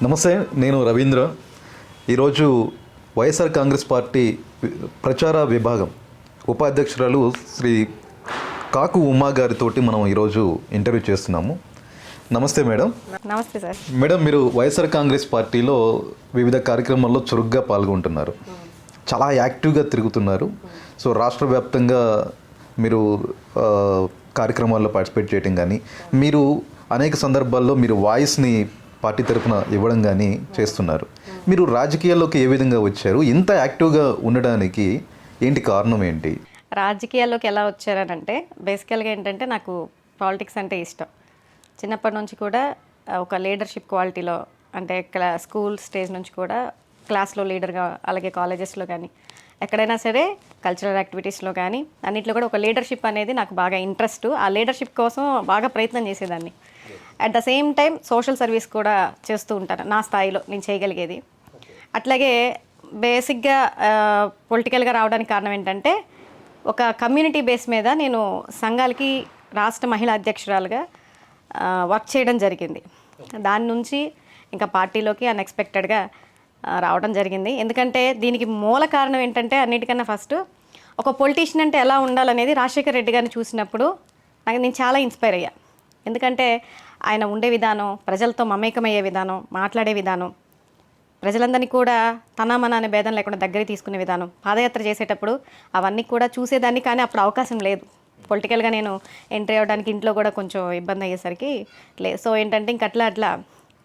నమస్తే, నేను రవీంద్ర. ఈరోజు వైఎస్ఆర్ కాంగ్రెస్ పార్టీ ప్రచార విభాగం ఉపాధ్యక్షురాలు శ్రీ కాకు ఉమా గారితోటి మనం ఈరోజు ఇంటర్వ్యూ చేస్తున్నాము. నమస్తే మేడం. నమస్తే సార్. మేడం, మీరు వైఎస్ఆర్ కాంగ్రెస్ పార్టీలో వివిధ కార్యక్రమాల్లో చురుగ్గా పాల్గొంటున్నారు, చాలా యాక్టివ్గా తిరుగుతున్నారు. సో రాష్ట్ర వ్యాప్తంగా మీరు కార్యక్రమాల్లో పార్టిసిపేట్ చేయడం కానీ, మీరు అనేక సందర్భాల్లో మీరు వాయిస్ని పార్టీ తరఫున ఇవ్వడం కానీ చేస్తున్నారు. మీరు రాజకీయాల్లోకి ఏ విధంగా వచ్చారు? ఇంత యాక్టివ్గా ఉండడానికి ఏంటి కారణం ఏంటి? రాజకీయాల్లోకి ఎలా వచ్చారనంటే బేసికల్గా ఏంటంటే నాకు పాలిటిక్స్ అంటే ఇష్టం. చిన్నప్పటి నుంచి కూడా ఒక లీడర్షిప్ క్వాలిటీలో అంటే స్కూల్ స్టేజ్ నుంచి కూడా క్లాస్లో లీడర్గా, అలాగే కాలేజెస్లో కానీ ఎక్కడైనా సరే కల్చరల్ యాక్టివిటీస్లో కానీ అన్నింటిలో కూడా ఒక లీడర్షిప్ అనేది నాకు బాగా ఇంట్రెస్ట్. ఆ లీడర్షిప్ కోసం బాగా ప్రయత్నం చేసేదాన్ని. At the same time social service కూడా చేస్తూ ఉంటాను నా స్థాయిలో నేను చేయగలిగేది. అట్లాగే బేసిక్గా పొలిటికల్గా రావడానికి కారణం ఏంటంటే ఒక కమ్యూనిటీ బేస్ మీద నేను సంఘాలకి రాష్ట్ర మహిళా అధ్యక్షురాలుగా వర్క్ చేయడం జరిగింది. దాని నుంచి ఇంకా పార్టీలోకి అన్ఎక్స్పెక్టెడ్గా రావడం జరిగింది. ఎందుకంటే దీనికి మూల కారణం ఏంటంటే అన్నిటికన్నా ఫస్ట్ ఒక పొలిటీషియన్ అంటే ఎలా ఉండాలనేది రాజశేఖర్ రెడ్డి గారిని చూసినప్పుడు నేను చాలా ఇన్స్పైర్ అయ్యా. ఎందుకంటే ఆయన ఉండే విధానం, ప్రజలతో మమేకమయ్యే విధానం, మాట్లాడే విధానం, ప్రజలందరినీ కూడా తన మన అనే భేదం లేకుండా దగ్గరికి తీసుకునే విధానం, పాదయాత్ర చేసేటప్పుడు అవన్నీ కూడా చూసేదాన్ని. కానీ అప్పుడు అవకాశం లేదు. పొలిటికల్గా నేను ఎంట్రీ అవ్వడానికి ఇంట్లో కూడా కొంచెం ఇబ్బంది అయ్యేసరికి సో ఏంటంటే ఇంక అట్లా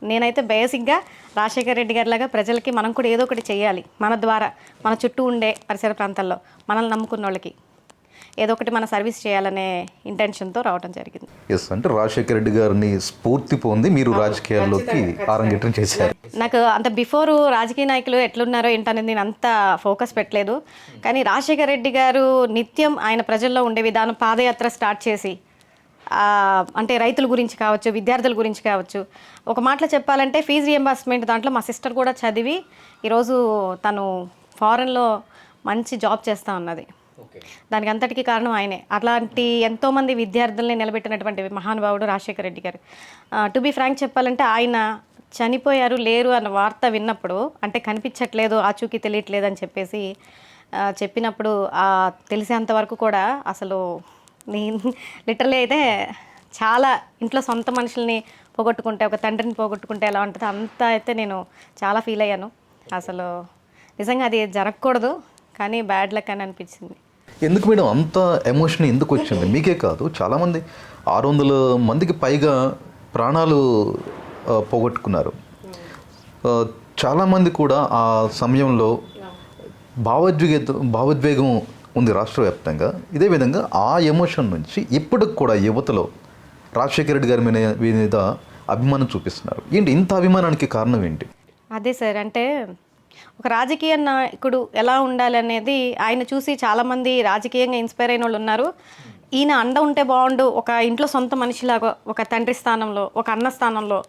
నేనైతే బేసిక్గా రాజశేఖర్ రెడ్డి గారిలాగా ప్రజలకి మనం కూడా ఏదో ఒకటి చేయాలి, మన ద్వారా మన చుట్టూ ఉండే పరిసర ప్రాంతాల్లో మనల్ని నమ్ముకున్న వాళ్ళకి ఏదో ఒకటి మన సర్వీస్ చేయాలనే ఇంటెన్షన్తో రావడం జరిగింది. ఎస్, అంటే రాజశేఖర రెడ్డి గారిని స్ఫూర్తి పొంది మీరు రాజకీయాల్లోకి ఆరంగేట్రం చేశారు. నాకు అంత బిఫోర్ రాజకీయ నాయకులు ఎట్లున్నారో ఏంటనేది నేను అంత ఫోకస్ పెట్టలేదు. కానీ రాజశేఖర రెడ్డి గారు నిత్యం ఆయన ప్రజల్లో ఉండే విధానం, పాదయాత్ర స్టార్ట్ చేసి అంటే రైతుల గురించి కావచ్చు, విద్యార్థుల గురించి కావచ్చు, ఒక మాటలో చెప్పాలంటే ఫీజు రియంబర్స్మెంట్ దాంట్లో మా సిస్టర్ కూడా చదివి ఈరోజు తను ఫారెన్లో మంచి జాబ్ చేస్తూ ఉన్నది. దానికి అంతటికీ కారణం ఆయనే. అట్లాంటి ఎంతోమంది విద్యార్థుల్ని నిలబెట్టినటువంటి మహానుభావుడు రాజశేఖర రెడ్డి గారు. టు బీ ఫ్రాంక్ చెప్పాలంటే ఆయన చనిపోయారు లేరు అన్న వార్త విన్నప్పుడు, అంటే కనిపించట్లేదు, ఆచూకీ తెలియట్లేదు అని చెప్పేసి చెప్పినప్పుడు తెలిసేంత వరకు కూడా అసలు నేను లిటరలీ అయితే చాలా ఇంట్లో సొంత మనుషుల్ని పోగొట్టుకుంటే, ఒక తండ్రిని పోగొట్టుకుంటే ఎలా ఉంటుందో అంత అయితే నేను చాలా ఫీల్ అయ్యాను. అసలు నిజంగా అది జరగకూడదు, కానీ బ్యాడ్ లక్ అని అనిపించింది. ఎందుకు మేడం అంత ఎమోషన్ ఎందుకు వచ్చింది? మీకే కాదు, చాలామంది 600 మందికి పైగా ప్రాణాలు పోగొట్టుకున్నారు. చాలామంది కూడా ఆ సమయంలో భావోద్వేగం ఉంది రాష్ట్ర వ్యాప్తంగా. ఇదే విధంగా ఆ ఎమోషన్ నుంచి ఇప్పటికి కూడా యువతలో రాజశేఖర రెడ్డి గారి మీద అభిమానం చూపిస్తున్నారు. ఏంటి ఇంత అభిమానానికి కారణం ఏంటి? అదే సార్, అంటే ఒక రాజకీయ నాయకుడు ఎలా ఉండాలి అనేది ఆయన చూసి చాలామంది రాజకీయంగా ఇన్స్పైర్ అయిన వాళ్ళు ఉన్నారు. ఈయన అండ ఉంటే బాగుండు, ఒక ఇంట్లో సొంత మనిషిలాగా, ఒక తండ్రి స్థానంలో, ఒక అన్న స్థానంలో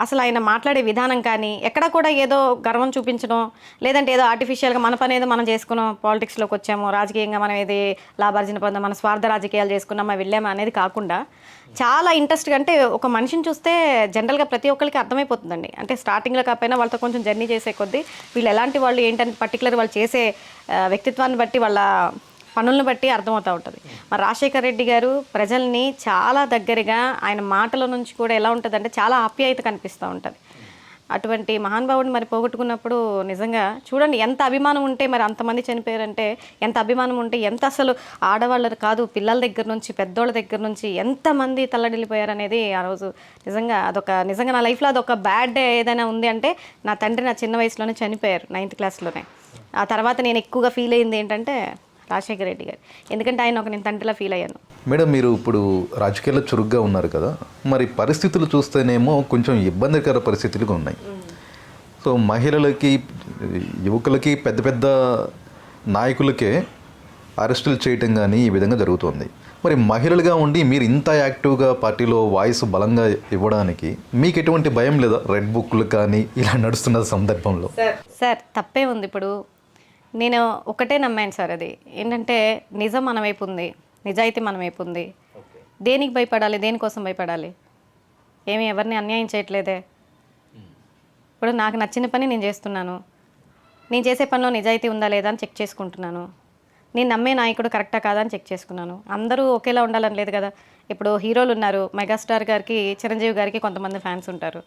అసలు ఆయన మాట్లాడే విధానం కానీ ఎక్కడ కూడా ఏదో గర్వం చూపించడం, లేదంటే ఏదో ఆర్టిఫిషియల్గా మన పని ఏదో మనం చేసుకున్నాం, పాలిటిక్స్లోకి వచ్చాము, రాజకీయంగా మనం ఏది లాభార్జన పొందాం, మన స్వార్థ రాజకీయాలు చేసుకున్నామా వెళ్ళామా అనేది కాకుండా చాలా ఇంట్రెస్ట్గా, అంటే ఒక మనిషిని చూస్తే జనరల్గా ప్రతి ఒక్కరికి అర్థమైపోతుందండి. అంటే స్టార్టింగ్లో కాకపోయినా వాళ్ళతో కొంచెం జర్నీ చేసే కొద్దీ వీళ్ళు ఎలాంటి వాళ్ళు ఏంటని పర్టికులర్ వాళ్ళు చేసే వ్యక్తిత్వాన్ని బట్టి, వాళ్ళ పనులను బట్టి అర్థమవుతూ ఉంటుంది. మరి రాజశేఖర రెడ్డి గారు ప్రజల్ని చాలా దగ్గరగా, ఆయన మాటల నుంచి కూడా ఎలా ఉంటుందంటే చాలా ఆప్యాయత కనిపిస్తూ ఉంటుంది. అటువంటి మహానుభావుడిని మరి పోగొట్టుకున్నప్పుడు నిజంగా చూడండి ఎంత అభిమానం ఉంటే, మరి అంతమంది చనిపోయారంటే ఎంత అభిమానం ఉంటే, ఎంత అసలు ఆడవాళ్ళు కాదు పిల్లల దగ్గర నుంచి పెద్దోళ్ళ దగ్గర నుంచి ఎంతమంది తల్లడిల్లిపోయారు అనేది ఆ రోజు నిజంగా నా లైఫ్లో అదొక బ్యాడ్ డే ఏదైనా ఉంది అంటే, నా తండ్రి నా చిన్న వయసులోనే చనిపోయారు, 9th క్లాస్లోనే. ఆ తర్వాత నేను ఎక్కువగా ఫీల్ అయింది ఏంటంటే రాజశేఖర రెడ్డి గారు, ఎందుకంటే ఆయన నేను తండ్రిలా ఫీల్ అయ్యాను. మేడం, మీరు ఇప్పుడు రాజకీయాల్లో చురుగ్గా ఉన్నారు కదా, మరి పరిస్థితులు చూస్తేనేమో కొంచెం ఇబ్బందికర పరిస్థితులుగా ఉన్నాయి. సో మహిళలకి, యువకులకి, పెద్ద పెద్ద నాయకులకే అరెస్టులు చేయటం కానీ ఈ విధంగా జరుగుతుంది. మరి మహిళలుగా ఉండి మీరు ఇంత యాక్టివ్గా పార్టీలో వాయిస్ బలంగా ఇవ్వడానికి మీకు ఎటువంటి భయం లేదా? రెడ్ బుక్లు కానీ ఇలా నడుస్తున్న సందర్భంలో సార్ తప్పే ఉంది. ఇప్పుడు నేను ఒకటే నమ్మాను సార్, అది ఏంటంటే నిజం మన వైపు ఉంది, నిజాయితీ మన వైపు ఉంది. దేనికి భయపడాలి, దేనికోసం భయపడాలి? ఏమి ఎవరిని అన్యాయం చేయట్లేదే. ఇప్పుడు నాకు నచ్చిన పని నేను చేస్తున్నాను, నేను చేసే పనిలో నిజాయితీ ఉందా లేదా అని చెక్ చేసుకుంటున్నాను, నేను నమ్మే నాయకుడు కరెక్టా కాదా అని చెక్ చేసుకున్నాను. అందరూ ఒకేలా ఉండాలని లేదు కదా. ఇప్పుడు హీరోలు ఉన్నారు, మెగాస్టార్ గారికి, చిరంజీవి గారికి కొంతమంది ఫ్యాన్స్ ఉంటారు,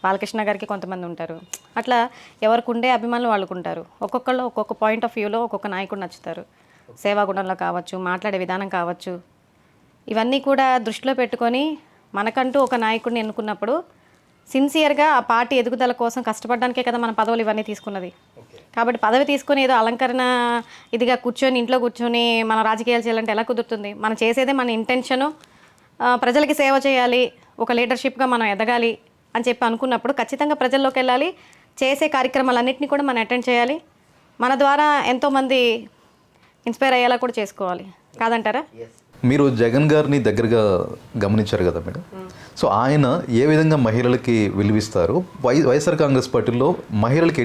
బాలకృష్ణ గారికి కొంతమంది ఉంటారు. అట్లా ఎవరికి ఉండే అభిమానులు వాళ్ళకు ఉంటారు. ఒక్కొక్కళ్ళు ఒక్కొక్క పాయింట్ ఆఫ్ వ్యూలో ఒక్కొక్క నాయకుడు నచ్చుతారు. సేవాగుణంలో కావచ్చు, మాట్లాడే విధానం కావచ్చు, ఇవన్నీ కూడా దృష్టిలో పెట్టుకొని మనకంటూ ఒక నాయకుడిని ఎన్నుకున్నప్పుడు సిన్సియర్గా ఆ పార్టీ ఎదుగుదల కోసం కష్టపడడానికే కదా మన పదవులు ఇవన్నీ తీసుకున్నది. కాబట్టి పదవి తీసుకొని ఏదో అలంకరణ ఇదిగా కూర్చొని ఇంట్లో కూర్చొని మనం రాజకీయాలు చేయాలంటే ఎలా కుదురుతుంది? మనం చేసేదే మన ఇంటెన్షను ప్రజలకి సేవ చేయాలి, ఒక లీడర్షిప్గా మనం ఎదగాలి అని చెప్పి అనుకున్నప్పుడు ఖచ్చితంగా ప్రజల్లోకి వెళ్ళాలి. చేసే కార్యక్రమాలన్నింటినీ కూడా మనం అటెండ్ చేయాలి. మన ద్వారా ఎంతోమంది ఇన్స్పైర్ అయ్యేలా కూడా చేసుకోవాలి, కాదంటారా? మీరు జగన్ గారిని దగ్గరగా గమనించారు కదా మేడం. సో ఆయన ఏ విధంగా మహిళలకి విలువిస్తారు? వైఎస్ఆర్ కాంగ్రెస్ పార్టీలో మహిళలకి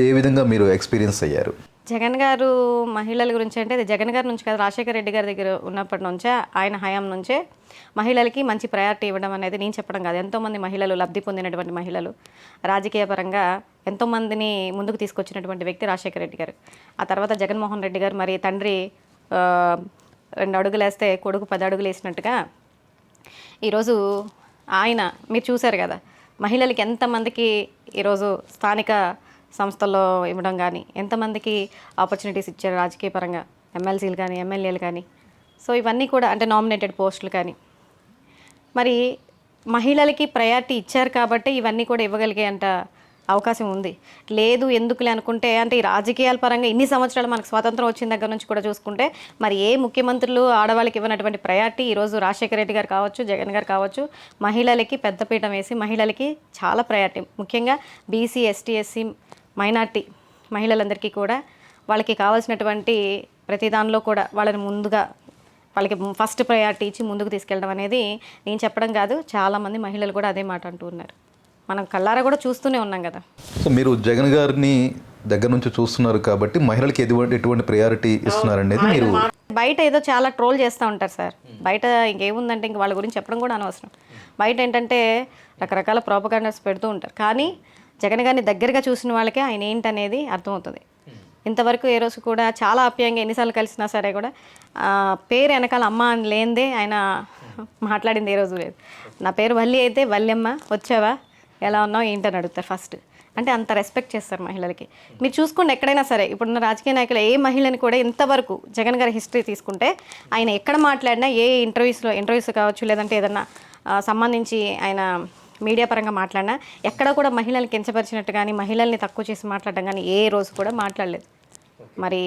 ఏ విధంగా మీరు ఎక్స్పీరియన్స్ అయ్యారు? జగన్ గారు మహిళల గురించి అంటే ఇది జగన్ గారి నుంచి కాదు, రాజశేఖర రెడ్డి గారి దగ్గర ఉన్నప్పటి నుంచే, ఆయన హయాం నుంచే మహిళలకి మంచి ప్రయారిటీ ఇవ్వడం అనేది నేను చెప్పడం కాదు. ఎంతోమంది మహిళలు, లబ్ధి పొందినటువంటి మహిళలు, రాజకీయ పరంగా ఎంతోమందిని ముందుకు తీసుకొచ్చినటువంటి వ్యక్తి రాజశేఖర రెడ్డి గారు. ఆ తర్వాత జగన్మోహన్ రెడ్డి గారు, మరి తండ్రి 2 అడుగులు వేస్తే కొడుకు 10 అడుగులు వేసినట్టుగా ఈరోజు ఆయన మీరు చూశారు కదా, మహిళలకి ఎంతమందికి ఈరోజు స్థానిక సంస్థల్లో ఇవ్వడం కానీ, ఎంతమందికి ఆపర్చునిటీస్ ఇచ్చారు రాజకీయ పరంగా, ఎమ్మెల్సీలు కానీ, ఎమ్మెల్యేలు కానీ. సో ఇవన్నీ కూడా అంటే నామినేటెడ్ పోస్టులు కానీ, మరి మహిళలకి ప్రయారిటీ ఇచ్చారు కాబట్టి ఇవన్నీ కూడా ఇవ్వగలిగే అంట అవకాశం ఉంది. లేదు ఎందుకులే అనుకుంటే, అంటే ఈ రాజకీయాల పరంగా ఇన్ని సంవత్సరాలు మనకు స్వాతంత్రం వచ్చిన దగ్గర నుంచి కూడా చూసుకుంటే మరి ఏ ముఖ్యమంత్రులు ఆడవాళ్ళకి ఇవ్వనటువంటి ప్రయారిటీ ఈరోజు రాజశేఖర రెడ్డి గారు కావచ్చు, జగన్ గారు కావచ్చు, మహిళలకి పెద్దపీఠం వేసి మహిళలకి చాలా ప్రయారిటీ, ముఖ్యంగా బీసీ, ఎస్టీ, ఎస్సీ, మైనార్టీ మహిళలందరికీ కూడా వాళ్ళకి కావాల్సినటువంటి ప్రతి దానిలో కూడా వాళ్ళని ముందుగా వాళ్ళకి ఫస్ట్ ప్రయారిటీ ఇచ్చి ముందుకు తీసుకెళ్ళడం అనేది నేను చెప్పడం కాదు, చాలామంది మహిళలు కూడా అదే మాట అంటూ ఉన్నారు. మనం కళ్ళారా కూడా చూస్తూనే ఉన్నాం కదా. సో మీరు జగన్ గారిని దగ్గర నుంచి చూస్తున్నారు కాబట్టి మహిళలకి ఎటువంటి ప్రయారిటీ ఇస్తున్నారనేది మీరు బయట ఏదో చాలా ట్రోల్ చేస్తూ ఉంటారు సార్. బయట ఇంకేముందంటే ఇంక వాళ్ళ గురించి చెప్పడం కూడా అనవసరం. బయట ఏంటంటే రకరకాల ప్రోపగాండాస్ పెడుతూ ఉంటారు, కానీ జగన్ గారిని దగ్గరగా చూసిన వాళ్ళకే ఆయన ఏంటనేది అర్థమవుతుంది. ఇంతవరకు ఏ రోజు కూడా చాలా ఆప్యాయంగా ఎన్నిసార్లు కలిసినా సరే కూడా పేరు వెనకాల అమ్మ అని లేనిదే ఆయన మాట్లాడింది ఏ రోజు లేదు. నా పేరు వల్లి అయితే వల్లెమ్మ, వచ్చావా, ఎలా ఉన్నావు, ఏంటని అడుగుతారు ఫస్ట్. అంటే అంత రెస్పెక్ట్ చేస్తారు మహిళలకి. మీరు చూసుకోండి ఎక్కడైనా సరే, ఇప్పుడున్న రాజకీయ నాయకులు ఏ మహిళని కూడా ఇంతవరకు జగన్ గారి హిస్టరీ తీసుకుంటే ఆయన ఎక్కడ మాట్లాడినా, ఏ ఇంటర్వ్యూస్ కావచ్చు, లేదంటే ఏదన్నా సంబంధించి ఆయన మీడియా పరంగా మాట్లాడినా ఎక్కడ కూడా మహిళల్ని కించపరిచినట్టు కానీ, మహిళల్ని తక్కువ చేసి మాట్లాడడం కానీ ఏ రోజు కూడా మాట్లాడలేదు. మరి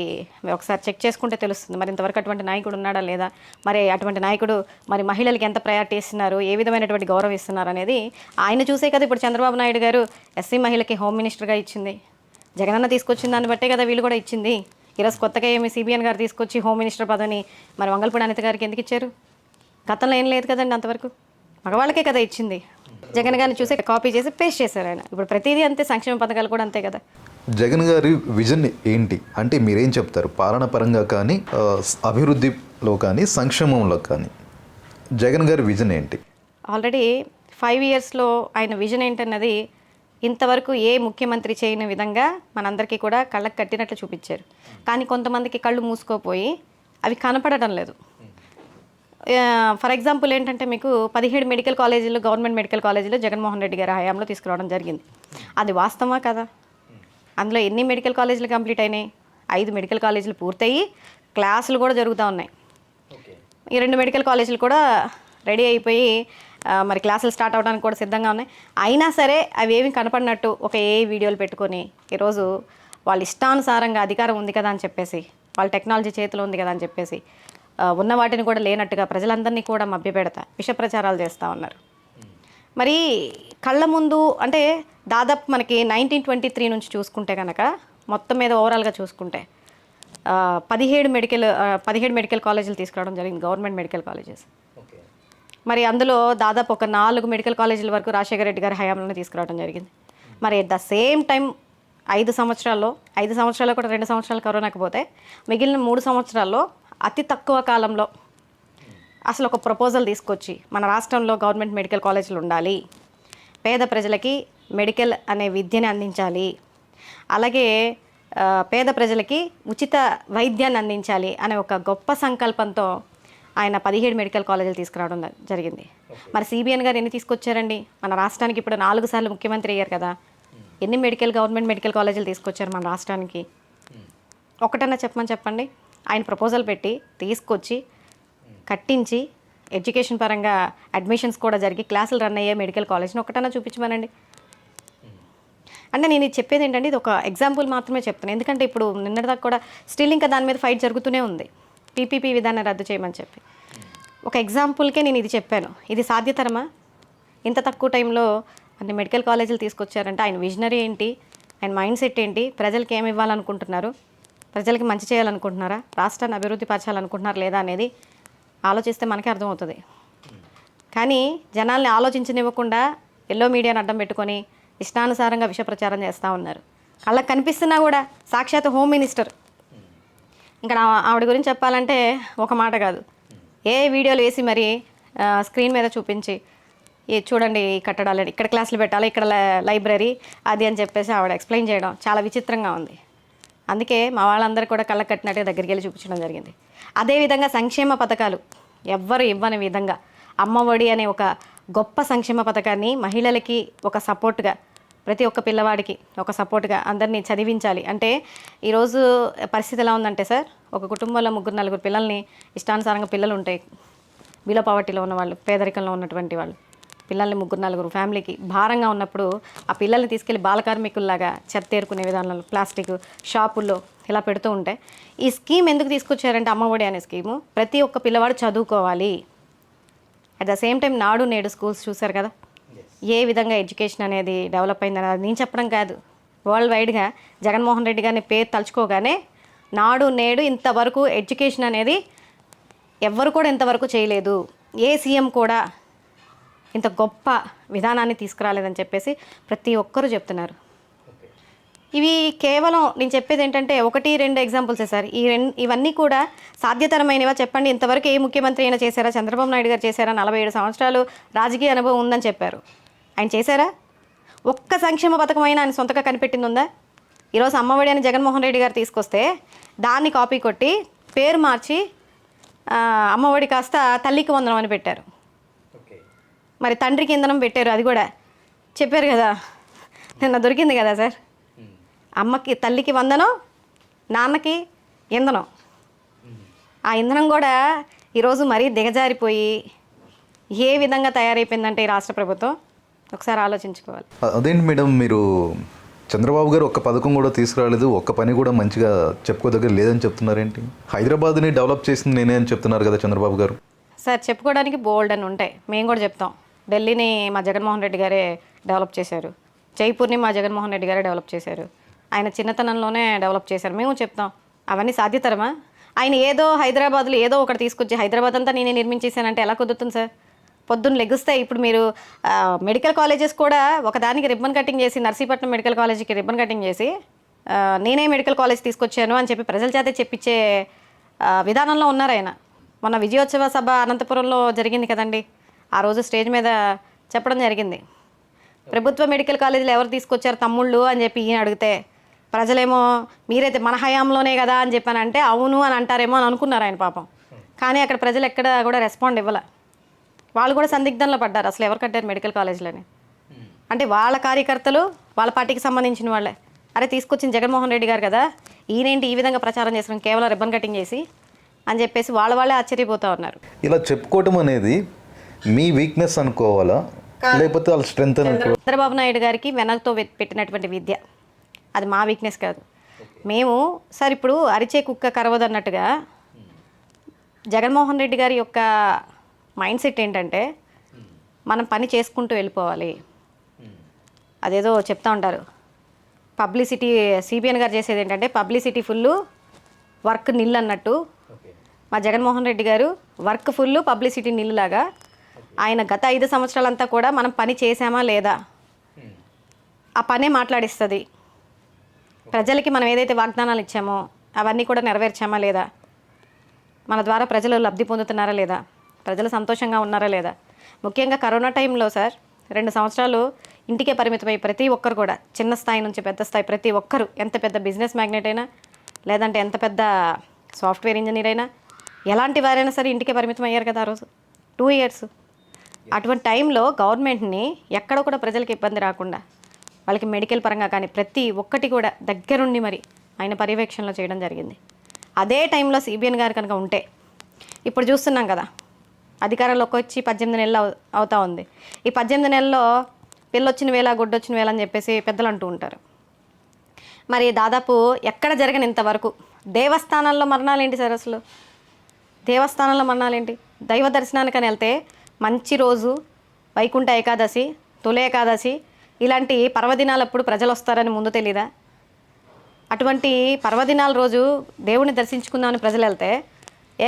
ఒకసారి చెక్ చేసుకుంటే తెలుస్తుంది మరి ఇంతవరకు అటువంటి నాయకుడు ఉన్నాడా లేదా, మరి అటువంటి నాయకుడు మరి మహిళలకి ఎంత ప్రయారిటీ ఇస్తున్నారు, ఏ విధమైనటువంటి గౌరవం ఇస్తున్నారు అనేది ఆయన చూసే కదా. ఇప్పుడు చంద్రబాబు నాయుడు గారు ఎస్సీ మహిళకి హోమ్ మినిస్టర్గా ఇచ్చింది, జగనన్న తీసుకొచ్చిన దాన్ని బట్టే కదా వీళ్ళు కూడా ఇచ్చింది. ఈరోజు కొత్తగా ఏమి సిబిఎన్ గారు తీసుకొచ్చి హోమ్ మినిస్టర్ పదవిని మరి వంగల్పూడి అనిత గారికి ఎందుకు ఇచ్చారు? గతంలో ఏం లేదు కదండి, అంతవరకు మగవాళ్ళకే కదా ఇచ్చింది. జగన్ గారిని చూసి కాపీ చేసి పేస్ట్ చేశారు ఆయన. ఇప్పుడు ప్రతిదీ అంతే, సంక్షేమ పథకాలు కూడా అంతే కదా. జగన్ గారి విజన్ ఏంటి అంటే మీరేం చెప్తారు? పాలన పరంగా కానీ, అభివృద్ధిలో కానీ, సంక్షేమంలో కానీ జగన్ గారి విజన్ ఏంటి? ఆల్రెడీ 5 ఇయర్స్లో ఆయన విజన్ ఏంటన్నది ఇంతవరకు ఏ ముఖ్యమంత్రి చేయని విధంగా మనందరికీ కూడా కళ్ళకు కట్టినట్లు చూపించారు. కానీ కొంతమందికి కళ్ళు మూసుకోపోయి అవి కనపడటం లేదు. ఫర్ ఎగ్జాంపుల్ ఏంటంటే మీకు 17 మెడికల్ కాలేజీలు, గవర్నమెంట్ మెడికల్ కాలేజీలు జగన్మోహన్ రెడ్డి గారి హయాంలో తీసుకురావడం జరిగింది. అది వాస్తవమా కదా? అందులో ఎన్ని మెడికల్ కాలేజీలు కంప్లీట్ అయినాయి? 5 మెడికల్ కాలేజీలు పూర్తయ్యి క్లాసులు కూడా జరుగుతూ ఉన్నాయి. ఈ 2 మెడికల్ కాలేజీలు కూడా రెడీ అయిపోయి మరి క్లాసులు స్టార్ట్ అవ్వడానికి కూడా సిద్ధంగా ఉన్నాయి. అయినా సరే అవి ఏమి కనపడినట్టు ఒక వీడియోలు పెట్టుకొని ఈరోజు వాళ్ళ ఇష్టానుసారంగా అధికారం ఉంది కదా అని చెప్పేసి, వాళ్ళ టెక్నాలజీ చేతిలో ఉంది కదా అని చెప్పేసి ఉన్న వాటిని కూడా లేనట్టుగా ప్రజలందరినీ కూడా మభ్యపెడతా విష ప్రచారాలు చేస్తూ ఉన్నారు. మరి కళ్ళ ముందు అంటే దాదాపు మనకి 1923 నుంచి చూసుకుంటే కనుక మొత్తం మీద ఓవరాల్గా చూసుకుంటే 17 మెడికల్ కాలేజీలు తీసుకురావడం జరిగింది, గవర్నమెంట్ మెడికల్ కాలేజెస్. మరి అందులో దాదాపు ఒక 4 మెడికల్ కాలేజీల వరకు రాజశేఖర రెడ్డి గారి హయాంలోనే తీసుకురావడం జరిగింది. మరి ఎట్ ద సేమ్ టైం 5 సంవత్సరాల్లో కూడా 2 సంవత్సరాలు కరోనాకి పోతే మిగిలిన 3 సంవత్సరాల్లో అతి తక్కువ కాలంలో అసలు ఒక ప్రపోజల్ తీసుకొచ్చి మన రాష్ట్రంలో గవర్నమెంట్ మెడికల్ కాలేజీలు ఉండాలి, పేద ప్రజలకి మెడికల్ అనే విద్యని అందించాలి, అలాగే పేద ప్రజలకి ఉచిత వైద్యాన్ని అందించాలి అనే ఒక గొప్ప సంకల్పంతో ఆయన 17 మెడికల్ కాలేజీలు తీసుకురావడం జరిగింది. మరి సిబిఎన్ గారు ఎన్ని తీసుకొచ్చారండి? మన రాష్ట్రానికి ఇప్పుడు 4 సార్లు ముఖ్యమంత్రి అయ్యారు కదా, ఎన్ని గవర్నమెంట్ మెడికల్ కాలేజీలు తీసుకొచ్చారు మన రాష్ట్రానికి? ఒకటన్నా చెప్పండి. ఆయన ప్రపోజల్ పెట్టి తీసుకొచ్చి కట్టించి ఎడ్యుకేషన్ పరంగా అడ్మిషన్స్ కూడా జరిగి క్లాసులు రన్ అయ్యే మెడికల్ కాలేజ్ని ఒకటన్నా చూపించమనండి. అంటే నేను ఇది చెప్పేది ఏంటంటే ఇది ఒక ఎగ్జాంపుల్ మాత్రమే చెప్తాను. ఎందుకంటే ఇప్పుడు నిన్నటిదాకా కూడా స్టిల్ ఇంకా దాని మీద ఫైట్ జరుగుతూనే ఉంది, పీపీపీ విధానం రద్దు చేయమని చెప్పి. ఒక ఎగ్జాంపుల్కే నేను ఇది చెప్పాను. ఇది సాధ్యతరమా? ఇంత తక్కువ టైంలో అన్ని మెడికల్ కాలేజీలు తీసుకొచ్చారంటే ఆయన విజనరీ ఏంటి, ఆయన మైండ్ సెట్ ఏంటి, ప్రజలకి ఏమి ఇవ్వాలనుకుంటున్నారు, ప్రజలకి మంచి చేయాలనుకుంటున్నారా, రాష్ట్రాన్ని అభివృద్ధి పరచాలనుకుంటున్నారా లేదా అనేది ఆలోచిస్తే మనకే అర్థమవుతుంది. కానీ జనాల్ని ఆలోచించనివ్వకుండా ఎల్లో మీడియాని అడ్డం పెట్టుకొని ఇష్టానుసారంగా విష ప్రచారం చేస్తూ ఉన్నారు. కళ్ళకి కనిపిస్తున్నా కూడా సాక్షాత్ హోమ్ మినిస్టర్. ఇంకా ఆవిడ గురించి చెప్పాలంటే ఒక మాట కాదు, ఏ వీడియోలు వేసి మరి స్క్రీన్ మీద చూపించి చూడండి ఈ కట్టడాలని, ఇక్కడ క్లాసులు పెట్టాలి, ఇక్కడ లైబ్రరీ అది అని చెప్పేసి ఆవిడ ఎక్స్ప్లెయిన్ చేయడం చాలా విచిత్రంగా ఉంది. అందుకే మా వాళ్ళందరూ కూడా కళ్ళకు కట్టినట్టుగా దగ్గరికి వెళ్ళి చూపించడం జరిగింది. అదేవిధంగా సంక్షేమ పథకాలు ఎవ్వరు ఇవ్వని విధంగా అమ్మఒడి అనే ఒక గొప్ప సంక్షేమ పథకాన్ని మహిళలకి ఒక సపోర్ట్గా, ప్రతి ఒక్క పిల్లవాడికి ఒక సపోర్ట్గా అందరినీ చదివించాలి. అంటే ఈరోజు పరిస్థితి ఎలా ఉందంటే సార్, ఒక కుటుంబంలో 3-4 పిల్లల్ని ఇష్టానుసారంగా పిల్లలు ఉంటాయి, బిలో పవర్టీలో ఉన్నవాళ్ళు, పేదరికంలో ఉన్నటువంటి వాళ్ళు, పిల్లల్ని 3-4 ఫ్యామిలీకి భారంగా ఉన్నప్పుడు ఆ పిల్లల్ని తీసుకెళ్ళి బాలకార్మికుల్లాగా చెత్తేరుకునే విధానంలో ప్లాస్టిక్ షాపుల్లో ఇలా పెడుతూ ఉంటే ఈ స్కీమ్ ఎందుకు తీసుకొచ్చారంటే అమ్మఒడి అనే స్కీము ప్రతి ఒక్క పిల్లవాడు చదువుకోవాలి. అట్ ద సేమ్ టైం నాడు నేడు స్కూల్స్ చూశారు కదా, ఏ విధంగా ఎడ్యుకేషన్ అనేది డెవలప్ అయిందని అది నేను చెప్పడం కాదు, వరల్డ్ వైడ్గా జగన్మోహన్ రెడ్డి గారిని పేరు తలుచుకోగానే నాడు నేడు ఇంతవరకు ఎడ్యుకేషన్ అనేది ఎవ్వరు కూడా ఇంతవరకు చేయలేదు, ఏ సీఎం కూడా ఇంత గొప్ప విధానాన్ని తీసుకురాలేదని చెప్పేసి ప్రతి ఒక్కరూ చెప్తున్నారు. ఇవి కేవలం నేను చెప్పేది ఏంటంటే 1-2 ఎగ్జాంపుల్సే సార్. ఇవన్నీ కూడా సాధ్యతరమైనవా చెప్పండి? ఇంతవరకు ఏ ముఖ్యమంత్రి అయినా చేశారా? చంద్రబాబు నాయుడు గారు చేశారా? 47 సంవత్సరాలు రాజకీయ అనుభవం ఉందని చెప్పారు, ఆయన చేశారా? ఒక్క సంక్షేమ పథకం అయినా ఆయన సొంతగా కనిపెట్టింది ఉందా? ఈరోజు అమ్మఒడి అని జగన్మోహన్ రెడ్డి గారు తీసుకొస్తే దాన్ని కాపీ కొట్టి పేరు మార్చి అమ్మఒడి కాస్త తల్లికి వందనం అని పెట్టారు. మరి తండ్రికి ఇంధనం పెట్టారు, అది కూడా చెప్పారు కదా, నిన్న దొరికింది కదా సార్. అమ్మకి తల్లికి వందనం, నాన్నకి ఇంధనం. ఆ ఇంధనం కూడా ఈరోజు మరీ దిగజారిపోయి ఏ విధంగా తయారైపోయిందంటే ఈ రాష్ట్ర ప్రభుత్వం ఒకసారి ఆలోచించుకోవాలి. అదేంటి మేడం, మీరు చంద్రబాబు గారు ఒక్క పథకం కూడా తీసుకురాలేదు, ఒక్క పని కూడా మంచిగా చెప్పుకోదగ్గర లేదని చెప్తున్నారేంటి? హైదరాబాద్ని డెవలప్ చేసింది నేనే అని చెప్తున్నారు కదా చంద్రబాబు గారు. సార్ చెప్పుకోవడానికి బోల్డ్ అని ఉంటాయి, మేము కూడా చెప్తాం. ఢిల్లీని మా జగన్మోహన్ రెడ్డి గారే డెవలప్ చేశారు, జైపూర్ని మా జగన్మోహన్ రెడ్డి గారే డెవలప్ చేశారు, ఆయన చిన్నతనంలోనే డెవలప్ చేశారు, మేము చెప్తాం. అవన్నీ సాధ్యతరమా? ఆయన ఏదో హైదరాబాద్లో ఏదో ఒకటి తీసుకొచ్చి హైదరాబాద్ అంతా నేనే నిర్మించేసానంటే ఎలా కుదురుతుంది సార్? పొద్దున్న లెగుస్తే ఇప్పుడు మీరు మెడికల్ కాలేజెస్ కూడా ఒకదానికి రిబ్బన్ కటింగ్ చేసి, నర్సీపట్నం మెడికల్ కాలేజీకి రిబ్బన్ కటింగ్ చేసి నేనే మెడికల్ కాలేజ్ తీసుకొచ్చాను అని చెప్పి ప్రజల చేతే చెప్పించే విధానంలో ఉన్నారు ఆయన. మొన్న విజయోత్సవ సభ అనంతపురంలో జరిగింది కదండి, ఆ రోజు స్టేజ్ మీద చెప్పడం జరిగింది, ప్రభుత్వ మెడికల్ కాలేజీలు ఎవరు తీసుకొచ్చారు తమ్ముళ్ళు అని చెప్పి ఈయన అడిగితే ప్రజలేమో మీరైతే మన హయాంలోనే కదా అని చెప్పానంటే అవును అని అంటారేమో అని అనుకున్నారు ఆయన పాపం. కానీ అక్కడ ప్రజలు ఎక్కడ కూడా రెస్పాండ్ ఇవ్వలే, వాళ్ళు కూడా సందిగ్ధంలో పడ్డారు, అసలు ఎవరు కట్టారు మెడికల్ కాలేజీలని. అంటే వాళ్ళ కార్యకర్తలు వాళ్ళ పార్టీకి సంబంధించిన వాళ్ళే, అరే తీసుకొచ్చిన జగన్మోహన్ రెడ్డి గారు కదా, ఈయనేంటి ఈ విధంగా ప్రచారం చేస్తున్నాం కేవలం రిబ్బన్ కటింగ్ చేసి అని చెప్పేసి వాళ్ళే ఆశ్చర్యపోతూ ఉన్నారు. ఇలా చెప్పుకోవటం అనేది మీ వీక్నెస్ అనుకోవాలా లేకపోతే వాళ్ళ స్ట్రెంత్? చంద్రబాబు నాయుడు గారికి వెనకతో పెట్టినటువంటి విద్య అది మా వీక్నెస్ కాదు. మేము సార్ ఇప్పుడు అరిచే కుక్క కరవదు అన్నట్టుగా జగన్మోహన్ రెడ్డి గారి యొక్క మైండ్ సెట్ ఏంటంటే మనం పని చేసుకుంటూ వెళ్ళిపోవాలి. అదేదో చెప్తా ఉంటారు పబ్లిసిటీ, సిబిఎన్ గారు చేసేది ఏంటంటే పబ్లిసిటీ ఫుల్ వర్క్ నిల్ అన్నట్టు, మా జగన్మోహన్ రెడ్డి గారు వర్క్ ఫుల్ పబ్లిసిటీ నిల్ లాగా ఆయన గత 5 సంవత్సరాలంతా కూడా మనం పని చేసామా లేదా ఆ పనే మాట్లాడిస్తుంది. ప్రజలకి మనం ఏదైతే వాగ్దానాలు ఇచ్చామో అవన్నీ కూడా నెరవేర్చామా లేదా, మన ద్వారా ప్రజలు లబ్ధి పొందుతున్నారా లేదా, ప్రజలు సంతోషంగా ఉన్నారా లేదా. ముఖ్యంగా కరోనా టైంలో సార్ 2 సంవత్సరాలు ఇంటికే పరిమితమై ప్రతి ఒక్కరు కూడా చిన్న స్థాయి నుంచి పెద్ద స్థాయి ప్రతి ఒక్కరు, ఎంత పెద్ద బిజినెస్ మ్యాగ్నెట్ అయినా, లేదంటే ఎంత పెద్ద సాఫ్ట్వేర్ ఇంజనీర్ అయినా, ఎలాంటి వారైనా సరే ఇంటికే పరిమితం అయ్యారు కదా ఆ రోజు 2 years. అటువంటి టైంలో గవర్నమెంట్ని ఎక్కడ కూడా ప్రజలకు ఇబ్బంది రాకుండా వాళ్ళకి మెడికల్ పరంగా కానీ ప్రతి ఒక్కటి కూడా దగ్గరుండి మరి ఆయన పర్యవేక్షణలో చేయడం జరిగింది. అదే టైంలో సిబిఎన్ గారు కనుక ఉంటే, ఇప్పుడు చూస్తున్నాం కదా అధికారంలోకి వచ్చి 18 నెలలు అవుతా ఉంది. ఈ 18 నెలల్లో పిల్లొచ్చిన వేళ గుడ్డొచ్చిన వేళ అని చెప్పేసి పెద్దలు అంటూ ఉంటారు. మరి దాదాపు ఎక్కడ జరగని ఇంతవరకు దేవస్థానాల్లో మరణాలు ఏంటి సార్? అసలు దేవస్థానంలో మరణాలు ఏంటి? దైవ దర్శనానికని వెళ్తే మంచి రోజు వైకుంఠ ఏకాదశి, తొలి ఏకాదశి ఇలాంటి పర్వదినాలప్పుడు ప్రజలు వస్తారని ముందు తెలీదా? అటువంటి పర్వదినాల రోజు దేవుడిని దర్శించుకుందామని ప్రజలు వెళ్తే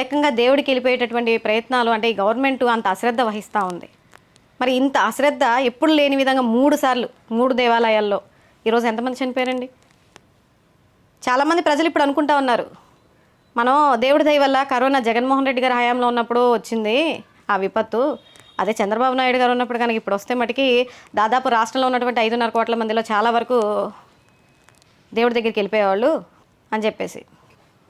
ఏకంగా దేవుడికి వెళ్ళిపోయేటటువంటి ప్రయత్నాలు, అంటే ఈ గవర్నమెంట్ అంత అశ్రద్ధ వహిస్తూ ఉంది. మరి ఇంత అశ్రద్ధ ఎప్పుడు లేని విధంగా 3 సార్లు 3 దేవాలయాల్లో ఈరోజు ఎంతమంది చనిపోయారండి? చాలామంది ప్రజలు ఇప్పుడు అనుకుంటా ఉన్నారు, మనం దేవుడి దయ వల్ల కరోనా జగన్మోహన్ రెడ్డి గారి హయాంలో ఉన్నప్పుడు వచ్చింది ఆ విపత్తు, అదే చంద్రబాబు నాయుడు గారు ఉన్నప్పుడు కనుక ఇప్పుడు వస్తే మటుకి దాదాపు రాష్ట్రంలో ఉన్నటువంటి 5.5 కోట్ల మందిలో చాలా వరకు దేవుడి దగ్గరికి వెళ్ళిపోయేవాళ్ళు అని చెప్పేసి.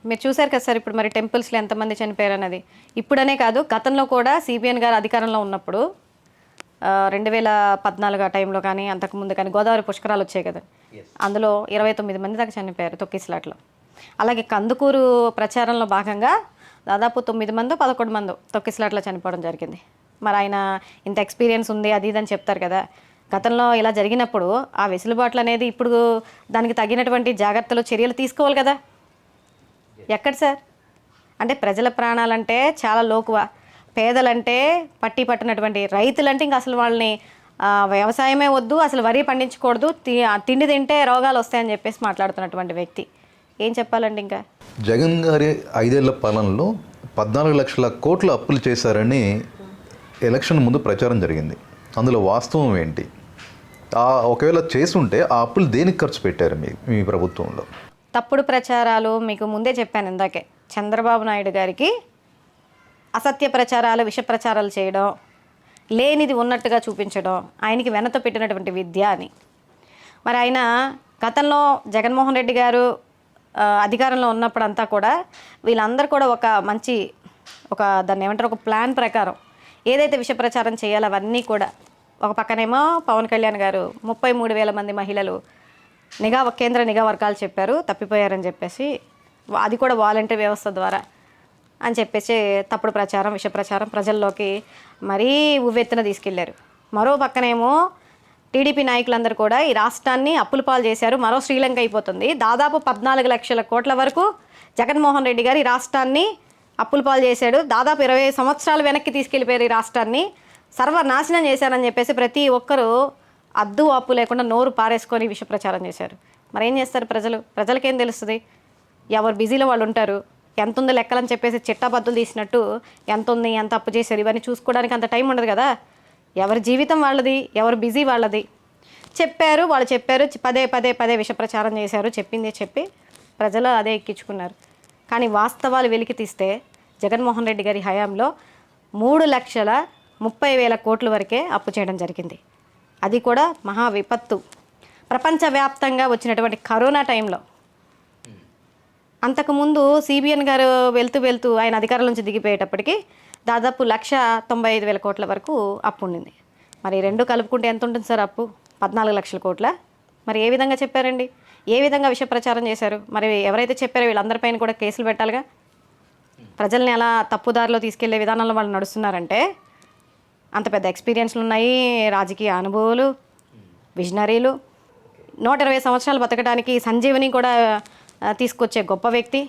మీరు చూశారు కదా సార్ ఇప్పుడు మరి టెంపుల్స్లో ఎంతమంది చనిపోయారు అన్నది. ఇప్పుడనే కాదు, గతంలో కూడా సిబిఎన్ గారు అధికారంలో ఉన్నప్పుడు 2014 ఆ టైంలో కానీ అంతకుముందు కానీ గోదావరి పుష్కరాలు వచ్చాయి కదా, అందులో 29 మంది దాకా చనిపోయారు తొక్కిసలాట్లో. అలాగే కందుకూరు ప్రచారంలో భాగంగా దాదాపు 9 మందో 11 మందో తొక్కిసలాట్లో చనిపోవడం జరిగింది. మరి ఆయన ఇంత ఎక్స్పీరియన్స్ ఉంది అది ఇదని చెప్తారు కదా, గతంలో ఇలా జరిగినప్పుడు ఆ వెసులుబాట్లు అనేది ఇప్పుడు దానికి తగినటువంటి జాగ్రత్తలు చర్యలు తీసుకోవాలి కదా. ఎక్కడ సార్? అంటే ప్రజల ప్రాణాలంటే చాలా లోకువ, పేదలంటే పట్టి పట్టినటువంటి రైతులంటే ఇంకా అసలు వాళ్ళని వ్యవసాయమే వద్దు, అసలు వరి పండించకూడదు, తిండి తింటే రోగాలు వస్తాయని చెప్పేసి మాట్లాడుతున్నటువంటి వ్యక్తి. ఏం చెప్పాలండి ఇంకా? జగన్ గారి 5 ఏళ్ల పాలనలో 14 లక్షల కోట్ల అప్పులు చేశారని ఎలక్షన్ ముందు ప్రచారం జరిగింది. అందులో వాస్తవం ఏంటి? ఒకవేళ చేసుంటే ఆ అప్పులు దేనికి ఖర్చు పెట్టారు మీ ప్రభుత్వంలో? తప్పుడు ప్రచారాలు మీకు ముందే చెప్పాను ఇందాకే. చంద్రబాబు నాయుడు గారికి అసత్య ప్రచారాలు, విష ప్రచారాలు చేయడం, లేనిది ఉన్నట్టుగా చూపించడం ఆయనకి వెనతో పెట్టినటువంటి విద్య అని. మరి ఆయన గతంలో జగన్మోహన్ రెడ్డి గారు అధికారంలో ఉన్నప్పుడంతా కూడా వీళ్ళందరూ కూడా ఒక మంచి దాన్ని ఏమంటారు, ఒక ప్లాన్ ప్రకారం ఏదైతే విష ప్రచారం చేయాలో అవన్నీ కూడా, ఒక పక్కనేమో పవన్ కళ్యాణ్ గారు 33,000 మంది మహిళలు కేంద్ర నిఘా వర్గాలు చెప్పారు తప్పిపోయారని చెప్పేసి, అది కూడా వాలంటీర్ వ్యవస్థ ద్వారా అని చెప్పేసి తప్పుడు ప్రచారం, విష ప్రచారం ప్రజల్లోకి మరీ ఉవ్వెత్తున తీసుకెళ్లారు. మరో పక్కనేమో టీడీపీ నాయకులందరూ కూడా ఈ రాష్ట్రాన్ని అప్పుల పాలు చేశారు, మరో శ్రీలంక అయిపోతుంది. దాదాపు 14 లక్షల కోట్ల వరకు జగన్మోహన్ రెడ్డి గారు ఈ రాష్ట్రాన్ని అప్పుల పాలు చేశాడు. దాదాపు 20 సంవత్సరాలు వెనక్కి తీసుకెళ్ళిపోయారు ఈ రాష్ట్రాన్ని, సర్వనాశనం చేశారని చెప్పేసి ప్రతి ఒక్కరూ అద్దు అప్పు లేకుండా నోరు పారేసుకొని విష ప్రచారం చేశారు. మరి ఏం చేస్తారు ప్రజలకేం తెలుస్తుంది? ఎవరు బిజీలో వాళ్ళు ఉంటారు. ఎంత ఉందో లెక్కలని చెప్పేసి చిట్టాబద్దులు తీసినట్టు ఎంత ఉంది, ఎంత అప్పు చేశారు ఇవన్నీ చూసుకోవడానికి అంత టైం ఉండదు కదా. ఎవరి జీవితం వాళ్ళది, ఎవరు బిజీ వాళ్ళది. చెప్పారు, వాళ్ళు చెప్పారు, పదే విష ప్రచారం చేశారు, చెప్పిందే చెప్పి ప్రజలు అదే ఎక్కించుకున్నారు. కానీ వాస్తవాలు వెలికి తీస్తే జగన్మోహన్ రెడ్డి గారి హయాంలో 3,30,000 కోట్ల వరకే అప్పు చేయడం జరిగింది. అది కూడా మహా విపత్తు, ప్రపంచవ్యాప్తంగా వచ్చినటువంటి కరోనా టైంలో. అంతకుముందు సిబిఎన్ గారు వెళ్తూ ఆయన అధికారం నుంచి దిగిపోయేటప్పటికి దాదాపు 1,95,000 కోట్ల వరకు అప్పు ఉండింది. మరి రెండు కలుపుకుంటే ఎంత ఉంటుంది సార్ అప్పు? 14 లక్షల కోట్ల. మరి ఏ విధంగా చెప్పారండి? ఏ విధంగా విష ప్రచారం చేశారు? మరి ఎవరైతే చెప్పారో వీళ్ళందరిపైన కూడా కేసులు పెట్టాలిగా. ప్రజల్ని అలా తప్పుదారిలో తీసుకెళ్లే విధానంలో వాళ్ళు నడుస్తున్నారంటే అంత పెద్ద ఎక్స్పీరియన్స్లు ఉన్నాయి, రాజకీయ అనుభవాలు, విజనరీలు, 120 సంవత్సరాలు బతకడానికి సంజీవని కూడా తీసుకొచ్చే గొప్ప వ్యక్తి.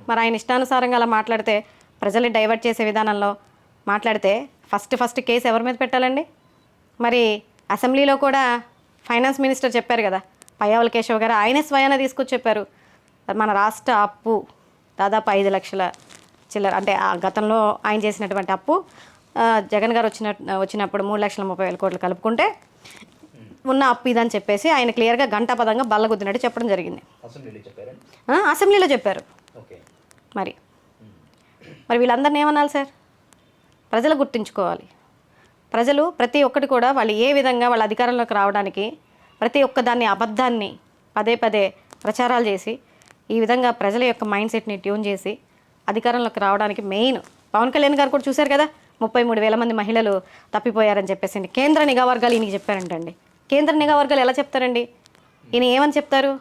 మరి ఆయన ఇష్టానుసారంగా అలా మాట్లాడితే, ప్రజల్ని డైవర్ట్ చేసే విధానంలో మాట్లాడితే ఫస్ట్ కేసు ఎవరి మీద పెట్టాలండి? మరి అసెంబ్లీలో కూడా ఫైనాన్స్ మినిస్టర్ చెప్పారు కదా, పయ్యావుల కేశవ్ గారు, ఆయనే స్వయాన తీసుకొచ్చి చెప్పారు మన రాష్ట్ర అప్పు దాదాపు 5 లక్షల చిల్లర. అంటే ఆ గతంలో ఆయన చేసినటువంటి అప్పు జగన్ గారు వచ్చినప్పుడు 3,30,000 కోట్లు కలుపుకుంటే ఉన్న అప్పు ఇదని చెప్పేసి ఆయన క్లియర్గా గంటాపదంగా బల్లగుద్దినట్టు చెప్పడం జరిగింది. అసెంబ్లీలో చెప్పారు. మరి వీళ్ళందరినీ ఏమనాలి సార్? ప్రజలు గుర్తుంచుకోవాలి. ప్రజలు ప్రతి ఒక్కటి కూడా వాళ్ళు ఏ విధంగా వాళ్ళ అధికారంలోకి రావడానికి ప్రతి ఒక్క దాన్ని అబద్ధాన్ని పదే పదే ప్రచారాలు చేసి ఈ విధంగా ప్రజల యొక్క మైండ్ సెట్ని ట్యూన్ చేసి అధికారంలోకి రావడానికి మెయిన్ పవన్ కళ్యాణ్ గారు కూడా చూశారు కదా 33,000 మంది మహిళలు తప్పిపోయారని చెప్పేసి కేంద్ర నిఘా వర్గాలు ఈయనకి చెప్పారంటండి. కేంద్ర నిఘా వర్గాలు ఎలా చెప్తారండి? ఈయన ఏమని చెప్తారు?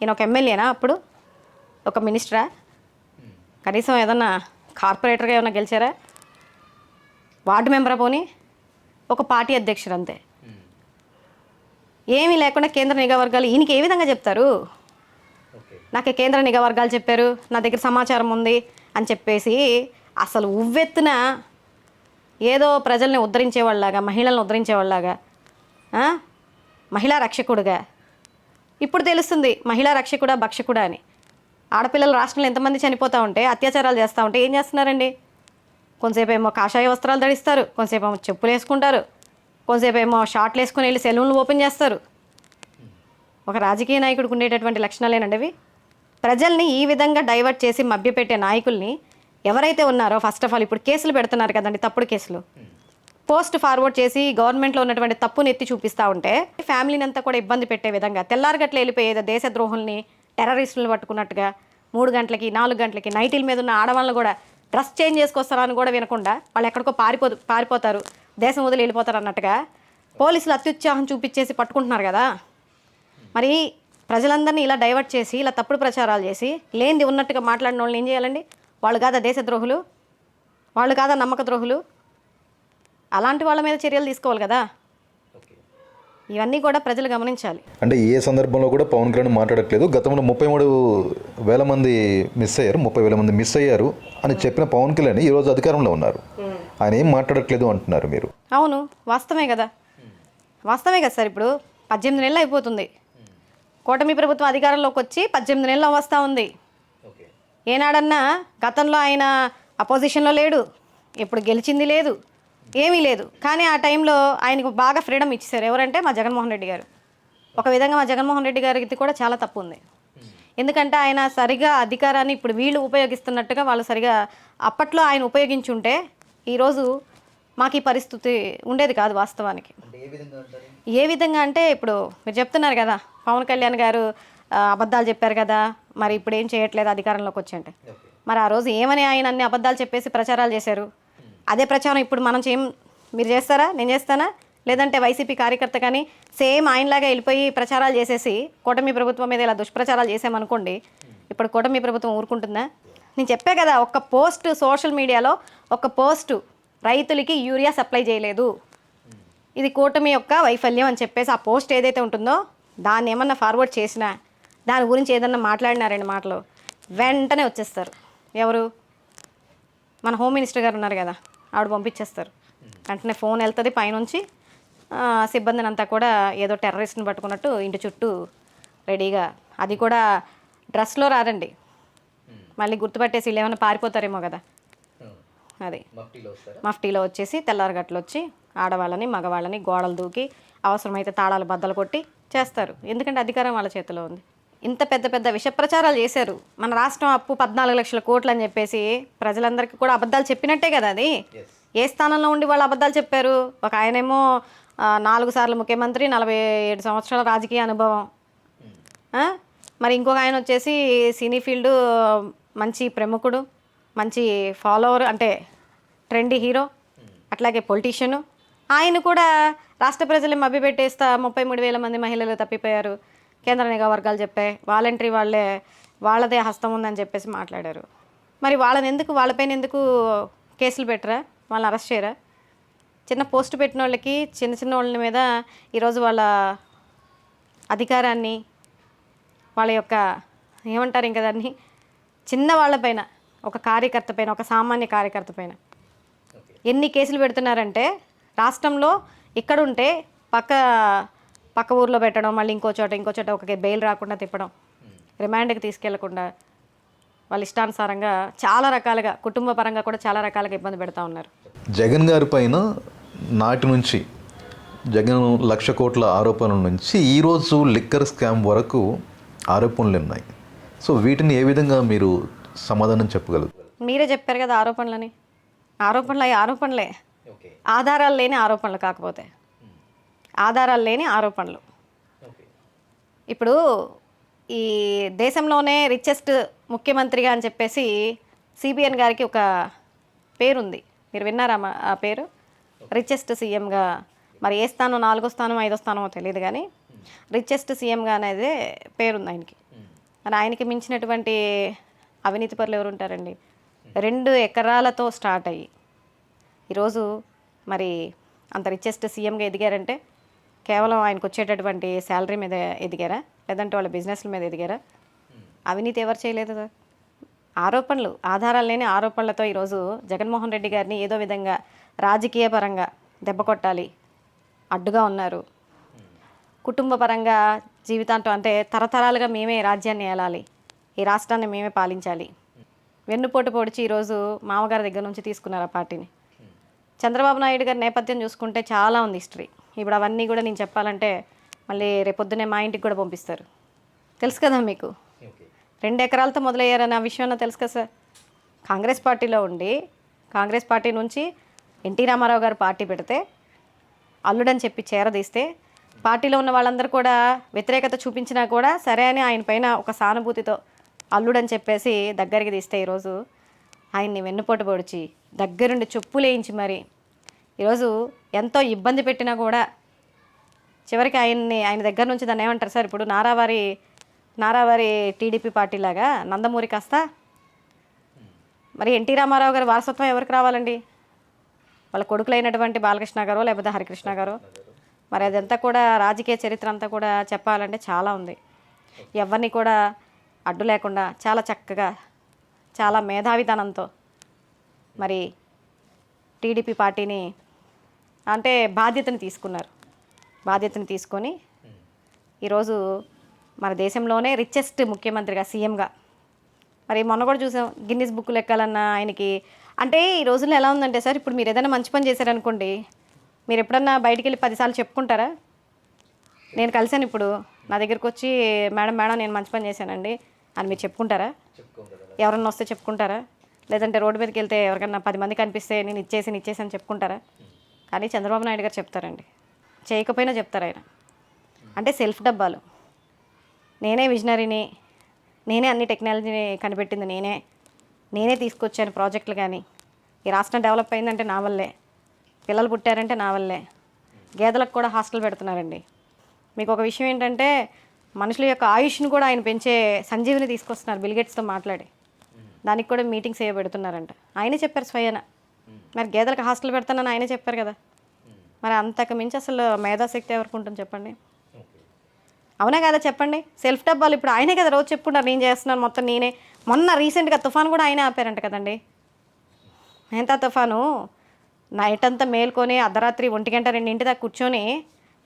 ఈయన ఒక ఎమ్మెల్యేనా, అప్పుడు ఒక మినిస్టరా, కనీసం ఏదన్నా కార్పొరేటర్గా ఏమైనా గెలిచారా, వార్డు మెంబరా, పోనీ ఒక పార్టీ అధ్యక్షుడు అంతే. ఏమీ లేకుండా కేంద్ర నిఘా వర్గాలు ఈయనకి ఏ విధంగా చెప్తారు? నాకు కేంద్ర నిఘా వర్గాలు చెప్పారు, నా దగ్గర సమాచారం ఉంది అని చెప్పేసి అసలు ఉవ్వెత్తున ఏదో ప్రజల్ని ఉద్ధరించేవాళ్ళలాగా, మహిళలను ఉద్ధరించేవాళ్ళలాగా, మహిళా రక్షకుడుగా. ఇప్పుడు తెలుస్తుంది మహిళా రక్షకుడా భక్షకుడా అని. ఆడపిల్లలు రాష్ట్రంలో ఎంతమంది చనిపోతూ ఉంటే, అత్యాచారాలు చేస్తూ ఉంటే ఏం చేస్తున్నారండి? కొంతసేపు ఏమో కాషాయ వస్త్రాలు ధరిస్తారు, కొంతసేపు ఏమో చెప్పులు వేసుకుంటారు, కొంతసేపు ఏమో షార్ట్లు వేసుకొని వెళ్ళి సెలూన్లు ఓపెన్ చేస్తారు. ఒక రాజకీయ నాయకుడికి ఉండేటటువంటి లక్షణాలేనండి అవి. ప్రజల్ని ఈ విధంగా డైవర్ట్ చేసి మభ్యపెట్టే నాయకుల్ని ఎవరైతే ఉన్నారో, ఫస్ట్ ఆఫ్ ఆల్ ఇప్పుడు కేసులు పెడుతున్నారు కదండి, తప్పుడు కేసులు పోస్ట్ ఫార్వర్డ్ చేసి గవర్నమెంట్లో ఉన్నటువంటి తప్పుని ఎత్తి చూపిస్తూ ఉంటే ఫ్యామిలీని అంతా కూడా ఇబ్బంది పెట్టే విధంగా తెల్లారగట్ల వెళ్ళిపోయేది దేశద్రోహుల్ని, టెర్రరిస్టులను పట్టుకున్నట్టుగా 3 గంటలకి 4 గంటలకి నైటీల మీద ఉన్న ఆడవాళ్ళని కూడా డ్రెస్ చేంజ్ చేసుకొస్తారని కూడా వినకుండా వాళ్ళు ఎక్కడికో పారిపోతారు, దేశం వదిలి వెళ్ళిపోతారు అన్నట్టుగా పోలీసులు అత్యుత్సాహం చూపించేసి పట్టుకుంటున్నారు కదా. మరి ప్రజలందరినీ ఇలా డైవర్ట్ చేసి ఇలా తప్పుడు ప్రచారాలు చేసి లేనిది ఉన్నట్టుగా మాట్లాడిన వాళ్ళని ఏం చేయాలండి? వాళ్ళు కాదా దేశద్రోహులు? వాళ్ళు కాదా నమ్మక ద్రోహులు? అలాంటి వాళ్ళ మీద చర్యలు తీసుకోవాలి కదా. ఇవన్నీ కూడా ప్రజలు గమనించాలి. అంటే ఏ సందర్భంలో కూడా పవన్ కళ్యాణ్ మాట్లాడట్లేదు. గతంలో 33,000 మంది మిస్ అయ్యారు, 30,000 మంది మిస్ అయ్యారు అని చెప్పిన పవన్ కళ్యాణ్ ఈరోజు అధికారంలో ఉన్నారు, ఆయన ఏం మాట్లాడట్లేదు అంటున్నారు మీరు. అవును, వాస్తవమే కదా సార్. ఇప్పుడు 18 నెలలు అయిపోతుంది కూటమి ప్రభుత్వం అధికారంలోకి వచ్చి, 18 నెలలు వస్తూ ఉంది. ఏనాడన్నా గతంలో ఆయన అపోజిషన్లో లేడు, ఇప్పుడు గెలిచింది లేదు, ఏమీ లేదు. కానీ ఆ టైంలో ఆయనకు బాగా ఫ్రీడమ్ ఇచ్చేసారు. ఎవరంటే మా జగన్మోహన్ రెడ్డి గారు. ఒక విధంగా మా జగన్మోహన్ రెడ్డి గారికి కూడా చాలా తప్పు ఉంది. ఎందుకంటే ఆయన సరిగా అధికారాన్ని ఇప్పుడు వీళ్ళు ఉపయోగిస్తున్నట్టుగా వాళ్ళు సరిగా అప్పట్లో ఆయన ఉపయోగించుంటే ఈరోజు మాకు ఈ పరిస్థితి ఉండేది కాదు వాస్తవానికి. ఏ విధంగా అంటే ఇప్పుడు మీరు చెప్తున్నారు కదా, పవన్ కళ్యాణ్ గారు అబద్ధాలు చెప్పారు కదా, మరి ఇప్పుడు ఏం చేయట్లేదు అధికారంలోకి వచ్చి అంటే. మరి ఆ రోజు ఏమని ఆయన అన్ని అబద్ధాలు చెప్పేసి ప్రచారాలు చేశారు? అదే ప్రచారం ఇప్పుడు మీరు చేస్తారా? నేను చేస్తానా? లేదంటే వైసీపీ కార్యకర్త కానీ సేమ్ ఆయనలాగా వెళ్ళిపోయి ప్రచారాలు చేసేసి కూటమి ప్రభుత్వం మీద ఇలా దుష్ప్రచారాలు చేసామనుకోండి, ఇప్పుడు కూటమి ప్రభుత్వం ఊరుకుంటుందా? నేను చెప్పే కదా, ఒక పోస్ట్ సోషల్ మీడియాలో ఒక పోస్టు రైతులకి యూరియా సప్లై చేయలేదు, ఇది కూటమి యొక్క వైఫల్యం అని చెప్పేసి ఆ పోస్ట్ ఏదైతే ఉంటుందో దాన్ని ఏమన్నా ఫార్వర్డ్ చేసినా, దాని గురించి ఏదన్నా మాట్లాడినారండి మాటలు, వెంటనే వచ్చేస్తారు. ఎవరు? మన హోమ్ మినిస్టర్ గారు ఉన్నారు కదా, ఆవిడ పంపించేస్తారు. వెంటనే ఫోన్ వెళ్తుంది పైనుంచి, సిబ్బందిని అంతా కూడా ఏదో టెర్రరిస్ట్ని పట్టుకున్నట్టు ఇంటి చుట్టూ రెడీగా. అది కూడా డ్రెస్లో రారండి, మళ్ళీ గుర్తుపట్టేసి వీళ్ళు ఏమైనా పారిపోతారేమో కదా, అది మఫ్టీలో వచ్చేసి తెల్లారగట్లు వచ్చి ఆడవాళ్ళని మగవాళ్ళని గోడలు దూకి అవసరమైతే తాళాలు బద్దలు కొట్టి చేస్తారు. ఎందుకంటే అధికారం వాళ్ళ చేతిలో ఉంది. ఇంత పెద్ద పెద్ద విష ప్రచారాలు చేశారు. మన రాష్ట్రం అప్పు 14 లక్షల కోట్లు అని చెప్పేసి ప్రజలందరికీ కూడా అబద్ధాలు చెప్పినట్టే కదా. అది ఏ స్థానంలో ఉండి వాళ్ళు అబద్ధాలు చెప్పారు? ఒక ఆయనేమో 4 సార్లు ముఖ్యమంత్రి, 47 సంవత్సరాల రాజకీయ అనుభవం. మరి ఇంకొక ఆయన వచ్చేసి సినీ ఫీల్డ్ మంచి ప్రముఖుడు, మంచి ఫాలోవర్, అంటే ట్రెండీ హీరో, అట్లాగే పొలిటీషియను. ఆయన కూడా రాష్ట్ర ప్రజల్ని మభ్యపెట్టేస్తా 33,000 మంది మహిళలు తప్పిపోయారు, కేంద్ర నిఘా వర్గాలు చెప్పాయి, వాలంటరీ వాళ్ళదే హస్తం ఉందని చెప్పేసి మాట్లాడారు. మరి వాళ్ళపైన ఎందుకు కేసులు పెట్టరా? వాళ్ళని అరెస్ట్ చేయరా? చిన్న పోస్ట్ పెట్టిన వాళ్ళకి, చిన్న వాళ్ళ మీద ఈరోజు వాళ్ళ అధికారాన్ని, వాళ్ళ యొక్క ఏమంటారు ఇంకా దాన్ని, చిన్న వాళ్ళపైన, ఒక కార్యకర్త పైన, ఒక సామాన్య కార్యకర్త పైన ఎన్ని కేసులు పెడుతున్నారంటే, రాష్ట్రంలో ఇక్కడుంటే పక్క ఊర్లో పెట్టడం, మళ్ళీ ఇంకో చోట ఒక బెయిల్ రాకుండా తిప్పడం, రిమాండ్కి తీసుకెళ్లకుండా వాళ్ళ ఇష్టానుసారంగా చాలా రకాలుగా, కుటుంబ పరంగా కూడా చాలా రకాలుగా ఇబ్బంది పెడతా ఉన్నారు. జగన్ గారి పైన నాటి నుంచి జగన్ 1,00,000 కోట్ల ఆరోపణల నుంచి ఈరోజు లిక్కర్ స్కామ్ వరకు ఆరోపణలు ఉన్నాయి. సో వీటిని ఏ విధంగా మీరు సమాధానం చెప్పగలరు? మీరే చెప్పారు కదా ఆరోపణలని. ఆరోపణలే. ఆధారాలు లేని ఆరోపణలు కాకపోతే ఆధారాలు లేని ఆరోపణలు. ఇప్పుడు ఈ దేశంలోనే రిచెస్ట్ ముఖ్యమంత్రిగా అని చెప్పేసి సిబిఎన్ గారికి ఒక పేరుంది. మీరు విన్నారా ఆ పేరు? రిచెస్ట్ సీఎంగా. మరి ఏ స్థానం, 4వ స్థానం 5వ స్థానమో తెలియదు కానీ రిచెస్ట్ సీఎంగా అనేది పేరుంది ఆయనకి. మరి ఆయనకి మించినటువంటి అవినీతి పరులు ఎవరు ఉంటారండి? 2 ఎకరాలతో స్టార్ట్ అయ్యి ఈరోజు మరి అంత రిచెస్ట్ సీఎంగా ఎదిగారంటే కేవలం ఆయనకు వచ్చేటటువంటి శాలరీ మీద ఎదిగారా, లేదంటే వాళ్ళ బిజినెస్ల మీద ఎదిగారా? అవినీతి ఎవరు చేయలేదు కదా. ఆరోపణలు, ఆధారాలు లేని ఆరోపణలతో ఈరోజు జగన్మోహన్ రెడ్డి గారిని ఏదో విధంగా రాజకీయ పరంగా దెబ్బ కొట్టాలి, అడ్డుగా ఉన్నారు. కుటుంబ పరంగా జీవితాంతం అంటే తరతరాలుగా మేమే రాజ్యాన్ని ఏలాలి, ఈ రాష్ట్రాన్ని మేమే పాలించాలి, వెన్నుపోటు పొడిచి ఈరోజు మామగారి దగ్గర నుంచి తీసుకున్నారు ఆ పార్టీని. చంద్రబాబు నాయుడు గారి నేపథ్యం చూసుకుంటే చాలా ఉంది హిస్టరీ. ఇప్పుడు అవన్నీ కూడా నేను చెప్పాలంటే మళ్ళీ రేపొద్దునే మా ఇంటికి కూడా పంపిస్తారు. తెలుసు కదా మీకు. 2 ఎకరాలతో మొదలయ్యారన్న విషయం తెలుసు కదా సార్. కాంగ్రెస్ పార్టీలో ఉండి కాంగ్రెస్ పార్టీ నుంచి ఎన్టీ రామారావు గారు పార్టీ పెడితే అల్లుడని చెప్పి చేరదీస్తే పార్టీలో ఉన్న వాళ్ళందరూ కూడా వ్యతిరేకత చూపించినా కూడా సరే అని ఆయన పైన ఒక సానుభూతితో అల్లుడని చెప్పేసి దగ్గరికి తీస్తే ఈరోజు ఆయన్ని వెన్నుపోటు పొడిచి దగ్గరుండి చెప్పులేయించి మరి ఈరోజు ఎంతో ఇబ్బంది పెట్టినా కూడా చివరికి ఆయన దగ్గర నుంచి దాన్ని ఏమంటారు సార్, ఇప్పుడు నారావారి టీడీపీ పార్టీ లాగా నందమూరి కాస్త మరి ఎన్టీ రామారావు గారి వారసత్వం ఎవరికి రావాలండి? వాళ్ళ కొడుకులైనటువంటి బాలకృష్ణ గారు లేకపోతే హరికృష్ణ గారు. మరి అదంతా కూడా రాజకీయ చరిత్ర అంతా కూడా చెప్పాలంటే చాలా ఉంది. ఎవరిని కూడా అడ్డు లేకుండా చాలా చక్కగా చాలా మేధావితనంతో మరి టీడీపీ పార్టీని అంటే బాధ్యతను తీసుకున్నారు. బాధ్యతను తీసుకొని ఈరోజు మన దేశంలోనే రిచెస్ట్ ముఖ్యమంత్రిగా సీఎంగా మరి మొన్న కూడా చూసాం గిన్నిస్ బుక్లు ఎక్కాలన్న ఆయనకి. అంటే ఈ రోజుల్లో ఎలా ఉందంటే సార్, ఇప్పుడు మీరు ఏదైనా మంచి పని చేశారనుకోండి, మీరు ఎప్పుడన్నా బయటికి వెళ్ళి 10 సార్లు చెప్పుకుంటారా? నేను కలిసాను ఇప్పుడు నా దగ్గరికి వచ్చి మేడం నేను మంచి పని చేశానండి అని మీరు చెప్పుకుంటారా? ఎవరన్నా వస్తే చెప్పుకుంటారా? లేదంటే రోడ్డు మీదకి వెళ్తే ఎవరికన్నా 10 మంది కనిపిస్తే నేను ఇచ్చేసి అని చెప్పుకుంటారా? కానీ చంద్రబాబు నాయుడు గారు చెప్తారండి, చేయకపోయినా చెప్తారు ఆయన. అంటే సెల్ఫ్ డబ్బాలు, నేనే విజనరీని, నేనే అన్ని టెక్నాలజీని కనిపెట్టింది నేనే తీసుకొచ్చాను ప్రాజెక్టులు. కానీ ఈ రాష్ట్రం డెవలప్ అయిందంటే నా వల్లే, పిల్లలు పుట్టారంటే నా వల్లే, గేదెలకు కూడా హాస్టల్ పెడుతున్నారండి. మీకు ఒక విషయం ఏంటంటే మనుషుల యొక్క ఆయుష్ను కూడా ఆయన పెంచే సంజీవిని తీసుకొస్తున్నారు బిల్గేట్స్తో మాట్లాడి. దానికి కూడా మీటింగ్స్ పెడుతున్నారంట. ఆయనే చెప్పారు స్వయాన. మరి గేదెలకు హాస్టల్ పెడతానని ఆయనే చెప్పారు కదా. మరి అంతకు మించి అసలు మేధాశక్తి ఎవరికి ఉంటుంది చెప్పండి? అవునా కదా చెప్పండి? సెల్ఫ్ డబ్బాలు ఇప్పుడు ఆయనే కదా రోజు చెప్పుకుంటారు నేను చేస్తున్నాను మొత్తం నేనే. మొన్న రీసెంట్గా తుఫాను కూడా ఆయనే ఆపారంట కదండి. ఎంత తుఫాను, నైట్ అంతా మేల్కొని అర్ధరాత్రి 1 గంట 2 దాకా కూర్చొని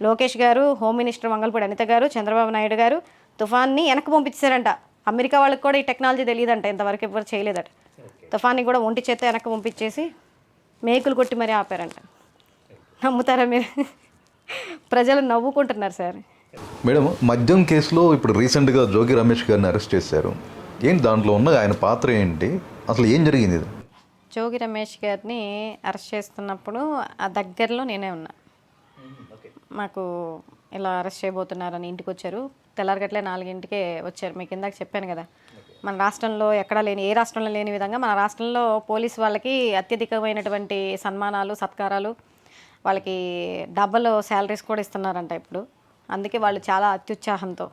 లోకేష్ గారు, హోమ్ మినిస్టర్ మంగళపూడి అనిత గారు, చంద్రబాబు నాయుడు గారు తుఫాన్ని వెనక్కి పంపించారంట. అమెరికా వాళ్ళకి కూడా ఈ టెక్నాలజీ తెలియదంట, ఇంతవరకు ఎవరు చేయలేదట. తుఫాన్ని కూడా ఒంటి చేత్తో వెనక్కి పంపించేసి మేకులు కొట్టి మరీ ఆపారంట. నమ్ముతారా మీరు? ప్రజలు నవ్వుకుంటున్నారు సార్. మేడం, మద్యం కేసులో ఇప్పుడు రీసెంట్గా జోగి రమేష్ గారిని అరెస్ట్ చేశారు. ఏంటి దాంట్లో ఉన్న ఆయన పాత్ర ఏంటి, అసలు ఏం జరిగింది? జోగి రమేష్ గారిని అరెస్ట్ చేస్తున్నప్పుడు ఆ దగ్గరలో నేనే ఉన్నా. మాకు ఇలా అరెస్ట్ చేయబోతున్నారని ఇంటికి వచ్చారు. తెల్లారగట్లే 4ంటికే వచ్చారు. మీకు ఇందాక చెప్పాను కదా, మన రాష్ట్రంలో ఎక్కడా లేని, ఏ రాష్ట్రంలో లేని విధంగా మన రాష్ట్రంలో పోలీసు వాళ్ళకి అత్యధికమైనటువంటి సన్మానాలు, సత్కారాలు, వాళ్ళకి డబల్ శాలరీస్ కూడా ఇస్తున్నారంట ఇప్పుడు. అందుకే వాళ్ళు చాలా అత్యుత్సాహంతో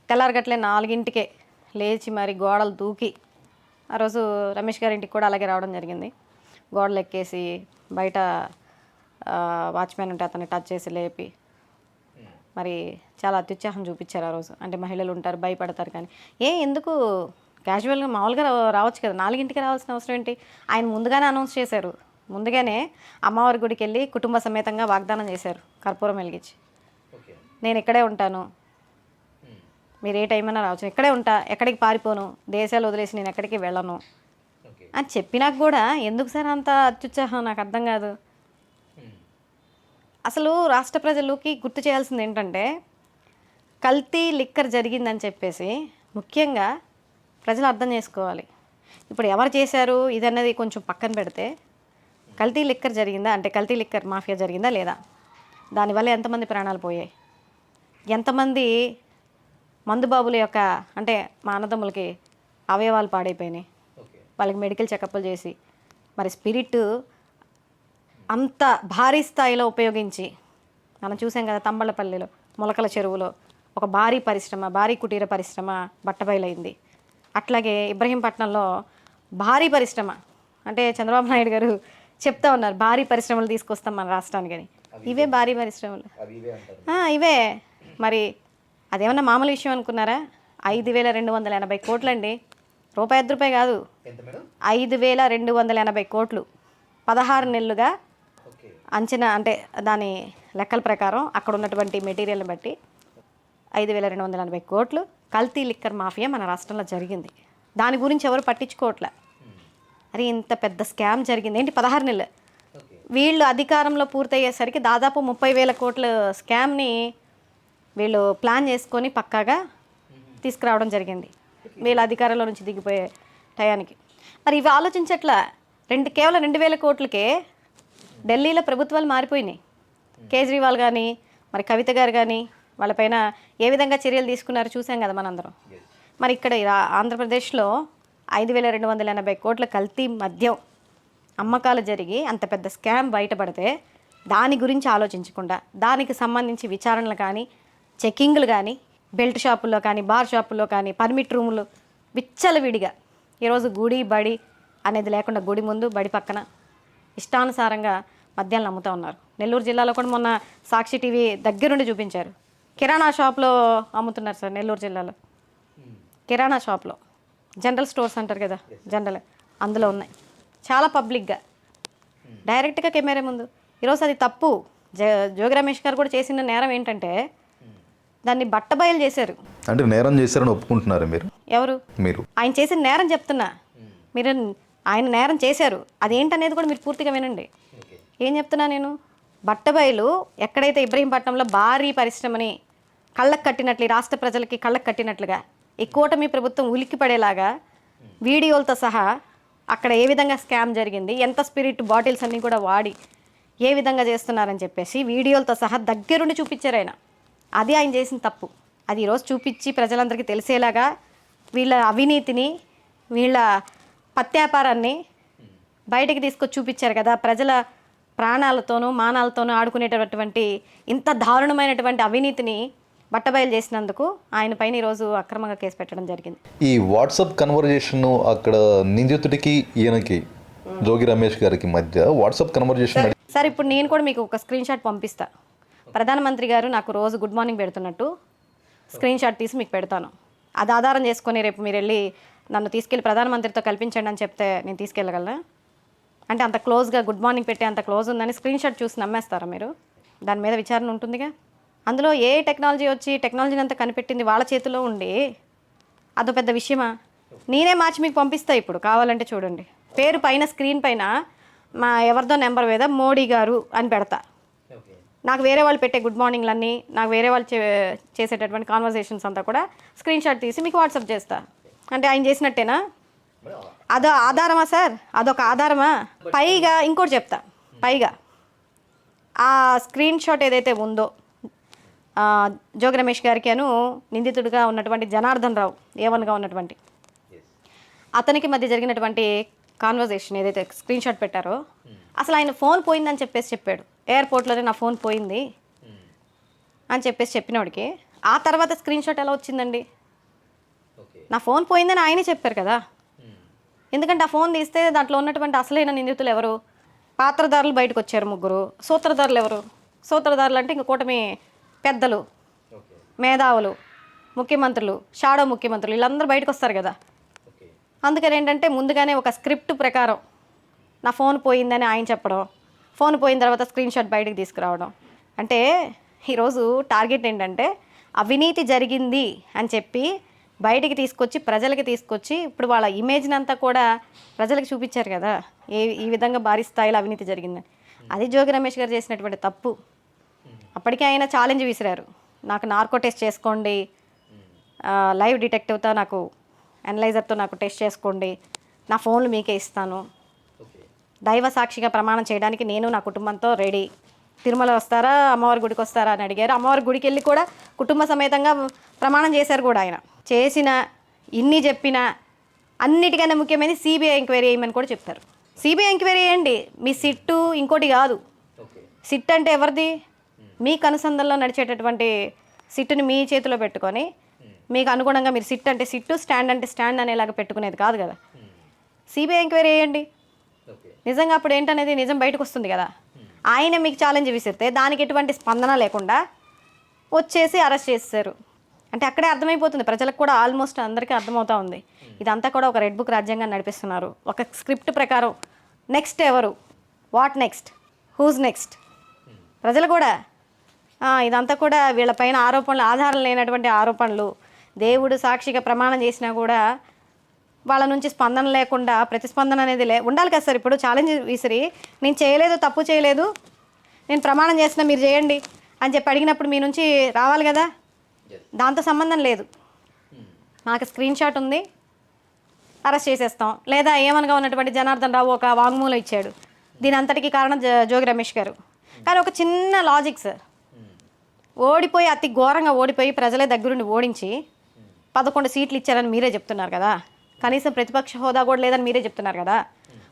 తెల్లారగట్లే 4ంటికే లేచి మరి గోడలు దూకి ఆ రోజు రమేష్ గారి ఇంటికి కూడా అలాగే రావడం జరిగింది. గోడలు ఎక్కేసి బయట వాచ్మెన్ ఉంటే అతన్ని టచ్ చేసి లేపి మరి చాలా అత్యుత్సాహం చూపించారు ఆ రోజు. అంటే మహిళలు ఉంటారు, భయపడతారు. కానీ ఎందుకు క్యాజువల్గా మామూలుగా రావచ్చు కదా, 4ంటికి రావాల్సిన అవసరం ఏంటి? ఆయన ముందుగానే అనౌన్స్ చేశారు. ముందుగానే అమ్మవారి గుడికి వెళ్ళి కుటుంబ సమేతంగా వాగ్దానం చేశారు కర్పూరం వెలిగించి, నేను ఇక్కడే ఉంటాను, మీరు ఏ టైం అయినా రావచ్చు, ఇక్కడే ఉంటా, ఎక్కడికి పారిపోను, దేశాలు వదిలేసి నేను ఎక్కడికి వెళ్ళను అని చెప్పినాక కూడా ఎందుకు సార్ అంత అత్యుత్సాహం? నాకు అర్థం కాదు. అసలు రాష్ట్ర ప్రజలకి గుర్తు చేయాల్సింది ఏంటంటే కల్తీ లిక్కర్ జరిగిందని చెప్పేసి ముఖ్యంగా ప్రజలు అర్థం చేసుకోవాలి. ఇప్పుడు ఎవరు చేశారు ఇదన్నది కొంచెం పక్కన పెడితే కల్తీ లిక్కర్ జరిగిందా అంటే కల్తీ లిక్కర్ మాఫియా జరిగిందా లేదా? దానివల్ల ఎంతమంది ప్రాణాలు పోయాయి? ఎంతమంది మందుబాబుల యొక్క అంటే మా అన్నదమ్ములకి అవయవాలు పాడైపోయినాయి, వాళ్ళకి మెడికల్ చెకప్లు చేసి మరి స్పిరిట్ అంత భారీ స్థాయిలో ఉపయోగించి మనం చూసాం కదా తంబళ్ళపల్లిలో మొలకల చెరువులో ఒక భారీ పరిశ్రమ, భారీ కుటీర పరిశ్రమ బట్టబయలైంది. అట్లాగే ఇబ్రహీంపట్నంలో భారీ పరిశ్రమ అంటే చంద్రబాబు నాయుడు గారు చెప్తా ఉన్నారు భారీ పరిశ్రమలు తీసుకొస్తాం మన రాష్ట్రానికి అని. ఇవే భారీ పరిశ్రమలు, ఇవే మరి. అదేమన్నా మామూలు విషయం అనుకున్నారా? 5,280 కోట్లండి, రూపాయి 10 రూపాయి కాదు, 5,280 కోట్లు 16 నెలలుగా అంచనా. అంటే దాని లెక్కల ప్రకారం అక్కడ ఉన్నటువంటి మెటీరియల్ని బట్టి 5,280 కోట్లు కల్తీ లిక్కర్ మాఫియా మన రాష్ట్రంలో జరిగింది. దాని గురించి ఎవరు పట్టించుకోవట్లే. అరే ఇంత పెద్ద స్కామ్ జరిగింది ఏంటి 16 నెలలు. వీళ్ళు అధికారంలో పూర్తయ్యేసరికి దాదాపు 30,000 కోట్ల స్కామ్ని వీళ్ళు ప్లాన్ చేసుకొని పక్కాగా తీసుకురావడం జరిగింది వీళ్ళ అధికారంలో నుంచి దిగిపోయే టయానికి. మరి ఇవి ఆలోచించట్లా. కేవలం 2,000 కోట్లకే ఢిల్లీలో ప్రభుత్వాలు మారిపోయినాయి. కేజ్రీవాల్ కానీ మరి కవిత గారు కానీ వాళ్ళపైన ఏ విధంగా చర్యలు తీసుకున్నారో చూసాం కదా మనందరం. మరి ఇక్కడ ఆంధ్రప్రదేశ్లో 5,280 కోట్ల కల్తీ మద్యం అమ్మకాలు జరిగి అంత పెద్ద స్కామ్ బయటపడితే దాని గురించి ఆలోచించకుండా దానికి సంబంధించి విచారణలు కానీ చెకింగ్లు కానీ బెల్ట్ షాపుల్లో కానీ బార్ షాపుల్లో కానీ పర్మిట్ రూములు విచ్చలవిడిగా ఈరోజు గుడి బడి అనేది లేకుండా గుడి ముందు బడి పక్కన ఇష్టానుసారంగా మద్యాలను అమ్ముతూ ఉన్నారు. నెల్లూరు జిల్లాలో కూడా మొన్న సాక్షి టీవీ దగ్గరుండి చూపించారు. కిరాణా షాప్లో అమ్ముతున్నారు సార్ నెల్లూరు జిల్లాలో. కిరాణా షాప్లో జనరల్ స్టోర్స్ అంటారు కదా, జనరల్ అందులో ఉన్నాయి చాలా పబ్లిక్గా డైరెక్ట్గా కెమెరా ముందు. ఈరోజు అది తప్పు. జోగి రమేష్ గారు కూడా చేసిన నేరం ఏంటంటే దాన్ని బట్టబయలు చేశారు. అంటే నేరం చేశారని ఒప్పుకుంటున్నారు మీరు? ఎవరు? మీరు. ఆయన చేసిన నేరం చెప్తున్నా, మీరు ఆయన నేరం చేశారు అదేంటనేది కూడా మీరు పూర్తిగా వినండి. ఏం చెప్తున్నా నేను, బట్టబయలు ఎక్కడైతే ఇబ్రహీంపట్నంలో భారీ పరిశ్రమని కళ్ళకు కట్టినట్లు ఈ రాష్ట్ర ప్రజలకి కళ్ళకు కట్టినట్లుగా ఈ కూటమి ప్రభుత్వం ఉలిక్కి పడేలాగా వీడియోలతో సహా అక్కడ ఏ విధంగా స్కామ్ జరిగింది, ఎంత స్పిరిట్ బాటిల్స్ అన్నీ కూడా వాడి ఏ విధంగా చేస్తున్నారని చెప్పేసి వీడియోలతో సహా దగ్గరుండి చూపించారు ఆయన. అది ఆయన చేసిన తప్పు. అది ఈరోజు చూపించి ప్రజలందరికీ తెలిసేలాగా వీళ్ళ అవినీతిని వీళ్ళ పత్యాపారాన్ని బయటికి తీసుకొచ్చి చూపించారు కదా. ప్రజల ప్రాణాలతోనూ మానాలతోనూ ఆడుకునేటటువంటి ఇంత దారుణమైనటువంటి అవినీతిని బట్టబయలు చేసినందుకు ఆయన పైన ఈరోజు అక్రమంగా కేసు పెట్టడం జరిగింది. ఈ వాట్సాప్ కన్వర్జేషన్ అక్కడ నిందితుడికి ఈయనకి జోగి రమేష్ గారికి మధ్య వాట్సాప్ కన్వర్జేషన్. సార్ ఇప్పుడు నేను కూడా మీకు ఒక స్క్రీన్ షాట్ పంపిస్తా. ప్రధానమంత్రి గారు నాకు రోజు గుడ్ మార్నింగ్ పెడుతున్నట్టు స్క్రీన్ షాట్ తీసి మీకు పెడతాను. అది ఆధారం చేసుకొని రేపు మీరు వెళ్ళి నన్ను తీసుకెళ్ళి ప్రధానమంత్రితో కల్పించండి అని చెప్తే నేను తీసుకెళ్ళగలనా? అంటే అంత క్లోజ్గా గుడ్ మార్నింగ్ పెట్టే అంత క్లోజ్ ఉందని స్క్రీన్ షాట్ చూసి నమ్మేస్తారా మీరు? దాని మీద విచారణ ఉంటుందిగా. అందులో ఏ టెక్నాలజీ వచ్చి టెక్నాలజీని అంతా కనిపెట్టింది వాళ్ళ చేతిలో ఉండి అదో పెద్ద విషయమా? నేనే మార్చి మీకు పంపిస్తా ఇప్పుడు కావాలంటే చూడండి. పేరు పైన స్క్రీన్ పైన మా ఎవరిదో నెంబర్ మీద మోడీ గారు అని పెడతా. నాకు వేరే వాళ్ళు పెట్టే గుడ్ మార్నింగ్లన్నీ నాకు వేరే వాళ్ళు చేసేటటువంటి కాన్వర్సేషన్స్ అంతా కూడా స్క్రీన్ షాట్ తీసి మీకు వాట్సాప్ చేస్తా. అంటే ఆయన చేసినట్టేనా? అదో ఆధారమా సార్? అదొక ఆధారమా? పైగా ఇంకోటి చెప్తా. పైగా ఆ స్క్రీన్ షాట్ ఏదైతే ఉందో జోగి రమేష్ గారికి అను నిందితుడిగా ఉన్నటువంటి జనార్దన్ రావు ఏవన్గా ఉన్నటువంటి అతనికి మధ్య జరిగినటువంటి కాన్వర్జేషన్ ఏదైతే స్క్రీన్ షాట్ పెట్టారో అసలు ఆయన ఫోన్ పోయిందని చెప్పాడు. ఎయిర్పోర్ట్లోనే నా ఫోన్ పోయింది అని చెప్పినోడికి ఆ తర్వాత స్క్రీన్ షాట్ ఎలా వచ్చిందండి? నా ఫోన్ పోయిందని ఆయనే చెప్పారు కదా. ఎందుకంటే ఆ ఫోన్ తీస్తే దాంట్లో ఉన్నటువంటి అసలైన నిందితులు ఎవరు? పాత్రధారులు బయటకు వచ్చారు 3. సూత్రధారులు ఎవరు? సూత్రధారులు అంటే ఇంక కూటమి పెద్దలు, మేధావులు, ముఖ్యమంత్రులు, షాడో ముఖ్యమంత్రులు వీళ్ళందరూ బయటకు వస్తారు కదా. అందుకని ఏంటంటే ముందుగానే ఒక స్క్రిప్ట్ ప్రకారం నా ఫోన్ పోయిందని ఆయన చెప్పడం, ఫోన్ పోయిన తర్వాత స్క్రీన్ షాట్ బయటకు తీసుకురావడం. అంటే ఈరోజు టార్గెట్ ఏంటంటే అవినీతి జరిగింది అని చెప్పి బయటికి తీసుకొచ్చి ప్రజలకి తీసుకొచ్చి ఇప్పుడు వాళ్ళ ఇమేజ్ని అంతా కూడా ప్రజలకు చూపించారు కదా ఈ విధంగా భారీ స్థాయిలో అవినీతి జరిగిందని. అది జోగి రమేష్ గారు చేసినటువంటి తప్పు. అప్పటికే ఆయన ఛాలెంజ్ విసిరారు, నాకు నార్కో టెస్ట్ చేసుకోండి, లైవ్ డిటెక్టివ్తో నాకు అనలైజర్తో నాకు టెస్ట్ చేసుకోండి, నా ఫోన్లు మీకే ఇస్తాను. దైవ సాక్షిగా ప్రమాణం చేయడానికి నేను నా కుటుంబంతో రెడీ. తిరుమల వస్తారా, అమ్మవారి గుడికి వస్తారా అని అడిగారు. అమ్మవారి గుడికి వెళ్ళి కూడా కుటుంబ సమేతంగా ప్రమాణం చేశారు కూడా ఆయన. చేసిన ఇన్ని చెప్పినా అన్నిటికన్నా ముఖ్యమైనది సిబిఐ ఎంక్వైరీ చేయమని కూడా చెప్పారు. సిబిఐ ఎంక్వైరీ చేయండి, మీ సిట్టు ఇంకోటి కాదు. సిట్ అంటే ఎవరిది? మీకు అనుసంధానంలో నడిచేటటువంటి సిట్టుని మీ చేతిలో పెట్టుకొని మీకు అనుగుణంగా మీరు సిట్ అంటే సిట్టు, స్టాండ్ అంటే స్టాండ్ అనేలాగా పెట్టుకునేది కాదు కదా. సిబిఐ ఎంక్వైరీ చేయండి. నిజంగా అప్పుడు ఏంటనేది నిజం బయటకు వస్తుంది కదా. ఆయన మీకు ఛాలెంజ్ విసిరితే దానికి ఎటువంటి స్పందన లేకుండా వచ్చేసి అరెస్ట్ చేస్తారు. అంటే అక్కడే అర్థమైపోతుంది ప్రజలకు కూడా, ఆల్మోస్ట్ అందరికీ అర్థమవుతా ఉంది ఇదంతా కూడా ఒక రెడ్ బుక్ రాజ్యాంగాన్ని నడిపిస్తున్నారు. ఒక స్క్రిప్ట్ ప్రకారం నెక్స్ట్ ఎవరు, వాట్ నెక్స్ట్, హూజ్ నెక్స్ట్. ప్రజలు కూడా ఇదంతా కూడా వీళ్ళపైన ఆరోపణలు, ఆధారం లేనటువంటి ఆరోపణలు, దేవుడు సాక్షిగా ప్రమాణం చేసినా కూడా వాళ్ళ నుంచి స్పందన లేకుండా, ప్రతిస్పందన అనేది ఉండాలి కదా సార్. ఇప్పుడు ఛాలెంజ్ విసిరి నేను చేయలేదు, తప్పు చేయలేదు, నేను ప్రమాణం చేసినా మీరు చేయండి అని చెప్పి అడిగినప్పుడు మీ నుంచి రావాలి కదా. దాంతో సంబంధం లేదు. మాకు స్క్రీన్ షాట్ ఉంది, అరెస్ట్ చేసేస్తాం. లేదా ఏమనగా ఉన్నటువంటి జనార్దన్ రావు ఒక వాంగ్మూలం ఇచ్చాడు, దీని అంతటికీ కారణం జోగి రమేష్ గారు. కానీ ఒక చిన్న లాజిక్ సార్, ఓడిపోయి అతి ఘోరంగా ఓడిపోయి ప్రజలే దగ్గరుండి ఓడించి 11 సీట్లు ఇచ్చారని మీరే చెప్తున్నారు కదా. కనీసం ప్రతిపక్ష హోదా కూడా లేదని మీరే చెప్తున్నారు కదా.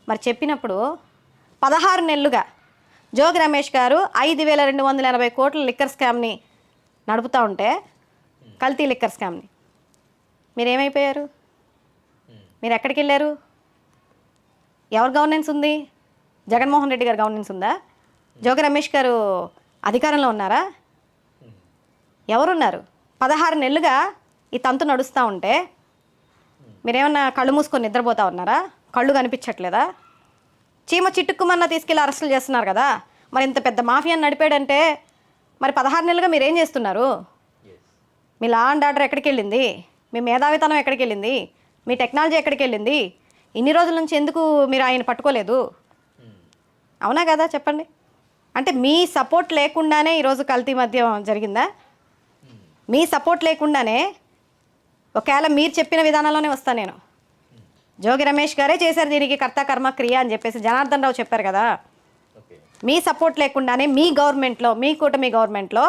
మరి చెప్పినప్పుడు 16 నెలలుగా జోగి రమేష్ గారు 5,280 కోట్ల లిక్కర్ స్కామ్ని నడుపుతూ ఉంటే, కల్తీ లిక్కర్ స్కామ్ని, మీరేమైపోయారు? మీరు ఎక్కడికి వెళ్ళారు? ఎవరు గవర్నెన్స్ ఉంది? జగన్మోహన్ రెడ్డి గారు గవర్నెన్స్ ఉందా? జోగి రమేష్ గారు అధికారంలో ఉన్నారా? ఎవరున్నారు? 16 నెలలుగా ఈ తంతు నడుస్తూ ఉంటే మీరేమన్నా కళ్ళు మూసుకొని నిద్రపోతా ఉన్నారా? కళ్ళు కనిపించట్లేదా? చీమ చిట్టుక్కుమన్నా తీసుకెళ్ళి అరెస్టులు చేస్తున్నారు కదా. మరి ఇంత పెద్ద మాఫియాని నడిపాడంటే మరి 16 నెలలుగా మీరు ఏం చేస్తున్నారు? మీ లా అండ్ ఆర్డర్ ఎక్కడికి వెళ్ళింది? మీ మేధావితనం ఎక్కడికి వెళ్ళింది? మీ టెక్నాలజీ ఎక్కడికి వెళ్ళింది? ఇన్ని రోజుల నుంచి ఎందుకు మీరు ఆయన పట్టుకోలేదు? అవునా కదా, చెప్పండి. అంటే మీ సపోర్ట్ లేకుండానే ఈరోజు కల్తీ మద్యం జరిగిందా? మీ సపోర్ట్ లేకుండానే, ఒకవేళ మీరు చెప్పిన విధానంలోనే వస్తాను నేను, జోగి రమేష్ గారే చేశారు దీనికి కర్త కర్మ క్రియ అని చెప్పేసి జనార్దన్ రావు చెప్పారు కదా. మీ సపోర్ట్ లేకుండానే మీ గవర్నమెంట్లో, మీ కూటమి గవర్నమెంట్లో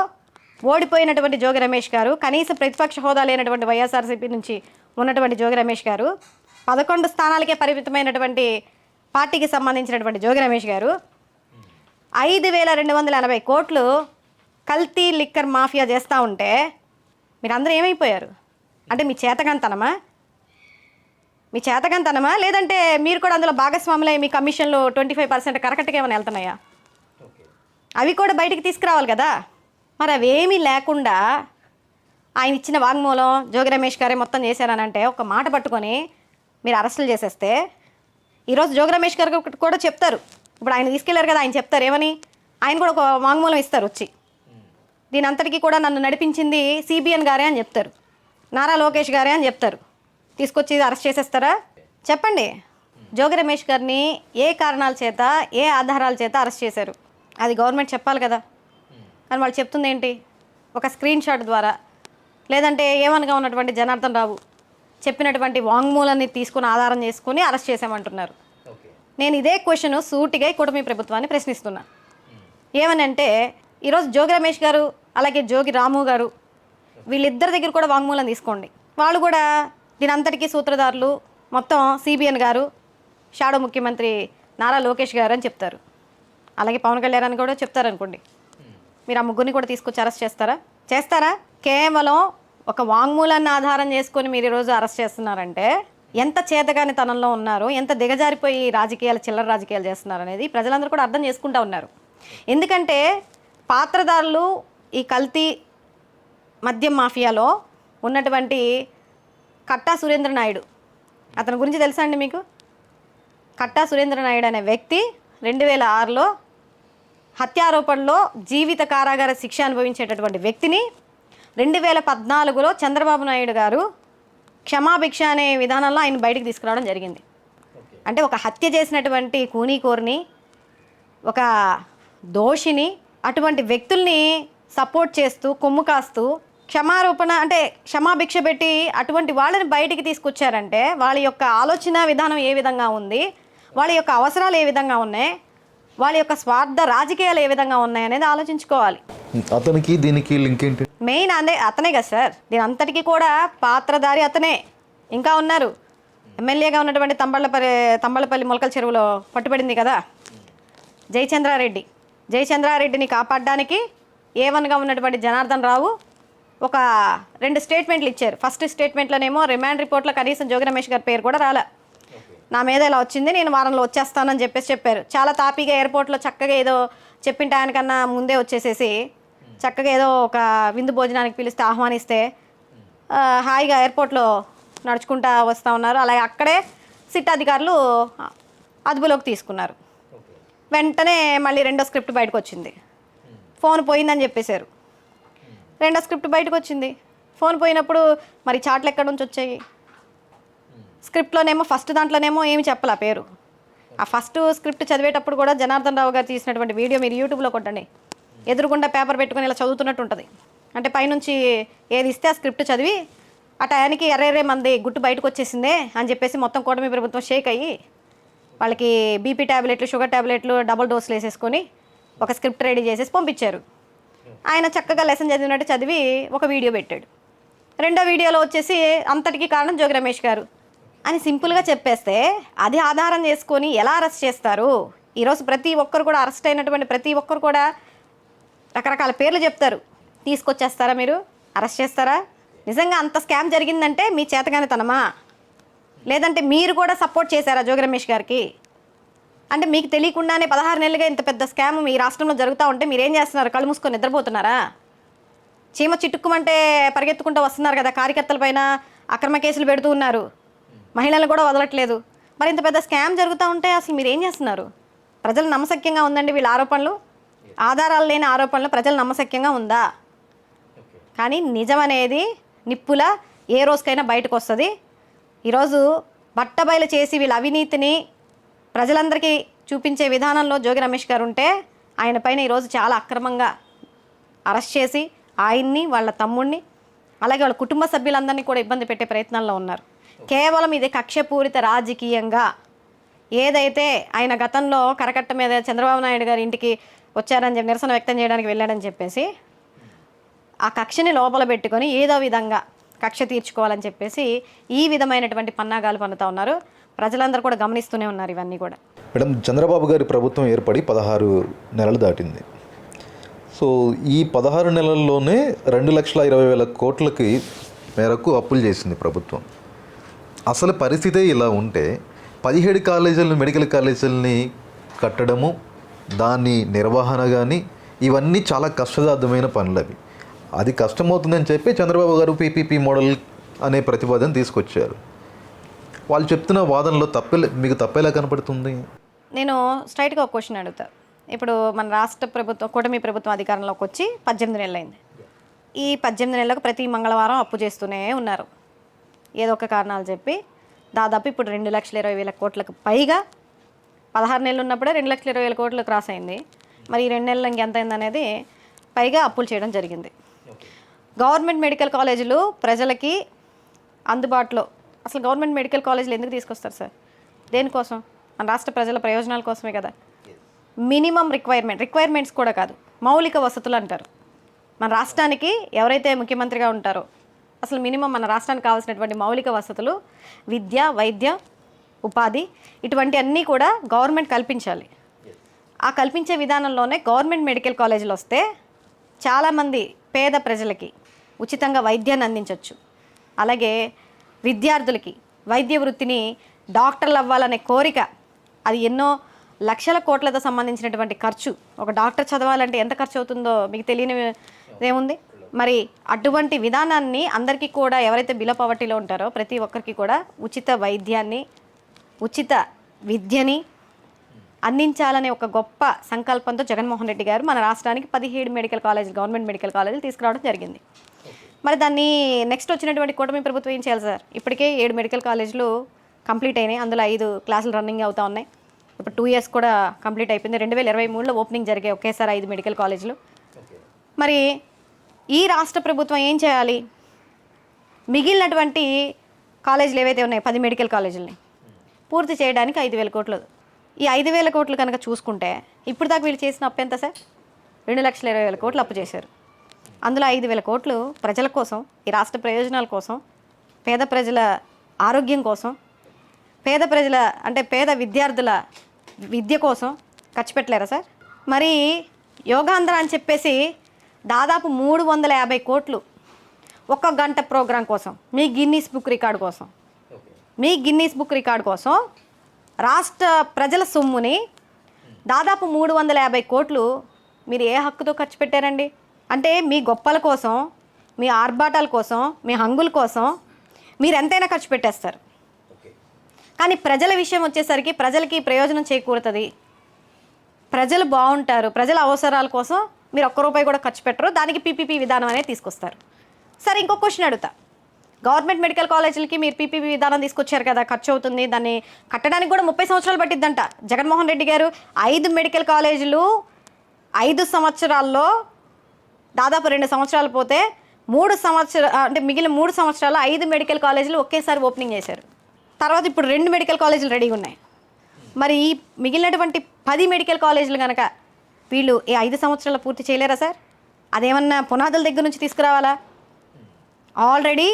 ఓడిపోయినటువంటి జోగి రమేష్ గారు, కనీసం ప్రతిపక్ష హోదా లేనటువంటి వైఎస్ఆర్సీపీ నుంచి ఉన్నటువంటి జోగి రమేష్ గారు, 11 స్థానాలకే పరిమితమైనటువంటి పార్టీకి సంబంధించినటువంటి జోగి రమేష్ గారు 5,280 కోట్లు కల్తీ లిక్కర్ మాఫియా చేస్తూ ఉంటే మీరందరూ ఏమైపోయారు? అంటే మీ చేతకంతనమా? మీ చేతకంతనమా లేదంటే మీరు కూడా అందులో భాగస్వాములై మీ కమిషన్లు 25% కరకట్టగా ఏమైనా వెళ్తున్నాయా? అవి కూడా బయటికి తీసుకురావాలి కదా. మరి అవేమీ లేకుండా ఆయన ఇచ్చిన వాంగ్మూలం జోగి రమేష్ గారే మొత్తం చేశారని అంటే ఒక మాట పట్టుకొని మీరు అరెస్టులు చేసేస్తే, ఈరోజు జోగి రమేష్ గారు కూడా చెప్తారు. ఇప్పుడు ఆయన తీసుకెళ్లారు కదా, ఆయన చెప్తారు ఏమని, ఆయన కూడా ఒక వాంగ్మూలం ఇస్తారు వచ్చి, దీని అంతటికీ కూడా నన్ను నడిపించింది సిబిఎన్ గారే అని చెప్తారు, నారా లోకేష్ గారే అని చెప్తారు. తీసుకొచ్చి అరెస్ట్ చేసేస్తారా? చెప్పండి. జోగి రమేష్ గారిని ఏ కారణాల చేత, ఏ ఆధారాల చేత అరెస్ట్ చేశారు అది గవర్నమెంట్ చెప్పాలి కదా. కానీ వాళ్ళు చెప్తుంది ఏంటి? ఒక స్క్రీన్ షాట్ ద్వారా, లేదంటే ఏమనగా ఉన్నటువంటి జనార్దన్ రావు చెప్పినటువంటి వాంగ్మూలాన్ని తీసుకుని ఆధారం చేసుకుని అరెస్ట్ చేసామంటున్నారు. నేను ఇదే క్వశ్చన్ సూటిగా కూటమి ప్రభుత్వాన్ని ప్రశ్నిస్తున్నా. ఏమని అంటే, ఈరోజు జోగి రమేష్ గారు అలాగే జోగి రాము గారు వీళ్ళిద్దరి దగ్గర కూడా వాంగ్మూలం తీసుకోండి. వాళ్ళు కూడా దీని అంతటికీ సూత్రధారులు మొత్తం సిబిఎన్ గారు, షాడో ముఖ్యమంత్రి నారా లోకేష్ గారు అని చెప్తారు. అలాగే పవన్ కళ్యాణ్ అని కూడా చెప్తారనుకోండి. మీరు ఆ ముగ్గురిని కూడా తీసుకొచ్చి అరెస్ట్ చేస్తారా? కేవలం ఒక వాంగ్మూలాన్ని ఆధారం చేసుకొని మీరు ఈరోజు అరెస్ట్ చేస్తున్నారంటే ఎంత చేతగాని తనంలో ఉన్నారు, ఎంత దిగజారిపోయి రాజకీయాలు, చిల్లర రాజకీయాలు చేస్తున్నారు అనేది ప్రజలందరూ కూడా అర్థం చేసుకుంటూ ఉన్నారు. ఎందుకంటే పాత్రదారులు ఈ కల్తీ మద్యం మాఫియాలో ఉన్నటువంటి కట్టా సురేంద్ర నాయుడు, అతని గురించి తెలుసా అండి మీకు? కట్టా సురేంద్ర నాయుడు అనే వ్యక్తి 2006లో హత్యారోపణలో జీవిత కారాగార శిక్ష అనుభవించేటటువంటి వ్యక్తిని 2014లో చంద్రబాబు నాయుడు గారు క్షమాభిక్ష అనే విధానంలో ఆయన బయటికి తీసుకురావడం జరిగింది. అంటే ఒక హత్య చేసినటువంటి కూనీకోరిని, ఒక దోషిని, అటువంటి వ్యక్తుల్ని సపోర్ట్ చేస్తూ, కొమ్ము కాస్తూ క్షమారోపణ అంటే క్షమాభిక్ష పెట్టి అటువంటి వాళ్ళని బయటికి తీసుకొచ్చారంటే వాళ్ళ యొక్క ఆలోచన విధానం ఏ విధంగా ఉంది, వాళ్ళ యొక్క అవసరాలు ఏ విధంగా ఉన్నాయి, వాళ్ళ యొక్క స్వార్థ రాజకీయాలు ఏ విధంగా ఉన్నాయి అనేది ఆలోచించుకోవాలి. అతనికి దీనికి లింక్ ఏంటి? మెయిన్ అతనే కదా సార్, దీని అంతటికీ కూడా పాత్రధారి అతనే. ఇంకా ఉన్నారు, ఎమ్మెల్యేగా ఉన్నటువంటి తంబళ్ళపల్లి మొలకల చెరువులో పట్టుబడింది కదా జయచంద్రారెడ్డిని కాపాడడానికి A1గా ఉన్నటువంటి జనార్దన్ రావు ఒక 2 స్టేట్మెంట్లు ఇచ్చారు. ఫస్ట్ స్టేట్మెంట్లోనేమో రిమాండ్ రిపోర్ట్లో కనీసం జోగి రమేష్ గారి పేరు కూడా రాలే. నా మీద ఇలా వచ్చింది, నేను వారంలో వచ్చేస్తానని చెప్పారు. చాలా తాపీగా ఎయిర్పోర్ట్లో చక్కగా ఏదో చెప్పిన టైంకన్నా ముందే వచ్చేసేసి చక్కగా ఏదో ఒక విందు భోజనానికి పిలిస్తే ఆహ్వానిస్తే హాయిగా ఎయిర్పోర్ట్లో నడుచుకుంటా వస్తూ ఉన్నారు. అలాగే అక్కడే సిట్ అధికారులు అదుపులోకి తీసుకున్నారు. వెంటనే మళ్ళీ రెండో స్క్రిప్ట్ బయటకు వచ్చింది. ఫోన్ పోయిందని చెప్పేశారు. రెండో స్క్రిప్ట్ బయటకు వచ్చింది. ఫోన్ పోయినప్పుడు మరి చాట్లు ఎక్కడి నుంచి వచ్చాయి? స్క్రిప్ట్లోనేమో ఫస్ట్ దాంట్లోనేమో ఏమి చెప్పాల పేరు. ఆ ఫస్ట్ స్క్రిప్ట్ చదివేటప్పుడు కూడా జనార్దన్ రావు గారు తీసినటువంటి వీడియో మీరు యూట్యూబ్లో కొట్టండి. ఎదురుగుండా పేపర్ పెట్టుకొని ఇలా చదువుతున్నట్టు ఉంటుంది. అంటే పైనుంచి ఏది ఇస్తే ఆ స్క్రిప్ట్ చదివి ఆ టయానికి ఎర్రెర్రే మంది గుట్టు బయటకు వచ్చేసిందే అని చెప్పేసి మొత్తం కూటమి ప్రభుత్వం షేక్ అయ్యి వాళ్ళకి బీపీ ట్యాబ్లెట్లు, షుగర్ ట్యాబ్లెట్లు డబుల్ డోసులు వేసేసుకొని ఒక స్క్రిప్ట్ రెడీ చేసేసి పంపించారు. ఆయన చక్కగా లెసన్ చదివినట్టు చదివి ఒక వీడియో పెట్టాడు. రెండో వీడియోలో వచ్చేసి అంతటికీ కారణం జోగి రమేష్ గారు అని సింపుల్గా చెప్పేస్తే అది ఆధారం చేసుకొని ఎలా అరెస్ట్ చేస్తారు? ఈరోజు ప్రతి ఒక్కరు కూడా అరెస్ట్ అయినటువంటి ప్రతి ఒక్కరు కూడా రకరకాల పేర్లు చెప్తారు. తీసుకొచ్చేస్తారా మీరు? అరెస్ట్ చేస్తారా? నిజంగా అంత స్కామ్ జరిగిందంటే మీ చేతగానితనమా? లేదంటే మీరు కూడా సపోర్ట్ చేశారా జోగి రమేష్ గారికి? అంటే మీకు తెలియకుండానే 16 నెలలుగా ఇంత పెద్ద స్కామ్ మీ రాష్ట్రంలో జరుగుతూ ఉంటే మీరేం చేస్తున్నారు? కళ్ళు మూసుకొని నిద్రపోతున్నారా? చీమ చిట్టుక్కుమంటే పరిగెత్తుకుంటూ వస్తున్నారు కదా, కార్యకర్తల పైన అక్రమ కేసులు పెడుతూ ఉన్నారు, మహిళలను కూడా వదలట్లేదు. మరి ఇంత పెద్ద స్కామ్ జరుగుతూ ఉంటే అసలు మీరు ఏం చేస్తున్నారు? ప్రజలు నమ్మశక్యంగా ఉందండి వీళ్ళ ఆరోపణలు? ఆధారాలు లేని ఆరోపణలు ప్రజలు నమ్మశక్యంగా ఉందా? కానీ నిజం అనేది నిప్పుల ఏ రోజుకైనా బయటకు వస్తుంది. ఈరోజు బట్టబయలు చేసి వీళ్ళ అవినీతిని ప్రజలందరికీ చూపించే విధానంలో జోగి రమేష్ గారు ఉంటే ఆయన పైన ఈరోజు చాలా అక్రమంగా అరెస్ట్ చేసి ఆయన్ని, వాళ్ళ తమ్ముడిని, అలాగే వాళ్ళ కుటుంబ సభ్యులందరినీ కూడా ఇబ్బంది పెట్టే ప్రయత్నాల్లో ఉన్నారు. కేవలం ఇది కక్షపూరిత రాజకీయంగా ఏదైతే ఆయన గతంలో కరకట్ట మీద చంద్రబాబు నాయుడు గారి ఇంటికి వచ్చారని చెప్పి నిరసన వ్యక్తం చేయడానికి వెళ్ళాడని చెప్పేసి ఆ కక్షని లోపల పెట్టుకొని ఏదో విధంగా కక్ష తీర్చుకోవాలని చెప్పేసి ఈ విధమైనటువంటి పన్నాగాలు పన్నుతూ ఉన్నారు. ప్రజలందరూ కూడా గమనిస్తూనే ఉన్నారు ఇవన్నీ కూడా. మేడం, చంద్రబాబు గారి ప్రభుత్వం ఏర్పడి 16 నెలలు దాటింది. సో ఈ 16 నెలల్లోనే 2,20,000 కోట్లకి మేరకు అప్పులు చేసింది ప్రభుత్వం. అసలు పరిస్థితే ఇలా ఉంటే 17 కాలేజీలను, మెడికల్ కాలేజీలని కట్టడము, దాని నిర్వహణ కానీ ఇవన్నీ చాలా కష్టసాధ్యమైన పనులు. అది కష్టమవుతుందని చెప్పి చంద్రబాబు గారు పీపీపీ మోడల్ అనే ప్రతిపాదన తీసుకొచ్చారు. వాళ్ళు చెప్తున్న వాదనలో మీకు తప్పేలా కనపడుతుంది? నేను స్ట్రైట్గా ఒక క్వశ్చన్ అడుగుతా. ఇప్పుడు మన రాష్ట్ర ప్రభుత్వం, కూటమి ప్రభుత్వం అధికారంలోకి వచ్చి 18 నెలలు అయింది. ఈ 18 నెలలకు ప్రతి మంగళవారం అప్పు చేస్తూనే ఉన్నారు ఏదో ఒక కారణాలు చెప్పి. దాదాపు ఇప్పుడు 2,20,000 కోట్లకు పైగా 16 నెలలు ఉన్నప్పుడే 2,20,000 కోట్లు క్రాస్ అయింది. మరి ఈ 2 నెలలు ఇంకెంత అయిందనేది పైగా అప్పులు చేయడం జరిగింది. గవర్నమెంట్ మెడికల్ కాలేజీలు ప్రజలకి అందుబాటులో, అసలు గవర్నమెంట్ మెడికల్ కాలేజీలు ఎందుకు తీసుకొస్తారు సార్? దేనికోసం? మన రాష్ట్ర ప్రజల ప్రయోజనాల కోసమే కదా. మినిమం రిక్వైర్మెంట్స్ కూడా కాదు, మౌలిక వసతులు అంటారు. మన రాష్ట్రానికి ఎవరైతే ముఖ్యమంత్రిగా ఉంటారో అసలు మినిమం మన రాష్ట్రానికి కావాల్సినటువంటి మౌలిక వసతులు, విద్య, వైద్య, ఉపాధి, ఇటువంటి అన్నీ కూడా గవర్నమెంట్ కల్పించాలి. ఆ కల్పించే విధానంలోనే గవర్నమెంట్ మెడికల్ కాలేజీలు వస్తే చాలామంది పేద ప్రజలకి ఉచితంగా వైద్యాన్ని అందించవచ్చు. అలాగే విద్యార్థులకి వైద్య వృత్తిని డాక్టర్లు అవ్వాలనే కోరిక, అది ఎన్నో లక్షల కోట్లతో సంబంధించినటువంటి ఖర్చు. ఒక డాక్టర్ చదవాలంటే ఎంత ఖర్చు అవుతుందో మీకు తెలియని ఏముంది? మరి అటువంటి విధానాన్ని అందరికీ కూడా, ఎవరైతే బిలో పవర్టీలో ఉంటారో ప్రతి ఒక్కరికి కూడా ఉచిత వైద్యాన్ని, ఉచిత విద్యని అందించాలనే ఒక గొప్ప సంకల్పంతో జగన్మోహన్ రెడ్డి గారు మన రాష్ట్రానికి 17 మెడికల్ కాలేజీలు, గవర్నమెంట్ మెడికల్ కాలేజీలు తీసుకురావడం జరిగింది. మరి దాన్ని నెక్స్ట్ వచ్చినటువంటి కూటమి ప్రభుత్వం ఏం చేయాలి సార్? ఇప్పటికే 7 మెడికల్ కాలేజీలు కంప్లీట్ అయినాయి. అందులో 5 క్లాసులు రన్నింగ్ అవుతూ ఉన్నాయి. ఇప్పుడు 2 years కూడా కంప్లీట్ అయిపోయింది. 2023లో ఓపెనింగ్ జరిగాయి ఒకేసారి 5 మెడికల్ కాలేజీలు. మరి ఈ రాష్ట్ర ప్రభుత్వం ఏం చేయాలి? మిగిలినటువంటి కాలేజీలు ఏవైతే ఉన్నాయో 10 మెడికల్ కాలేజీలని పూర్తి చేయడానికి 5,000 కోట్లు ఈ 5,000 కోట్లు కనుక చూసుకుంటే ఇప్పుడు దాకా వీళ్ళు చేసిన అప్పు ఎంత సార్? 2,20,000 కోట్లు అప్పు చేశారు. అందులో 5,000 కోట్లు ప్రజల కోసం, ఈ రాష్ట్ర ప్రయోజనాల కోసం, పేద ప్రజల ఆరోగ్యం కోసం, పేద ప్రజల అంటే పేద విద్యార్థుల విద్య కోసం ఖర్చు పెట్టలేరా సార్? మరి యోగాంధ్ర అని చెప్పేసి దాదాపు 350 కోట్లు 1 గంట ప్రోగ్రాం కోసం, మీ గిన్నీస్ బుక్ రికార్డు కోసం రాష్ట్ర ప్రజల సొమ్ముని దాదాపు 350 కోట్లు మీరు ఏ హక్కుతో ఖర్చు పెట్టారండి? అంటే మీ గొప్పల కోసం, మీ ఆర్భాటాల కోసం, మీ హంగుల కోసం మీరు ఎంతైనా ఖర్చు పెట్టేస్తారు. కానీ ప్రజల విషయం వచ్చేసరికి ప్రజలకి ప్రయోజనం చేకూరుతుంది, ప్రజలు బాగుంటారు, ప్రజల అవసరాల కోసం మీరు ₹1 కూడా ఖర్చు పెట్టరు. దానికి పీపీపీ విధానం అనేది తీసుకొస్తారు. సరే, ఇంకో క్వశ్చన్ అడుగుతా. గవర్నమెంట్ మెడికల్ కాలేజీలకి మీరు పీపీపీ విధానం తీసుకొచ్చారు కదా, ఖర్చు అవుతుంది, దాన్ని కట్టడానికి కూడా 30 సంవత్సరాలు పట్టిద్దంట. జగన్మోహన్ రెడ్డి గారు 5 మెడికల్ కాలేజీలు 5 సంవత్సరాల్లో దాదాపు 2 సంవత్సరాలు పోతే 3 సంవత్సరాలు అంటే మిగిలిన 3 సంవత్సరాలు 5 మెడికల్ కాలేజీలు ఒకేసారి ఓపెనింగ్ చేశారు. తర్వాత ఇప్పుడు 2 మెడికల్ కాలేజీలు రెడీగా ఉన్నాయి. మరి ఈ మిగిలినటువంటి 10 మెడికల్ కాలేజీలు కనుక వీళ్ళు ఈ 5 సంవత్సరాలు పూర్తి చేయలేరా సార్? అదేమన్నా పునాదుల దగ్గర నుంచి తీసుకురావాలా? ఆల్రెడీ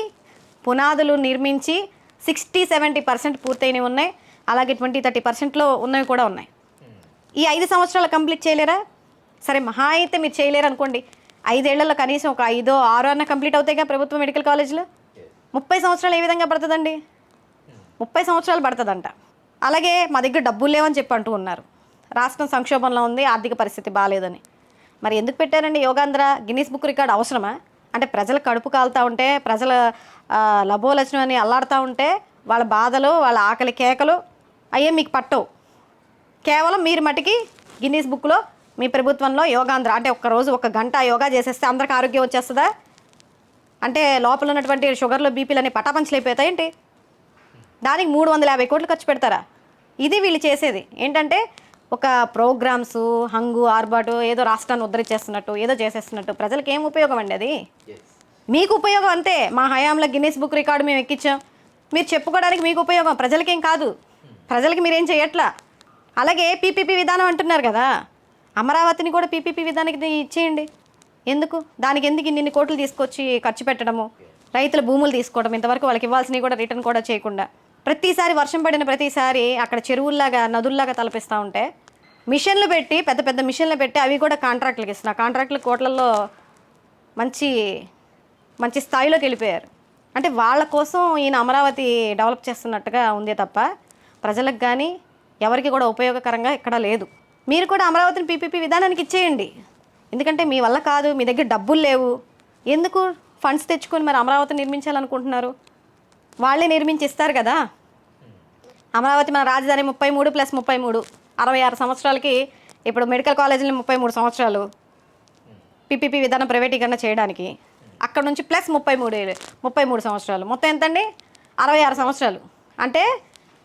పునాదులు నిర్మించి 60-70% పూర్తయినవి ఉన్నాయి, అలాగే 20-30%లో ఉన్నవి కూడా ఉన్నాయి. ఈ 5 సంవత్సరాలు కంప్లీట్ చేయలేరా? సరే, మహా అయితే మీరు చేయలేరు అనుకోండి, 5 ఏళ్లలో కనీసం ఒక 5-6 అన్న కంప్లీట్ అవుతాయిగా ప్రభుత్వ మెడికల్ కాలేజీలు. 30 సంవత్సరాలు ఏ విధంగా పడుతుందండి? 30 సంవత్సరాలు పడుతుందంట. అలాగే మా దగ్గర డబ్బులు లేవని చెప్పి అంటూ ఉన్నారు. రాష్ట్రం సంక్షోభంలో ఉంది, ఆర్థిక పరిస్థితి బాగాలేదని. మరి ఎందుకు పెట్టారండి యోగాంధ్ర? గిన్నీస్ బుక్ రికార్డ్ అవసరమా? అంటే ప్రజల కడుపు కాలుతూ ఉంటే, ప్రజల లబోలచనం అని అల్లాడుతూ ఉంటే, వాళ్ళ బాధలు, వాళ్ళ ఆకలి కేకలు అయ్యే మీకు పట్టవు. కేవలం మీరు మటుకి గిన్నీస్ బుక్లో మీ ప్రభుత్వంలో యోగాంధ్ర అంటే ఒక్కరోజు 1 గంట యోగా చేసేస్తే అందరికి ఆరోగ్యం వచ్చేస్తుందా? అంటే లోపల ఉన్నటువంటి షుగర్లు, బీపీలు అన్ని పటాపంచలు అయిపోతాయేంటి? దానికి 350 కోట్లు ఖర్చు పెడతారా? ఇది వీళ్ళు చేసేది ఏంటంటే ఒక ప్రోగ్రామ్స్, హంగు ఆర్బాటు, ఏదో రాష్ట్రాన్ని ఉద్ధరించేస్తున్నట్టు, ఏదో చేసేస్తున్నట్టు. ప్రజలకు ఏం ఉపయోగం అండి అది? మీకు ఉపయోగం అంతే. మా హయాంలో గిన్నీస్ బుక్ రికార్డు మేము ఎక్కించాం, మీరు చెప్పుకోవడానికి మీకు ఉపయోగం, ప్రజలకేం కాదు. ప్రజలకి మీరేం చేయట్లా. అలాగే పీపీపీ విధానం అంటున్నారు కదా, అమరావతిని కూడా పీపీపీ విధానానికి ఇచ్చేయండి. ఎందుకు? దానికి ఎందుకు ఇన్ని కోట్లు తీసుకొచ్చి ఖర్చు పెట్టడము, రైతుల భూములు తీసుకోవడం, ఇంతవరకు వాళ్ళకి ఇవ్వాల్సినవి కూడా రిటర్న్ కూడా చేయకుండా, ప్రతిసారి వర్షం పడిన ప్రతిసారి అక్కడ చెరువుల్లాగా, నదుల్లాగా తలపిస్తూ ఉంటే మిషన్లు పెట్టి, పెద్ద పెద్ద మిషన్లు పెట్టి అవి కూడా కాంట్రాక్టులకు ఇస్తున్నారు. కాంట్రాక్టులు కోట్లలో మంచి మంచి స్థాయిలోకి వెళ్ళిపోయారు. అంటే వాళ్ళ కోసం ఈయన అమరావతి డెవలప్ చేస్తున్నట్టుగా ఉందే తప్ప ప్రజలకు కానీ ఎవరికి కూడా ఉపయోగకరంగా ఎక్కడా లేదు. మీరు కూడా అమరావతిని పీపీపీ విధానానికి ఇచ్చేయండి. ఎందుకంటే మీ వల్ల కాదు, మీ దగ్గర డబ్బులు లేవు. ఎందుకు ఫండ్స్ తెచ్చుకొని మరి అమరావతిని నిర్మించాలనుకుంటున్నారు? వాళ్ళే నిర్మించి ఇస్తారు కదా. అమరావతి మన రాజధాని 33+33 66 సంవత్సరాలకి. ఇప్పుడు మెడికల్ కాలేజీలు 33 సంవత్సరాలు పీపీపీ విధానం ప్రైవేటీకరణ చేయడానికి, అక్కడ నుంచి ప్లస్ 33 సంవత్సరాలు, మొత్తం ఎంతండి? 66 సంవత్సరాలు. అంటే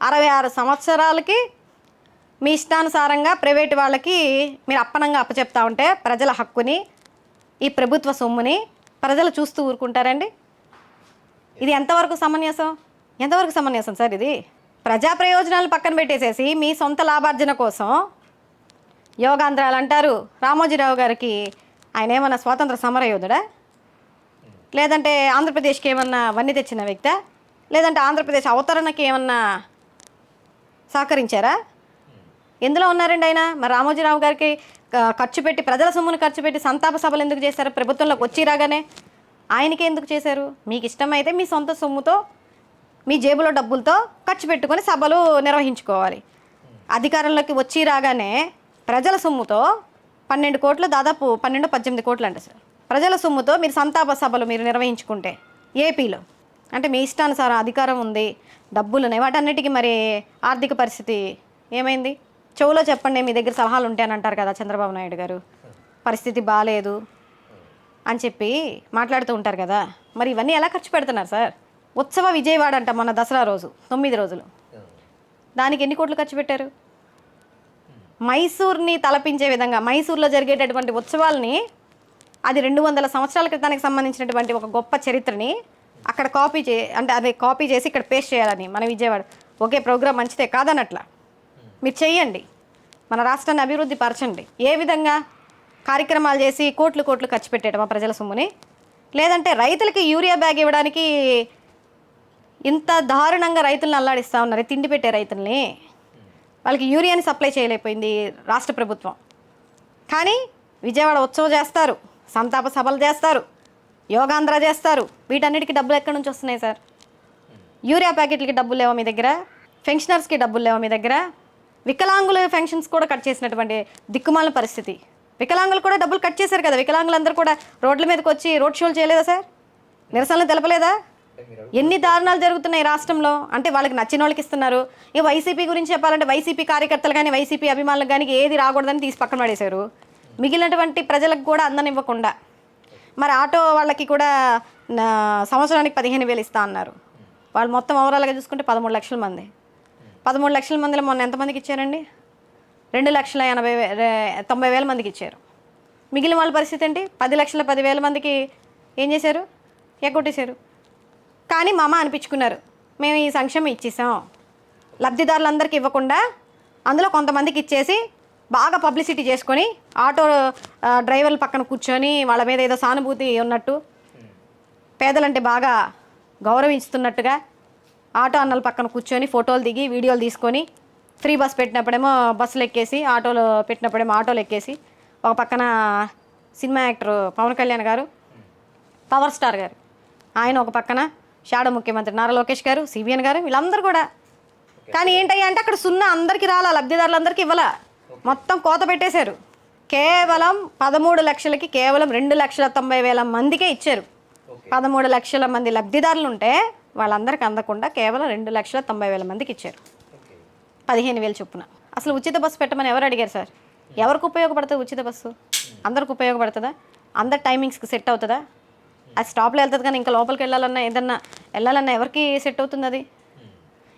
66 సంవత్సరాలకి మీ ఇష్టానుసారంగా ప్రైవేటు వాళ్ళకి మీరు అప్పనంగా అప్పచెప్తా ఉంటే ప్రజల హక్కుని, ఈ ప్రభుత్వ సొమ్ముని ప్రజలు చూస్తూ ఊరుకుంటారండి? ఇది ఎంతవరకు సమంజసం సార్? ఇది ప్రజా ప్రయోజనాలు పక్కన పెట్టేసేసి మీ సొంత లాభార్జన కోసం యోగాంధ్రాలు అంటారు. రామోజీరావు గారికి ఆయన ఏమన్నా స్వాతంత్ర సమరయోధుడా? లేదంటే ఆంధ్రప్రదేశ్కి ఏమన్నా వన్నీ తెచ్చిన వ్యక్తా? లేదంటే ఆంధ్రప్రదేశ్ అవతరణకి ఏమన్నా సహకరించారా? ఎందులో ఉన్నారండి ఆయన? మరి రామోజీరావు గారికి ఖర్చు పెట్టి, ప్రజల సొమ్మును ఖర్చు పెట్టి సంతాప సభలు ఎందుకు చేశారు? ప్రభుత్వంలోకి వచ్చి రాగానే ఆయనకే ఎందుకు చేశారు? మీకు ఇష్టమైతే మీ సొంత సొమ్ముతో, మీ జేబులో డబ్బులతో ఖర్చు పెట్టుకొని సభలు నిర్వహించుకోవాలి. అధికారంలోకి వచ్చి రాగానే ప్రజల సొమ్ముతో 12 కోట్లు, దాదాపు 12-18 కోట్లు అంట సార్, ప్రజల సొమ్ముతో మీరు సంతాప సభలు మీరు నిర్వహించుకుంటే ఏపీలో, అంటే మీ ఇష్టానుసారం అధికారం ఉంది, డబ్బులు ఉన్నాయి, వాటన్నిటికీ మరి ఆర్థిక పరిస్థితి ఏమైంది? చెవులో చెప్పండి, మీ దగ్గర సలహాలు ఉంటాయని అంటారు కదా చంద్రబాబు నాయుడు గారు. పరిస్థితి బాగాలేదు అని చెప్పి మాట్లాడుతూ ఉంటారు కదా. మరి ఇవన్నీ ఎలా ఖర్చు పెడుతున్నారు సార్? ఉత్సవ విజయవాడ అంట మొన్న దసరా రోజు 9 రోజులు, దానికి ఎన్ని కోట్లు ఖర్చు పెట్టారు? మైసూర్ని తలపించే విధంగా మైసూర్లో జరిగేటటువంటి ఉత్సవాల్ని, అది 200 సంవత్సరాల క్రితానికి సంబంధించినటువంటి ఒక గొప్ప చరిత్రని అక్కడ కాపీ చేసి ఇక్కడ పేస్ట్ చేయాలని మన విజయవాడ. ఓకే, ప్రోగ్రామ్ మంచిదే కాదనట్లా, మీరు చెయ్యండి, మన రాష్ట్రాన్ని అభివృద్ధి పరచండి. ఏ విధంగా కార్యక్రమాలు చేసి కోట్లు కోట్లు ఖర్చు పెట్టేయడం ఆ ప్రజల సొమ్ముని, లేదంటే రైతులకి యూరియా బ్యాగ్ ఇవ్వడానికి ఇంత దారుణంగా రైతులను అల్లాడిస్తూ ఉన్నారు. తిండి పెట్టే రైతుల్ని, వాళ్ళకి యూరియాని సప్లై చేయలేకపోయింది రాష్ట్ర ప్రభుత్వం. కానీ విజయవాడ ఉత్సవం చేస్తారు, సంతాప సభలు చేస్తారు, యోగాంధ్ర చేస్తారు. వీటన్నిటికీ డబ్బులు ఎక్కడి నుంచి వస్తున్నాయి సార్? యూరియా ప్యాకెట్లకి డబ్బులు లేవా మీ దగ్గర? పెన్షనర్స్కి డబ్బులు లేవా మీ దగ్గర? వికలాంగుల పెన్షన్స్ కూడా కట్ చేసినటువంటి దిక్కుమాలిన పరిస్థితి. వికలాంగులు కూడా డబ్బులు కట్ చేశారు కదా. వికలాంగులందరూ కూడా రోడ్ల మీదకి వచ్చి రోడ్ షోలు చేయలేదా సార్? నిరసనలు తెలపలేదా? ఎన్ని దారుణాలు జరుగుతున్నాయి రాష్ట్రంలో. అంటే వాళ్ళకి నచ్చిన వాళ్ళకి ఇస్తున్నారు. ఇక వైసీపీ గురించి చెప్పాలంటే వైసీపీ కార్యకర్తలు కానీ వైసీపీ అభిమానులకు కానీ ఏది రాకూడదని తీసి పక్కన పడేశారు. మిగిలినటువంటి ప్రజలకు కూడా అందనివ్వకుండా. మరి ఆటో వాళ్ళకి కూడా సంవత్సరానికి 15,000 ఇస్తా అన్నారు. వాళ్ళు మొత్తం ఓవరాల్గా చూసుకుంటే 13 లక్షల మంది. 13 లక్షల మందిలో మొన్న ఎంతమందికి ఇచ్చారండి? 2,90,000 మందికి ఇచ్చారు. మిగిలిన వాళ్ళ పరిస్థితి ఏంటి? 10,10,000 మందికి ఏం చేశారు? ఎగ్గొట్టేశారు. కానీ మామ అనిపించుకున్నారు, మేము ఈ సంక్షేమం ఇచ్చేసాం, లబ్ధిదారులందరికీ ఇవ్వకుండా అందులో కొంతమందికి ఇచ్చేసి బాగా పబ్లిసిటీ చేసుకొని ఆటో డ్రైవర్ల పక్కన కూర్చొని వాళ్ళ మీద ఏదో సానుభూతి ఉన్నట్టు, పేదలంటే బాగా గౌరవిస్తున్నట్టుగా ఆటో అన్నల పక్కన కూర్చొని ఫోటోలు దిగి వీడియోలు తీసుకొని ఫ్రీ బస్ పెట్టినప్పుడేమో బస్సులు ఎక్కేసి, ఆటోలు పెట్టినప్పుడేమో ఆటోలు ఎక్కేసి, ఒక పక్కన సినిమా యాక్టర్ పవన్ కళ్యాణ్ గారు, పవర్ స్టార్ గారు, ఆయన ఒక పక్కన షాడో ముఖ్యమంత్రి నారా లోకేష్ గారు, సిబిఎన్ గారు, వీళ్ళందరూ కూడా. కానీ ఏంటయ్యా అంటే అక్కడ సున్నా అందరికీ రాలా, లబ్ధిదారులందరికీ ఇవ్వాలా, మొత్తం కోత పెట్టేశారు. కేవలం 13 లక్షలకి కేవలం 2,90,000 మందికే ఇచ్చారు. 13 లక్షల మంది లబ్ధిదారులు ఉంటే వాళ్ళందరికీ అందకుండా కేవలం 2,90,000 మందికి ఇచ్చారు. 15,000 చొప్పున. అసలు ఉచిత బస్సు పెట్టమని ఎవరు అడిగారు సార్? ఎవరికి ఉపయోగపడుతుంది ఉచిత బస్సు? అందరికి ఉపయోగపడుతుందా? అందరి టైమింగ్స్కి సెట్ అవుతుందా? అది స్టాప్లో వెళ్తుంది కానీ ఇంకా లోపలికి వెళ్ళాలన్నా ఏదన్నా వెళ్ళాలన్నా ఎవరికి సెట్ అవుతుంది అది?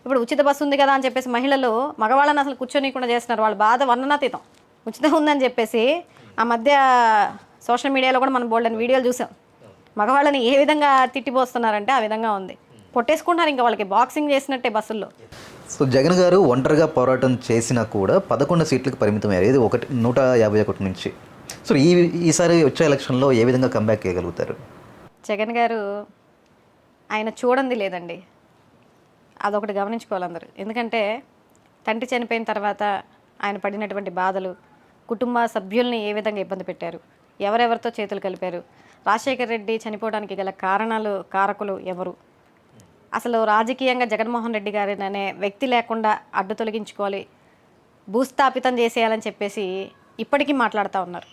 ఇప్పుడు ఉచిత బస్సు ఉంది కదా అని చెప్పేసి మహిళలు మగవాళ్ళని అసలు కూర్చొనికుండా చేస్తున్నారు. వాళ్ళ బాధ వర్ణనాతీతం. ఉచితం ఉందని చెప్పేసి ఆ మధ్య సోషల్ మీడియాలో కూడా మనం బోల్డని వీడియోలు చూసాం. మగవాళ్ళని ఏ విధంగా తిట్టిపోస్తున్నారంటే ఆ విధంగా ఉంది. కొట్టేసుకుంటున్నారు ఇంకా వాళ్ళకి బాక్సింగ్ చేసినట్టే బస్సుల్లో. సో జగన్ గారు ఒంటరిగా పోరాటం చేసినా కూడా 11 సీట్లకు పరిమితం అయ్యారు. ఇది 151 నుంచి. సో ఈసారి వచ్చే ఎలక్షన్లో ఏ విధంగా కంబ్యాక్ చేయగలుగుతారు? జగన్ గారు ఆయన చూడండి లేదండి, అదొకటి గమనించుకోవాలి అందరూ. ఎందుకంటే తండ్రి చనిపోయిన తర్వాత ఆయన పడినటువంటి బాధలు, కుటుంబ సభ్యుల్ని ఏ విధంగా ఇబ్బంది పెట్టారు, ఎవరెవరితో చేతులు కలిపారు, రాజశేఖర రెడ్డి చనిపోవడానికి గల కారకులు ఎవరు, అసలు రాజకీయంగా జగన్మోహన్ రెడ్డి గారిని అనే వ్యక్తి లేకుండా అడ్డు తొలగించుకోవాలి, భూస్థాపితం చేసేయాలని చెప్పేసి ఇప్పటికీ మాట్లాడుతూ ఉన్నారు.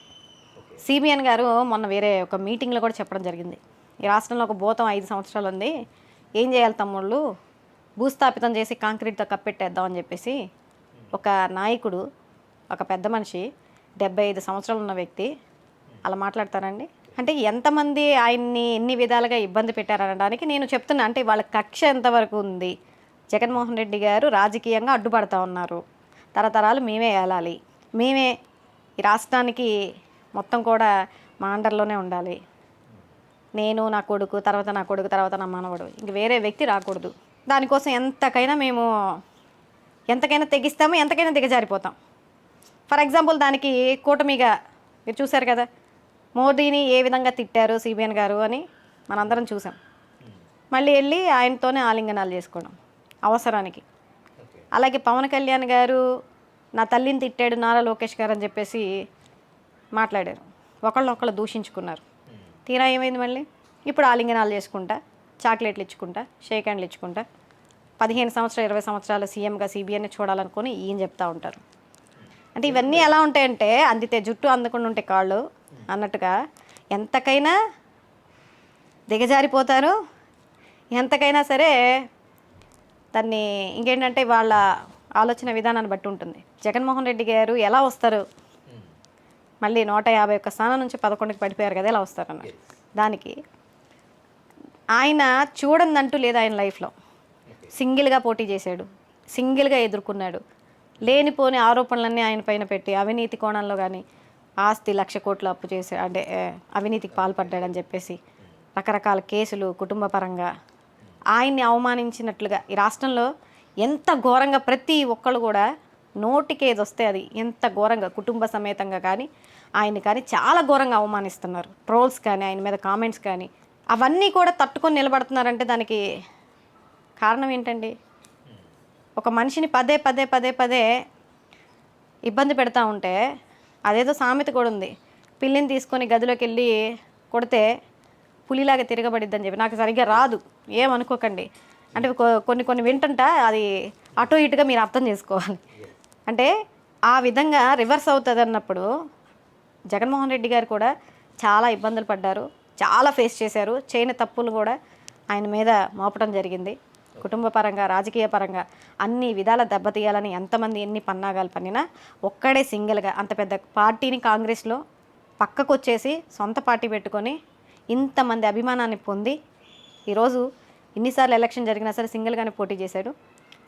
సిబిఎన్ గారు మొన్న వేరే ఒక మీటింగ్లో కూడా చెప్పడం జరిగింది, ఈ రాష్ట్రంలో ఒక భూతం 5 సంవత్సరాలు ఉంది, ఏం చేయాలి తమ్ముళ్ళు, భూస్థాపితం చేసి కాంక్రీట్తో కప్పెట్టేద్దామని చెప్పేసి ఒక నాయకుడు, ఒక పెద్ద మనిషి, 75 సంవత్సరాలు ఉన్న వ్యక్తి అలా మాట్లాడతారండి. అంటే ఎంతమంది ఆయన్ని ఎన్ని విధాలుగా ఇబ్బంది పెట్టారనడానికి నేను చెప్తున్నా. అంటే వాళ్ళ కక్ష ఎంతవరకు ఉంది? జగన్మోహన్ రెడ్డి గారు రాజకీయంగా అడ్డుపడతా ఉన్నారు. తరతరాలు మేమే ఏలాలి, మేమే ఈ రాష్ట్రానికి మొత్తం కూడా మా అండర్లోనే ఉండాలి, నేను నా కొడుకు తర్వాత నా కొడుకు తర్వాత నా మనవడు, ఇంక వేరే వ్యక్తి రాకూడదు. దానికోసం ఎంతకైనా తెగిస్తాము, ఎంతకైనా దిగజారిపోతాం. ఫర్ ఎగ్జాంపుల్ దానికి కూటమిగా మీరు చూశారు కదా, మోదీని ఏ విధంగా తిట్టారు సిబిఎన్ గారు అని మనందరం చూసాం. మళ్ళీ వెళ్ళి ఆయనతోనే ఆలింగనాలు చేసుకోవడం అవసరానికి. అలాగే పవన్ కళ్యాణ్ గారు నా తల్లిని తిట్టాడు నారా లోకేష్ గారు అని చెప్పేసి మాట్లాడారు, ఒకళ్ళొకళ్ళు దూషించుకున్నారు. తీరా ఏమైంది? మళ్ళీ ఇప్పుడు ఆలింగనాలు చేసుకుంటా, చాక్లెట్లు ఇచ్చుకుంటా, షేక్ హ్యాండ్లు ఇచ్చుకుంటా, 15 సంవత్సరాలు 20 సంవత్సరాలు సీఎంగా సిబిఎన్ని చూడాలనుకొని ఈయన చెప్తా ఉంటారు. అంటే ఇవన్నీ ఎలా ఉంటాయంటే అందితే జుట్టు అందకుండా ఉంటే కాళ్ళు అన్నట్టుగా ఎంతకైనా దిగజారిపోతారు, ఎంతకైనా సరే దాన్ని ఇంకేంటంటే వాళ్ళ ఆలోచన విధానాన్ని బట్టి ఉంటుంది. జగన్మోహన్ రెడ్డి గారు ఎలా వస్తారు? మళ్ళీ 151 స్థానం నుంచి 11కి పడిపోయారు కదా, ఎలా వస్తారన్న దానికి ఆయన చూడందంటూ లేదు. ఆయన లైఫ్లో సింగిల్గా పోటీ చేశాడు, సింగిల్గా ఎదుర్కొన్నాడు. లేనిపోని ఆరోపణలన్నీ ఆయన పైన పెట్టి అవినీతి కోణంలో కానీ ఆస్తి 1,00,000 కోట్లు అప్పు చేసి అంటే అవినీతికి పాల్పడ్డాడని చెప్పేసి రకరకాల కేసులు కుటుంబ పరంగా ఆయన్ని అవమానించినట్లుగా ఈ రాష్ట్రంలో ఎంత ఘోరంగా ప్రతి ఒక్కళ్ళు కూడా నోటికి ఏది వస్తే అది ఎంత ఘోరంగా కుటుంబ సమేతంగా కానీ ఆయన కానీ చాలా ఘోరంగా అవమానిస్తున్నారు. ట్రోల్స్ కానీ ఆయన మీద కామెంట్స్ కానీ అవన్నీ కూడా తట్టుకొని నిలబడుతున్నారంటే దానికి కారణం ఏంటండి? ఒక మనిషిని పదే పదే పదే పదే ఇబ్బంది పెడతా ఉంటే అదేదో సామెత కూడా ఉంది, పిల్లిని తీసుకొని గదిలోకి వెళ్ళి కొడితే పులిలాగా తిరగబడిద్దని చెప్పి. నాకు సరిగ్గా రాదు, ఏమనుకోకండి. అంటే కొన్ని వింటుంటా, అది అటు ఇటుగా మీరు అర్థం చేసుకోవాలి. అంటే ఆ విధంగా రివర్స్ అవుతుంది అన్నప్పుడు జగన్మోహన్ రెడ్డి గారు కూడా చాలా ఇబ్బందులు పడ్డారు, చాలా ఫేస్ చేశారు. చేయని తప్పులు కూడా ఆయన మీద మోపడం జరిగింది. కుటుంబ పరంగా, రాజకీయ పరంగా అన్ని విధాల దెబ్బతీయాలని ఎంతమంది ఎన్ని పన్నాగాలు పన్నినా ఒక్కడే సింగిల్గా అంత పెద్ద పార్టీని కాంగ్రెస్లో పక్కకు వచ్చేసి సొంత పార్టీ పెట్టుకొని ఇంతమంది అభిమానాన్ని పొంది ఈరోజు ఇన్నిసార్లు ఎలక్షన్ జరిగినా సరే సింగిల్గానే పోటీ చేశాడు.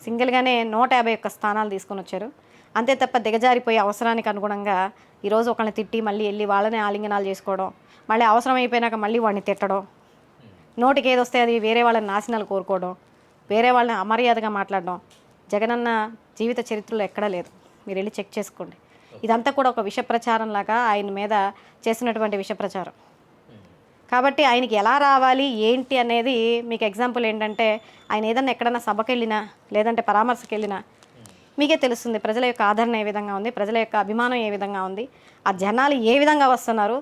సింగిల్గానే 151 స్థానాలు తీసుకొని వచ్చారు. అంతే తప్ప దిగజారిపోయే అవసరానికి అనుగుణంగా ఈరోజు ఒకళ్ళని తిట్టి మళ్ళీ వెళ్ళి వాళ్ళనే ఆలింగనాలు చేసుకోవడం, మళ్ళీ అవసరం అయిపోయినాక మళ్ళీ వాడిని తిట్టడం, నోటికి ఏది వస్తే అది వేరే వాళ్ళని నాశనాలు కోరుకోవడం, వేరే వాళ్ళని అమర్యాదగా మాట్లాడడం జగనన్న జీవిత చరిత్రలో ఎక్కడా లేదు. మీరు వెళ్ళి చెక్ చేసుకోండి. ఇదంతా కూడా ఒక విష ప్రచారం లాగా ఆయన మీద చేసినటువంటి విష ప్రచారం. కాబట్టి ఆయనకి ఎలా రావాలి ఏంటి అనేది మీకు ఎగ్జాంపుల్ ఏంటంటే, ఆయన ఏదన్నా ఎక్కడన్నా సభకి వెళ్ళినా లేదంటే పరామర్శకి వెళ్ళినా మీకే తెలుస్తుంది ప్రజల యొక్క ఆదరణ ఏ విధంగా ఉంది, ప్రజల యొక్క అభిమానం ఏ విధంగా ఉంది, ఆ జనాలు ఏ విధంగా వస్తున్నారు.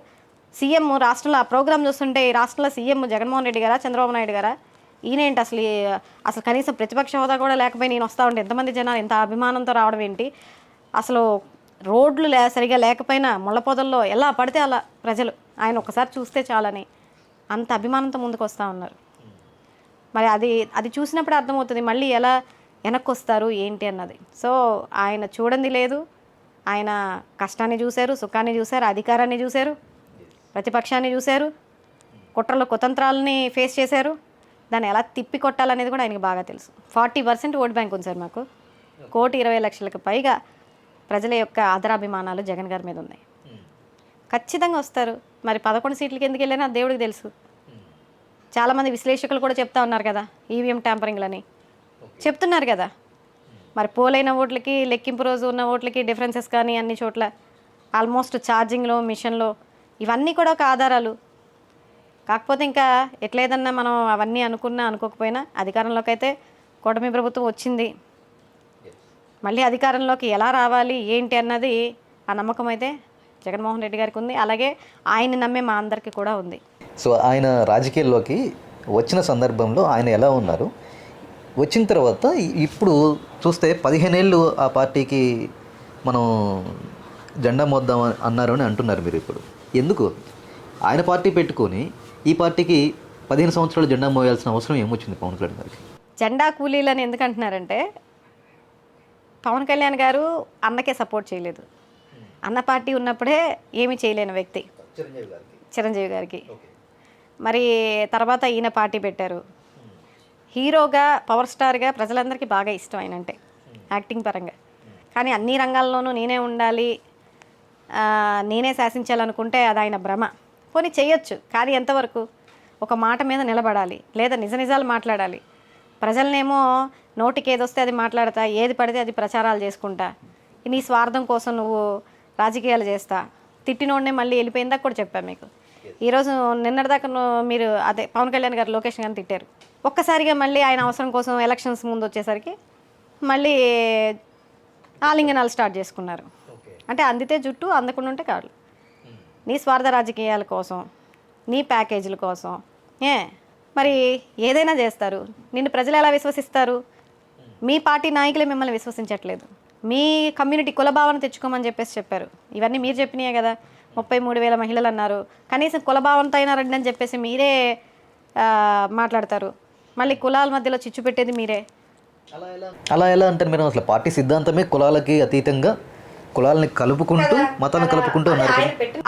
సీఎం రాష్ట్రంలో ఆ ప్రోగ్రాం చూస్తుంటే ఈ రాష్ట్రంలో సీఎం జగన్మోహన్ రెడ్డి గారా, చంద్రబాబు నాయుడు గారా, ఈయనేంటి అసలు కనీసం ప్రతిపక్ష హోదా కూడా లేకపోయి నేను వస్తూ ఉంటే ఎంతమంది జనాలు ఎంత అభిమానంతో రావడం ఏంటి, అసలు రోడ్లు సరిగా లేకపోయినా ముళ్ళ పొదల్లో ఎలా పడితే అలా ప్రజలు ఆయన ఒకసారి చూస్తే చాలని అంత అభిమానంతో ముందుకు వస్తూ ఉన్నారు. మరి అది చూసినప్పుడు అర్థమవుతుంది మళ్ళీ ఎలా వెనక్కి వస్తారు ఏంటి అన్నది. సో ఆయన చూడండి లేదు, ఆయన కష్టాన్ని చూశారు, సుఖాన్ని చూశారు, అధికారాన్ని చూశారు, ప్రతిపక్షాన్ని చూశారు, కుట్రల కుతంత్రాలని ఫేస్ చేశారు. దాన్ని ఎలా తిప్పి కొట్టాలనేది కూడా ఆయనకు బాగా తెలుసు. 40% ఓట్ బ్యాంక్ ఉంది సార్ మాకు. 1,20,00,000కి పైగా ప్రజల యొక్క ఆదరాభిమానాలు జగన్ గారి మీద ఉన్నాయి. ఖచ్చితంగా వస్తారు. మరి 11 సీట్లకి ఎందుకు వెళ్ళినా దేవుడికి తెలుసు. చాలామంది విశ్లేషకులు కూడా చెప్తా ఉన్నారు కదా, ఈవీఎం ట్యాంపరింగ్లని చెప్తున్నారు కదా. మరి పోలైన ఓట్లకి లెక్కింపు రోజు ఉన్న ఓట్లకి డిఫరెన్సెస్ కానీ అన్ని చోట్ల ఆల్మోస్ట్ ఛార్జింగ్లో మిషన్లో ఇవన్నీ కూడా ఒక ఆధారాలు. కాకపోతే ఇంకా ఎట్లేదన్నా మనం అవన్నీ అనుకోకపోయినా అధికారంలోకి అయితే కూటమి ప్రభుత్వం వచ్చింది. మళ్ళీ అధికారంలోకి ఎలా రావాలి ఏంటి అన్నది ఆ నమ్మకం అయితే జగన్మోహన్ రెడ్డి గారికి ఉంది. అలాగే ఆయన్ని నమ్మే మా అందరికీ కూడా ఉంది. సో ఆయన రాజకీయాల్లోకి వచ్చిన సందర్భంలో ఆయన ఎలా ఉన్నారు, వచ్చిన తర్వాత ఇప్పుడు చూస్తే 15 ఏళ్ళు ఆ పార్టీకి మనం జెండా మోద్దాం అన్నారు అని అంటున్నారు మీరు. ఇప్పుడు ఎందుకు ఆయన పార్టీ పెట్టుకొని ఈ పార్టీకి 15 సంవత్సరాలు జెండా మోయాల్సిన అవసరం ఏమొచ్చింది పవన్ కళ్యాణ్ గారికి? జెండా కూలీలని ఎందుకు అంటున్నారంటే, పవన్ కళ్యాణ్ గారు అన్నకే సపోర్ట్ చేయలేదు. అన్న పార్టీ ఉన్నప్పుడే ఏమీ చేయలేని వ్యక్తి చిరంజీవి గారికి. మరి తర్వాత ఈయన పార్టీ పెట్టారు. హీరోగా, పవర్ స్టార్గా ప్రజలందరికీ బాగా ఇష్టం ఆయన అంటే, యాక్టింగ్ పరంగా. కానీ అన్ని రంగాల్లోనూ నేనే ఉండాలి, నేనే శాసించాలనుకుంటే అది ఆయన భ్రమ. పోనీ చేయొచ్చు, కానీ ఎంతవరకు? ఒక మాట మీద నిలబడాలి, లేదా నిజాలు మాట్లాడాలి. ప్రజలనేమో నోటికి ఏదొస్తే అది మాట్లాడతా, ఏది పడితే అది ప్రచారాలు చేసుకుంటా, నీ స్వార్థం కోసం నువ్వు రాజకీయాలు చేస్తా, తిట్టినోడనే మళ్ళీ వెళ్ళిపోయిందాక కూడా చెప్పాను మీకు. ఈరోజు నిన్నటిదాకా మీరు అదే పవన్ కళ్యాణ్ గారు లొకేషన్ కానీ తిట్టారు. ఒక్కసారిగా మళ్ళీ ఆయన అవసరం కోసం ఎలక్షన్స్ ముందు వచ్చేసరికి మళ్ళీ ఆలింగనాలు స్టార్ట్ చేసుకున్నారు. అంటే అందితే జుట్టు, అందకుండా ఉంటే కాళ్ళు. నీ స్వార్థ రాజకీయాల కోసం, నీ ప్యాకేజీల కోసం మరి ఏదైనా చేస్తారు. నిన్ను ప్రజలు ఎలా విశ్వసిస్తారు? మీ పార్టీ నాయకులే మిమ్మల్ని విశ్వసించట్లేదు. మీ కమ్యూనిటీ కులభావన తెచ్చుకోమని చెప్పారు. ఇవన్నీ మీరు చెప్పినాయే కదా. 33,000 మహిళలు అన్నారు. కనీసం కులభావనతో అయినా రండి అని చెప్పేసి మీరే మాట్లాడతారు. మళ్ళీ కులాల మధ్యలో చిచ్చు పెట్టేది మీరే. అలా ఎలా అంటారు మీరు? అసలు పార్టీ సిద్ధాంతమే కులాలకి అతీతంగా కులాలని కలుపుకుంటూ, మతాలను కలుపుకుంటూ ఉన్నారు.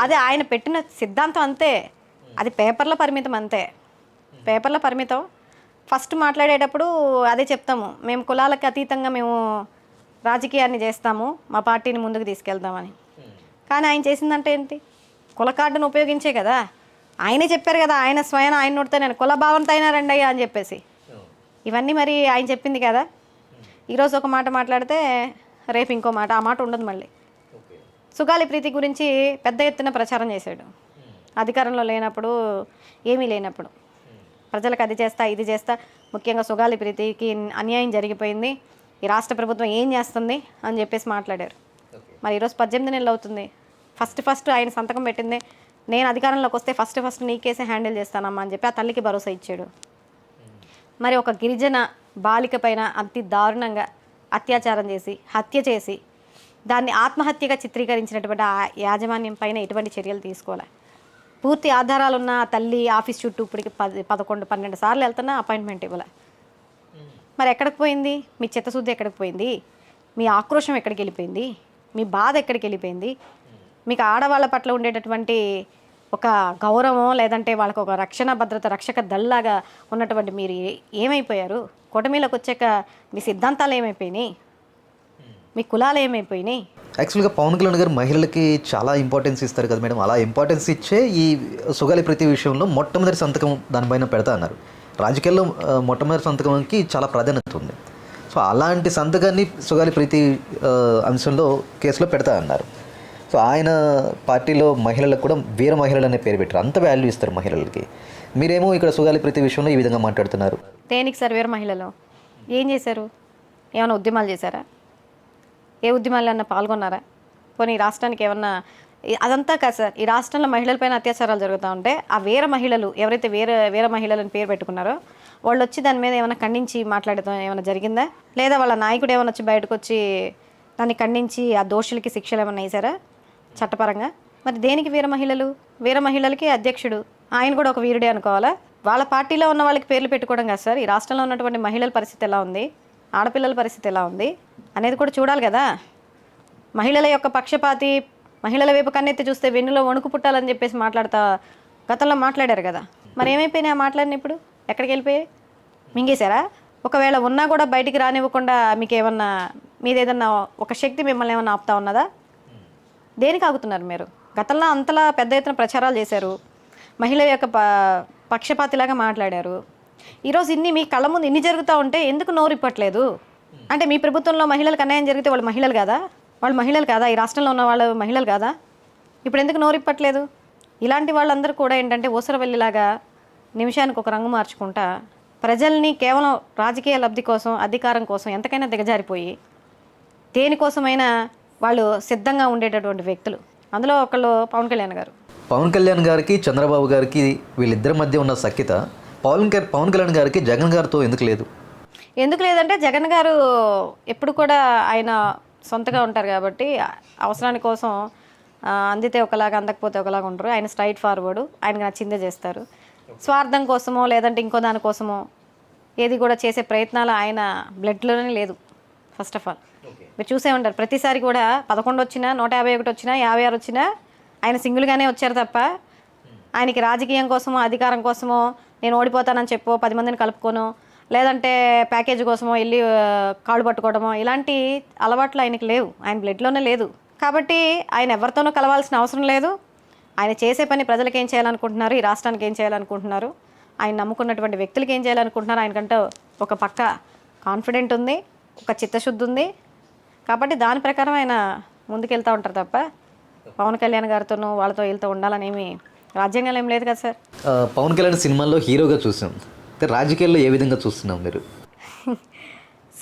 అదే ఆయన పెట్టిన సిద్ధాంతం అంతే. అది పేపర్లో పరిమితం అంతే. పేపర్లో పరిమితం. ఫస్ట్ మాట్లాడేటప్పుడు అదే చెప్తాము, మేము కులాలకు అతీతంగా మేము రాజకీయాన్ని చేస్తాము, మా పార్టీని ముందుకు తీసుకెళ్తామని. కానీ ఆయన చేసిందంటే ఏంటి? కుల కార్డును ఉపయోగించే కదా. ఆయనే చెప్పారు కదా, ఆయన స్వయం ఆయన నోడితే నేను కుల భావనతో అయినా రండి అయ్యా అని చెప్పేసి. ఇవన్నీ మరి ఆయన చెప్పింది కదా. ఈరోజు ఒక మాట మాట్లాడితే రేపు ఇంకో మాట, ఆ మాట ఉండదు మళ్ళీ. సుగాలి ప్రీతి గురించి పెద్ద ఎత్తున ప్రచారం చేశాడు అధికారంలో లేనప్పుడు, ఏమీ లేనప్పుడు. ప్రజలకు అది చేస్తా ఇది చేస్తా, ముఖ్యంగా సుగాలి ప్రీతికి అన్యాయం జరిగిపోయింది, ఈ రాష్ట్ర ప్రభుత్వం ఏం చేస్తుంది అని చెప్పేసి మాట్లాడారు. మరి ఈరోజు 18 నెలలు అవుతుంది. ఫస్ట్ ఆయన సంతకం పెట్టిందే, నేను అధికారంలోకి వస్తే ఫస్ట్ నీ కేసే హ్యాండిల్ చేస్తానమ్మా అని చెప్పి ఆ తల్లికి భరోసా ఇచ్చాడు. మరి ఒక గిరిజన బాలిక పైన అతి దారుణంగా అత్యాచారం చేసి హత్య చేసి దాన్ని ఆత్మహత్యగా చిత్రీకరించినటువంటి ఆ యాజమాన్యం పైన ఎటువంటి చర్యలు తీసుకోవాలి. పూర్తి ఆధారాలున్న ఆ తల్లి ఆఫీస్ చుట్టూ ఇప్పటికి 11-12 సార్లు వెళ్తున్నా అపాయింట్మెంట్ ఇవ్వలే. మరి ఎక్కడికి పోయింది మీ చిత్తశుద్ధి? ఎక్కడికి పోయింది మీ ఆక్రోషం? ఎక్కడికి వెళ్ళిపోయింది మీ బాధ? ఎక్కడికి వెళ్ళిపోయింది మీకు ఆడవాళ్ళ పట్ల ఉండేటటువంటి ఒక గౌరవం, లేదంటే వాళ్ళకు ఒక రక్షణ భద్రత రక్షక దల్లాగా ఉన్నటువంటి మీరు ఏమైపోయారు? కూటమిలోకి వచ్చాక మీ సిద్ధాంతాలు ఏమైపోయినాయి? మీ కులాలు ఏమైపోయినాయి? యాక్చువల్గా పవన్ కళ్యాణ్ గారు మహిళలకి చాలా ఇంపార్టెన్స్ ఇస్తారు కదా మేడం. అలా ఇంపార్టెన్స్ ఇచ్చే ఈ సుగాలి ప్రీతి విషయంలో మొట్టమొదటి సంతకం దానిపైన పెడతా అన్నారు. రాజకీయాల్లో మొట్టమొదటి సంతకంకి చాలా ప్రాధాన్యత ఉంది. సో అలాంటి సంతకాన్ని సుగాలి ప్రీతి అంశంలో కేసులో పెడతా అన్నారు. సో ఆయన పార్టీలో మహిళలకు కూడా వీర మహిళలు అనే పేరు పెట్టారు. అంత వాల్యూ ఇస్తారు మహిళలకి. మీరేమో ఇక్కడ సుగాలి ప్రీతి విషయంలో ఈ విధంగా మాట్లాడుతున్నారు. దేనికి సార్ వీర మహిళలు ఏం చేశారు? ఏమైనా ఉద్యమాలు చేశారా? ఏ ఉద్యమాల్లో అన్నా పాల్గొన్నారా? పోనీ ఈ రాష్ట్రానికి ఏమన్నా అదంతా కాదు సార్. ఈ రాష్ట్రంలో మహిళలపైన అత్యాచారాలు జరుగుతూ ఉంటే ఆ వీర మహిళలు ఎవరైతే వీర మహిళలని పేరు పెట్టుకున్నారో వాళ్ళు వచ్చి దాని మీద ఏమైనా ఖండించి మాట్లాడటం ఏమైనా జరిగిందా? లేదా వాళ్ళ నాయకుడు ఏమైనా వచ్చి బయటకు వచ్చి దాన్ని ఖండించి ఆ దోషులకి శిక్షలు ఏమైనా వేసారా చట్టపరంగా? మరి దేనికి వీర మహిళలు? వీర మహిళలకి అధ్యక్షుడు ఆయన కూడా ఒక వీరుడే అనుకోవాలా? వాళ్ళ పార్టీలో ఉన్న వాళ్ళకి పేర్లు పెట్టుకోవడం కాదు సార్. ఈ రాష్ట్రంలో ఉన్నటువంటి మహిళల పరిస్థితి ఎలా ఉంది, ఆడపిల్లల పరిస్థితి ఎలా ఉంది అనేది కూడా చూడాలి కదా. మహిళల యొక్క పక్షపాతి, మహిళల వైపు కన్నెత్తి చూస్తే వెన్నులో వణుకు పుట్టాలని చెప్పేసి గతంలో మాట్లాడారు కదా. మరి ఏమైపోయినాయి ఆ మాట్లాడిన? ఇప్పుడు ఎక్కడికి వెళ్ళిపోయాయి? మింగేశారా? ఒకవేళ ఉన్నా కూడా బయటికి రానివ్వకుండా మీకు ఏమన్నా మీదేదన్నా ఒక శక్తి మిమ్మల్ని ఏమన్నా ఆపుతా ఉన్నదా? దేనికి ఆగుతున్నారు మీరు? గతంలో అంతలా పెద్ద ఎత్తున ప్రచారాలు చేశారు, మహిళ యొక్క పక్షపాతిలాగా మాట్లాడారు. ఈరోజు మీ కళ్ళ ముందు ఇన్ని జరుగుతూ ఉంటే ఎందుకు నోరు ఇప్పట్లేదు? అంటే మీ ప్రభుత్వంలో మహిళలకు అన్యాయం జరిగితే వాళ్ళు మహిళలు కాదా? వాళ్ళు మహిళలు కాదా? ఈ రాష్ట్రంలో ఉన్న వాళ్ళు మహిళలు కాదా? ఇప్పుడు ఎందుకు నోరు ఇప్పట్లేదు? ఇలాంటి వాళ్ళందరూ కూడా ఏంటంటే ఊసరవెల్లిలాగా నిమిషానికి ఒక రంగు మార్చుకుంటా ప్రజల్ని కేవలం రాజకీయ లబ్ధి కోసం, అధికారం కోసం ఎంతకైనా దిగజారిపోయి దేనికోసమైనా వాళ్ళు సిద్ధంగా ఉండేటటువంటి వ్యక్తులు. అందులో ఒకళ్ళు పవన్ కళ్యాణ్ గారు. పవన్ కళ్యాణ్ గారికి చంద్రబాబు గారికి వీళ్ళిద్దరి మధ్య ఉన్న సఖ్యత పవన్ కళ్యాణ్ గారికి జగన్ గారితో ఎందుకు లేదు? ఎందుకు లేదంటే జగన్ గారు ఎప్పుడు కూడా ఆయన సొంతగా ఉంటారు కాబట్టి అవసరాని కోసం అందితే ఒకలాగా అందకపోతే ఒకలాగా ఉంటారు. ఆయన స్ట్రైట్ ఫార్వర్డ్, ఆయనకు నచ్చిందే చేస్తారు. స్వార్థం కోసమో లేదంటే ఇంకో దానికోసమో ఏది కూడా చేసే ప్రయత్నాలు ఆయన బ్లడ్లోనే లేదు. ఫస్ట్ ఆఫ్ ఆల్ మీరు చూసే ఉంటారు, ప్రతిసారి కూడా 11 వచ్చినా 151 వచ్చినా 56 వచ్చినా ఆయన సింగిల్గానే వచ్చారు తప్ప ఆయనకి రాజకీయం కోసమో అధికారం కోసమో నేను ఓడిపోతానని చెప్పో 10 మందిని కలుపుకోను, లేదంటే ప్యాకేజ్ కోసమో వెళ్ళి కాళ్ళు పట్టుకోవడమో ఇలాంటి అలవాట్లు ఆయనకి లేవు. ఆయన బ్లడ్లోనే లేదు. కాబట్టి ఆయన ఎవరితోనూ కలవాల్సిన అవసరం లేదు. ఆయన చేసే పని ప్రజలకు ఏం చేయాలనుకుంటున్నారు, ఈ రాష్ట్రానికి ఏం చేయాలనుకుంటున్నారు, ఆయన నమ్ముకున్నటువంటి వ్యక్తులకి ఏం చేయాలనుకుంటున్నారు, ఆయనకంటే ఒక పక్క కాన్ఫిడెంట్ ఉంది, ఒక చిత్తశుద్ధి ఉంది. కాబట్టి దాని ప్రకారం ఆయన ముందుకెళ్తూ ఉంటారు తప్ప పవన్ కళ్యాణ్ గారితోనూ వాళ్ళతో వీళ్ళతో ఉండాలని ఏమి రాజ్యాంగంలో ఏం లేదు కదా సార్. పవన్ కళ్యాణ్ సినిమాల్లో హీరోగా చూసాం, రాజకీయాల్లో ఏ విధంగా చూస్తున్నాం మీరు?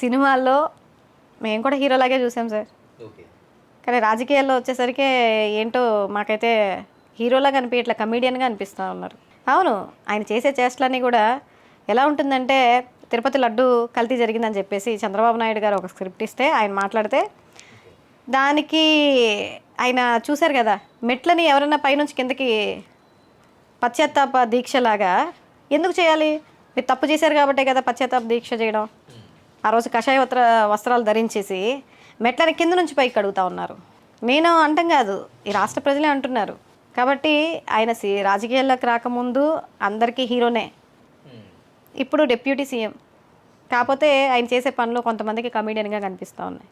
సినిమాల్లో మేము కూడా హీరోలాగే చూసాం సార్. కానీ రాజకీయాల్లో వచ్చేసరికి ఏంటో మాకైతే హీరోలాగా ఇట్లా కమీడియన్గా అనిపిస్తూ ఉన్నారు. అవును, ఆయన చేసే చేష్టలన్నీ కూడా ఎలా ఉంటుందంటే తిరుపతి లడ్డు కల్తీ జరిగిందని చెప్పేసి చంద్రబాబు నాయుడు గారు ఒక స్క్రిప్ట్ ఇస్తే ఆయన మాట్లాడితే దానికి ఆయన చూశారు కదా, మెట్లని ఎవరైనా పైనుంచి కిందకి పశ్చాత్తాప దీక్షలాగా ఎందుకు చేయాలి? మీరు తప్పు చేశారు కాబట్టే కదా పశ్చాత్తాప దీక్ష చేయడం. ఆ రోజు కషాయ వస్త్రాలు ధరించేసి మెట్లని కింద నుంచి పైకి కడుగుతూ ఉన్నారు. నేను అంటాం కాదు, ఈ రాష్ట్ర ప్రజలే అంటున్నారు. కాబట్టి ఆయన రాజకీయాల్లోకి రాకముందు అందరికీ హీరోనే, ఇప్పుడు డిప్యూటీ సీఎం. కాకపోతే ఆయన చేసే పనులు కొంతమందికి కమీడియన్గా కనిపిస్తూ ఉన్నాయి.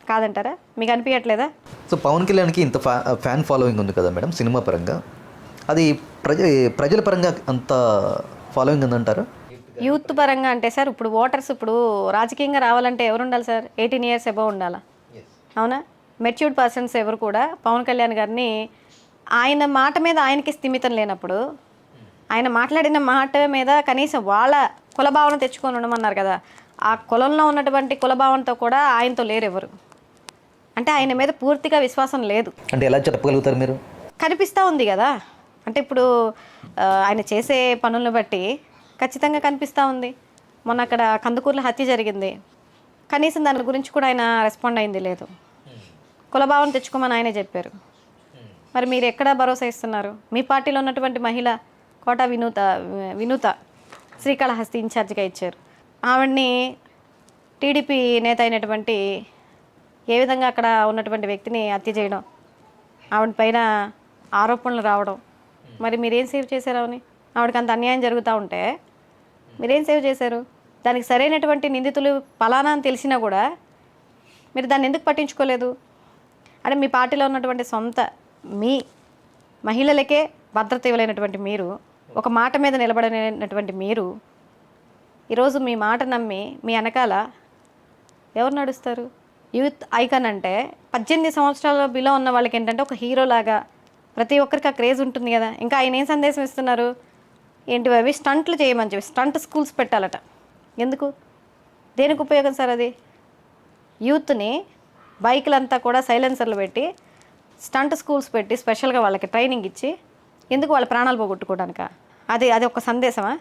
కాదంటారా? మీకు అనిపించట్లేదా? సో పవన్ కళ్యాణ్కి ఇంత ఫ్యాన్ ఫాలోయింగ్ ఉంది కదా మేడం సినిమా పరంగా, అది ప్రజల పరంగా అంత ఫాలోయింగ్ ఉందంటారా? యూత్ పరంగా అంటే సార్ ఇప్పుడు ఓటర్స్ ఇప్పుడు రాజకీయంగా రావాలంటే ఎవరు ఉండాలి సార్? 18 years అబవ్ ఉండాలా. అవునా? మెచ్యూర్డ్ పర్సన్స్ ఎవరు కూడా పవన్ కళ్యాణ్ గారిని ఆయన మాట మీద ఆయనకి స్థిమితం లేనప్పుడు, ఆయన మాట్లాడిన మాట మీద కనీసం వాళ్ళ కులభావన తెచ్చుకొని ఉండమన్నారు కదా, ఆ కులంలో ఉన్నటువంటి కులభావనతో కూడా ఆయనతో లేరు ఎవరు. అంటే ఆయన మీద పూర్తిగా విశ్వాసం లేదు. అంటే ఎలా చెప్పగలుగుతారు మీరు? కనిపిస్తూ ఉంది కదా. అంటే ఇప్పుడు ఆయన చేసే పనులను బట్టి ఖచ్చితంగా కనిపిస్తూ ఉంది. మొన్న అక్కడ కందుకూరులో హత్య జరిగింది, కనీసం దాని గురించి కూడా ఆయన రెస్పాండ్ అయింది లేదు. కులభావం తెచ్చుకోమని ఆయనే చెప్పారు. మరి మీరు ఎక్కడ భరోసా ఇస్తున్నారు? మీ పార్టీలో ఉన్నటువంటి మహిళ కోట వినూత శ్రీకాళహస్తి ఇన్ఛార్జిగా ఇచ్చారు. ఆవిడ్ని టీడీపీ నేత అయినటువంటి ఏ విధంగా అక్కడ ఉన్నటువంటి వ్యక్తిని హత్య చేయడం, ఆవిడ పైన ఆరోపణలు రావడం, మరి మీరేం సేవ్ చేశారు అవని? ఆవిడకి అంత అన్యాయం జరుగుతూ ఉంటే మీరేం సేవ్ చేశారు? దానికి సరైనటువంటి నిందితులు పలానా అని తెలిసినా కూడా మీరు దాన్ని ఎందుకు పట్టించుకోలేదు? అంటే మీ పార్టీలో ఉన్నటువంటి సొంత మీ మహిళలకే భద్రత ఇవ్వలేనటువంటి మీరు, ఒక మాట మీద నిలబడలేనటువంటి మీరు, ఈరోజు మీ మాట నమ్మి మీ వెనకాల ఎవరు నడుస్తారు? యూత్ ఐకాన్ అంటే 18 సంవత్సరాల బిలో ఉన్న వాళ్ళకి ఏంటంటే ఒక హీరోలాగా ప్రతి ఒక్కరికి ఆ క్రేజ్ ఉంటుంది కదా. ఇంకా ఆయన ఏం సందేశం ఇస్తున్నారు? ఏంటి అవి స్టంట్లు చేయమని చెప్పి స్టంట్ స్కూల్స్ పెట్టాలట. ఎందుకు? దేనికి ఉపయోగం సార్ అది? యూత్ని బైకులంతా కూడా సైలెన్సర్లు పెట్టి స్టంట్ స్కూల్స్ పెట్టి స్పెషల్గా వాళ్ళకి ట్రైనింగ్ ఇచ్చి ఎందుకు? వాళ్ళ ప్రాణాలు పోగొట్టుకోవడానిక? అది ఒక సందేశమా?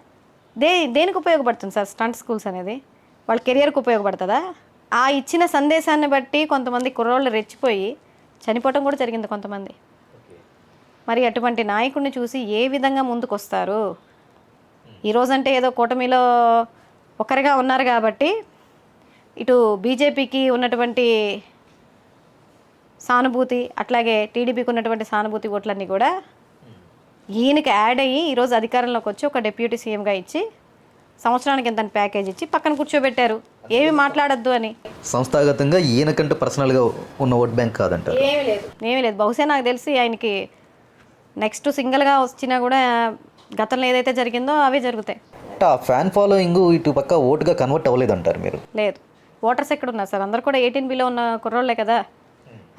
దేనికి ఉపయోగపడుతుంది సార్ స్టంట్ స్కూల్స్ అనేది? వాళ్ళ కెరియర్కి ఉపయోగపడుతుందా? ఆ ఇచ్చిన సందేశాన్ని బట్టి కొంతమంది కుర్రోళ్ళు రెచ్చిపోయి చనిపోవటం కూడా జరిగింది కొంతమంది. మరి అటువంటి నాయకుడిని చూసి ఏ విధంగా ముందుకు వస్తారు? ఈరోజంటే ఏదో కూటమిలో ఒకరిగా ఉన్నారు కాబట్టి ఇటు బీజేపీకి ఉన్నటువంటి సానుభూతి, అట్లాగే టీడీపీకి ఉన్నటువంటి సానుభూతి ఓట్లన్నీ కూడా ఈయనకి యాడ్ అయ్యి ఈరోజు అధికారంలోకి వచ్చి ఒక డిప్యూటీ సీఎంగా ఇచ్చి సంవత్సరానికి ఎంత ప్యాకేజ్ ఇచ్చి పక్కన కూర్చోబెట్టారు, ఏమి మాట్లాడద్దు అని. సంస్థాగతంగా ఈయనకంటే పర్సనల్గా ఉన్న ఓట్ బ్యాంక్ కాదంటారు? ఏమీ లేదు. బహుశా నాకు తెలిసి ఆయనకి నెక్స్ట్ సింగిల్గా వచ్చినా కూడా గతంలో ఏదైతే జరిగిందో అవే జరుగుతాయి. అంటే ఆ ఫ్యాన్ ఫాలోయింగ్ ఇటు పక్క ఓటుగా కన్వర్ట్ అవ్వలేదంటారు మీరు? లేదు. ఓటర్స్ ఎక్కడ ఉన్నారు సార్? అందరు కూడా 18 బిలో ఉన్న కుర్రోళ్ళే కదా.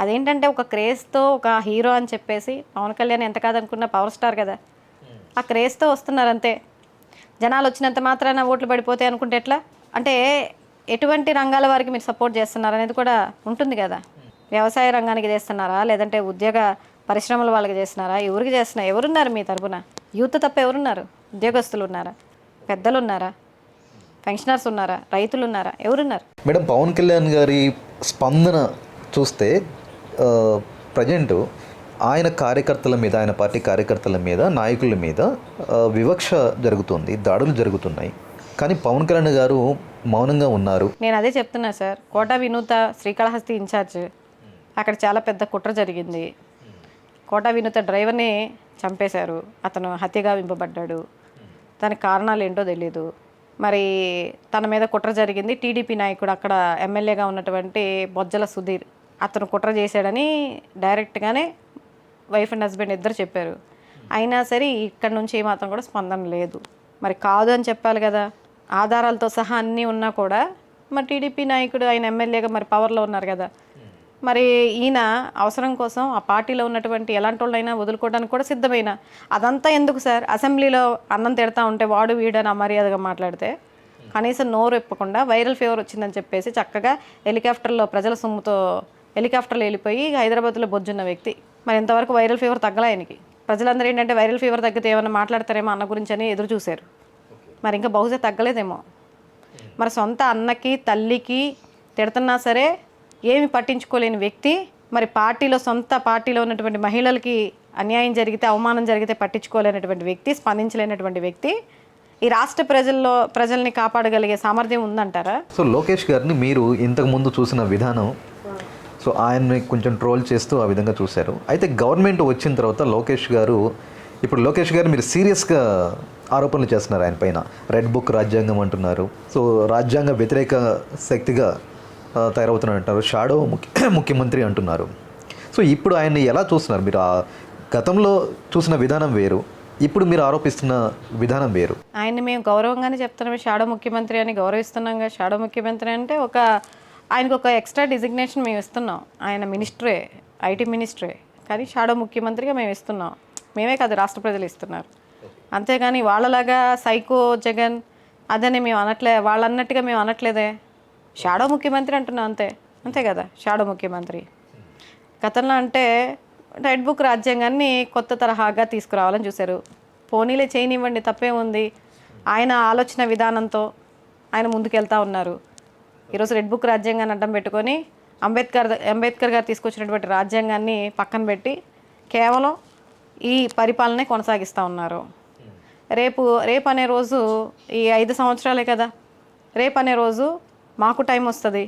అదేంటంటే ఒక క్రేజ్తో ఒక హీరో అని చెప్పేసి పవన్ కళ్యాణ్ ఎంత కాదనుకున్న పవర్ స్టార్ కదా, ఆ క్రేజ్తో వస్తున్నారు అంతే. జనాలు వచ్చినంత మాత్రాన ఓట్లు పడిపోతాయి అనుకుంటే ఎట్లా? అంటే ఎటువంటి రంగాల వారికి మీరు సపోర్ట్ చేస్తున్నారు అనేది కూడా ఉంటుంది కదా. వ్యవసాయ రంగానికి చేస్తున్నారా, లేదంటే ఉద్యోగ పరిశ్రమల వాళ్ళకి చేస్తున్నారా, ఎవరికి చేస్తున్నారు? ఎవరున్నారు మీ తరపున? యూత్ తప్ప ఎవరున్నారు? ఉద్యోగస్తులు ఉన్నారా? పెద్దలు ఉన్నారా? పెన్షనర్స్ ఉన్నారా? రైతులు ఉన్నారా? ఎవరున్నారు? మేడం, పవన్ కళ్యాణ్ గారి స్పందన చూస్తే ప్రజెంట్ ఆయన కార్యకర్తల మీద, ఆయన పార్టీ కార్యకర్తల మీద, నాయకుల మీద వివక్ష జరుగుతుంది, దాడులు జరుగుతున్నాయి. కానీ పవన్ కళ్యాణ్ గారు మౌనంగా ఉన్నారు. నేను అదే చెప్తున్నా సార్. కోట వినూత శ్రీకాళహస్తి ఇన్ఛార్జ్, అక్కడ చాలా పెద్ద కుట్ర జరిగింది. కోట వినూత డ్రైవర్ని చంపేశారు, అతను హత్యగా వింపబడ్డాడు. దానికి కారణాలు ఏంటో తెలీదు. మరి తన మీద కుట్ర జరిగింది. టీడీపీ నాయకుడు అక్కడ ఎమ్మెల్యేగా ఉన్నటువంటి బొజ్జల సుధీర్, అతను కుట్ర చేశాడని డైరెక్ట్గానే వైఫ్ అండ్ హస్బెండ్ ఇద్దరు చెప్పారు. అయినా సరే ఇక్కడ నుంచి ఏమాత్రం కూడా స్పందన లేదు. మరి కాదు అని చెప్పాలి కదా, ఆధారాలతో సహా అన్నీ ఉన్నా కూడా. మరి టీడీపీ నాయకుడు ఆయన ఎమ్మెల్యేగా మరి పవర్లో ఉన్నారు కదా, మరి ఈయన అవసరం కోసం ఆ పార్టీలో ఉన్నటువంటి ఎలాంటి వాళ్ళైనా వదులుకోవడానికి కూడా సిద్ధమైన. అదంతా ఎందుకు సార్? అసెంబ్లీలో అన్నం తిడతా ఉంటే వాడు వీడని అమర్యాదగా మాట్లాడితే కనీసం నోరు ఇప్పకుండా వైరల్ ఫీవర్ వచ్చిందని చెప్పేసి చక్కగా హెలికాప్టర్లో ప్రజల సొమ్ముతో హెలికాప్టర్లో వెళ్ళిపోయి హైదరాబాద్లో బొజ్జున్న వ్యక్తి. మరి ఇంతవరకు వైరల్ ఫీవర్ తగ్గలా ఆయనకి. ప్రజలందరూ ఏంటంటే వైరల్ ఫీవర్ తగ్గితే ఏమైనా మాట్లాడతారేమో అన్న గురించి అని ఎదురు చూశారు. మరి ఇంకా బహుశా తగ్గలేదేమో. మరి సొంత అన్నకి తల్లికి తిడుతున్నా సరే ఏమి పట్టించుకోలేని వ్యక్తి, మరి సొంత పార్టీలో ఉన్నటువంటి మహిళలకి అన్యాయం జరిగితే, అవమానం జరిగితే పట్టించుకోలేనటువంటి వ్యక్తి, స్పందించలేనటువంటి వ్యక్తి ఈ రాష్ట్ర ప్రజల్ని కాపాడగలిగే సామర్థ్యం ఉందంటారా? సో లోకేష్ గారిని మీరు ఇంతకుముందు చూసిన విధానం, సో ఆయన్ని కొంచెం ట్రోల్ చేస్తూ ఆ విధంగా చూశారు. అయితే గవర్నమెంట్ వచ్చిన తర్వాత లోకేష్ గారు మీరు సీరియస్గా ఆరోపణలు చేస్తున్నారు ఆయన పైన. రెడ్ బుక్ రాజ్యాంగం అంటున్నారు. సో రాజ్యాంగ వ్యతిరేక శక్తిగా తయారవుతున్నారు అంటారు. షాడో ముఖ్యమంత్రి అంటున్నారు. సో ఇప్పుడు ఆయన్ని ఎలా చూస్తున్నారు మీరు? ఆ గతంలో చూసిన విధానం వేరు, ఇప్పుడు మీరు ఆరోపిస్తున్న విధానం వేరు. ఆయన్ని మేము గౌరవంగానే చెప్తున్నాం, షాడో ముఖ్యమంత్రి అని గౌరవిస్తున్నాం. షాడో ముఖ్యమంత్రి అంటే ఒక ఆయనకు ఒక ఎక్స్ట్రా డిజిగ్నేషన్ మేము ఇస్తున్నాం. ఆయన మినిస్టరే, ఐటీ మినిస్టరే, కానీ షాడో ముఖ్యమంత్రిగా మేము ఇస్తున్నాం. మేమే కాదు, రాష్ట్ర ప్రజలు ఇస్తున్నారు. అంతేగాని వాళ్ళలాగా సైకో జగన్ అదని మేము వాళ్ళు అన్నట్టుగా మేము అనట్లేదే. షాడో ముఖ్యమంత్రి అంటున్నాం, అంతే అంతే కదా. షాడో ముఖ్యమంత్రి గతంలో అంటే రెడ్ బుక్ రాజ్యాంగాన్ని కొత్త తరహాగా తీసుకురావాలని చూశారు. పోనీలే, చేయనివ్వండి, తప్పేముంది. ఆయన ఆలోచన విధానంతో ఆయన ముందుకెళ్తా ఉన్నారు. ఈరోజు రెడ్ బుక్ రాజ్యాంగాన్ని అడ్డం పెట్టుకొని అంబేద్కర్ గారు తీసుకొచ్చినటువంటి రాజ్యాంగాన్ని పక్కన పెట్టి కేవలం ఈ పరిపాలనే కొనసాగిస్తూ ఉన్నారు. రేపు అనే రోజు ఈ 5 సంవత్సరాలే కదా. రేపు అనే రోజు మాకు టైం వస్తుంది.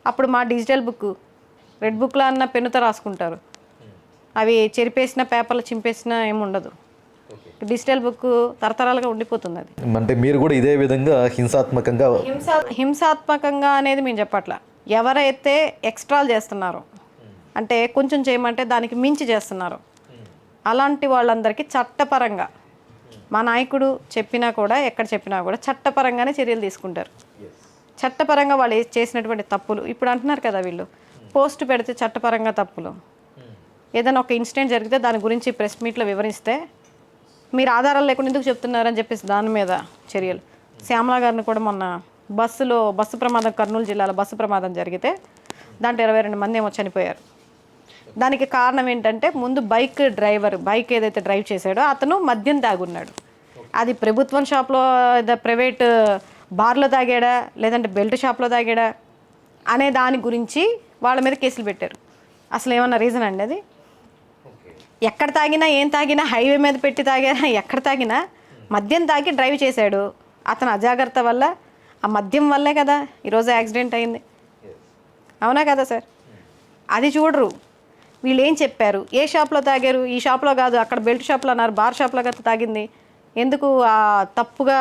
అప్పుడు మా డిజిటల్ బుక్ రెడ్ బుక్లో అన్న పెన్నుతో రాసుకుంటారు. అవి చెరిపేసిన పేపర్లు చింపేసిన ఏముండదు. డిజిటల్ బుక్ తరతరాలుగా ఉండిపోతుంది. అది అంటే మీరు కూడా ఇదే విధంగా హింసాత్మకంగా అనేది మేము చెప్పట్లా. ఎవరైతే ఎక్స్ట్రాలు చేస్తున్నారో, అంటే కొంచెం చేయమంటే దానికి మించి చేస్తున్నారు, అలాంటి వాళ్ళందరికీ చట్టపరంగా మా నాయకుడు చెప్పినా కూడా, ఎక్కడ చెప్పినా కూడా చట్టపరంగానే చర్యలు తీసుకుంటారు. చట్టపరంగా వాళ్ళు చేసినటువంటి తప్పులు ఇప్పుడు అంటున్నారు కదా, వీళ్ళు పోస్ట్ పెడితే చట్టపరంగా తప్పులు. ఏదైనా ఒక ఇన్సిడెంట్ జరిగితే దాని గురించి ప్రెస్ మీట్లో వివరిస్తే మీరు ఆధారాలు లేకుండా ఎందుకు చెప్తున్నారని చెప్పేసి దాని మీద చర్యలు. శ్యామలా గారిని కూడా మొన్న బస్సు ప్రమాదం, కర్నూలు జిల్లాలో బస్సు ప్రమాదం జరిగితే దాంట్లో 22 మంది ఏమో చనిపోయారు. దానికి కారణం ఏంటంటే, ముందు బైక్ ఏదైతే డ్రైవ్ చేశాడో అతను మద్యం తాగున్నాడు. అది ప్రభుత్వం షాప్లో, ప్రైవేట్ బార్లో తాగాడా లేదంటే బెల్ట్ షాప్లో తాగాడా అనే దాని గురించి వాళ్ళ మీద కేసులు పెట్టారు. అసలు ఏమన్నా రీజన్ అండి అది? ఎక్కడ తాగినా, ఏం తాగినా, హైవే మీద పెట్టి తాగారా, ఎక్కడ తాగినా మద్యం తాగి డ్రైవ్ చేశాడు. అతను అజాగ్రత్త వల్ల, ఆ మద్యం వల్లే కదా ఈరోజు యాక్సిడెంట్ అయింది. అవునా కదా సార్? అది చూడరు. వీళ్ళు ఏం చెప్పారు, ఏ షాప్లో తాగారు, ఈ షాప్లో కాదు, అక్కడ బెల్ట్ షాప్లో అన్నారు, బార్ షాప్లో కదా తాగింది. ఎందుకు తప్పుగా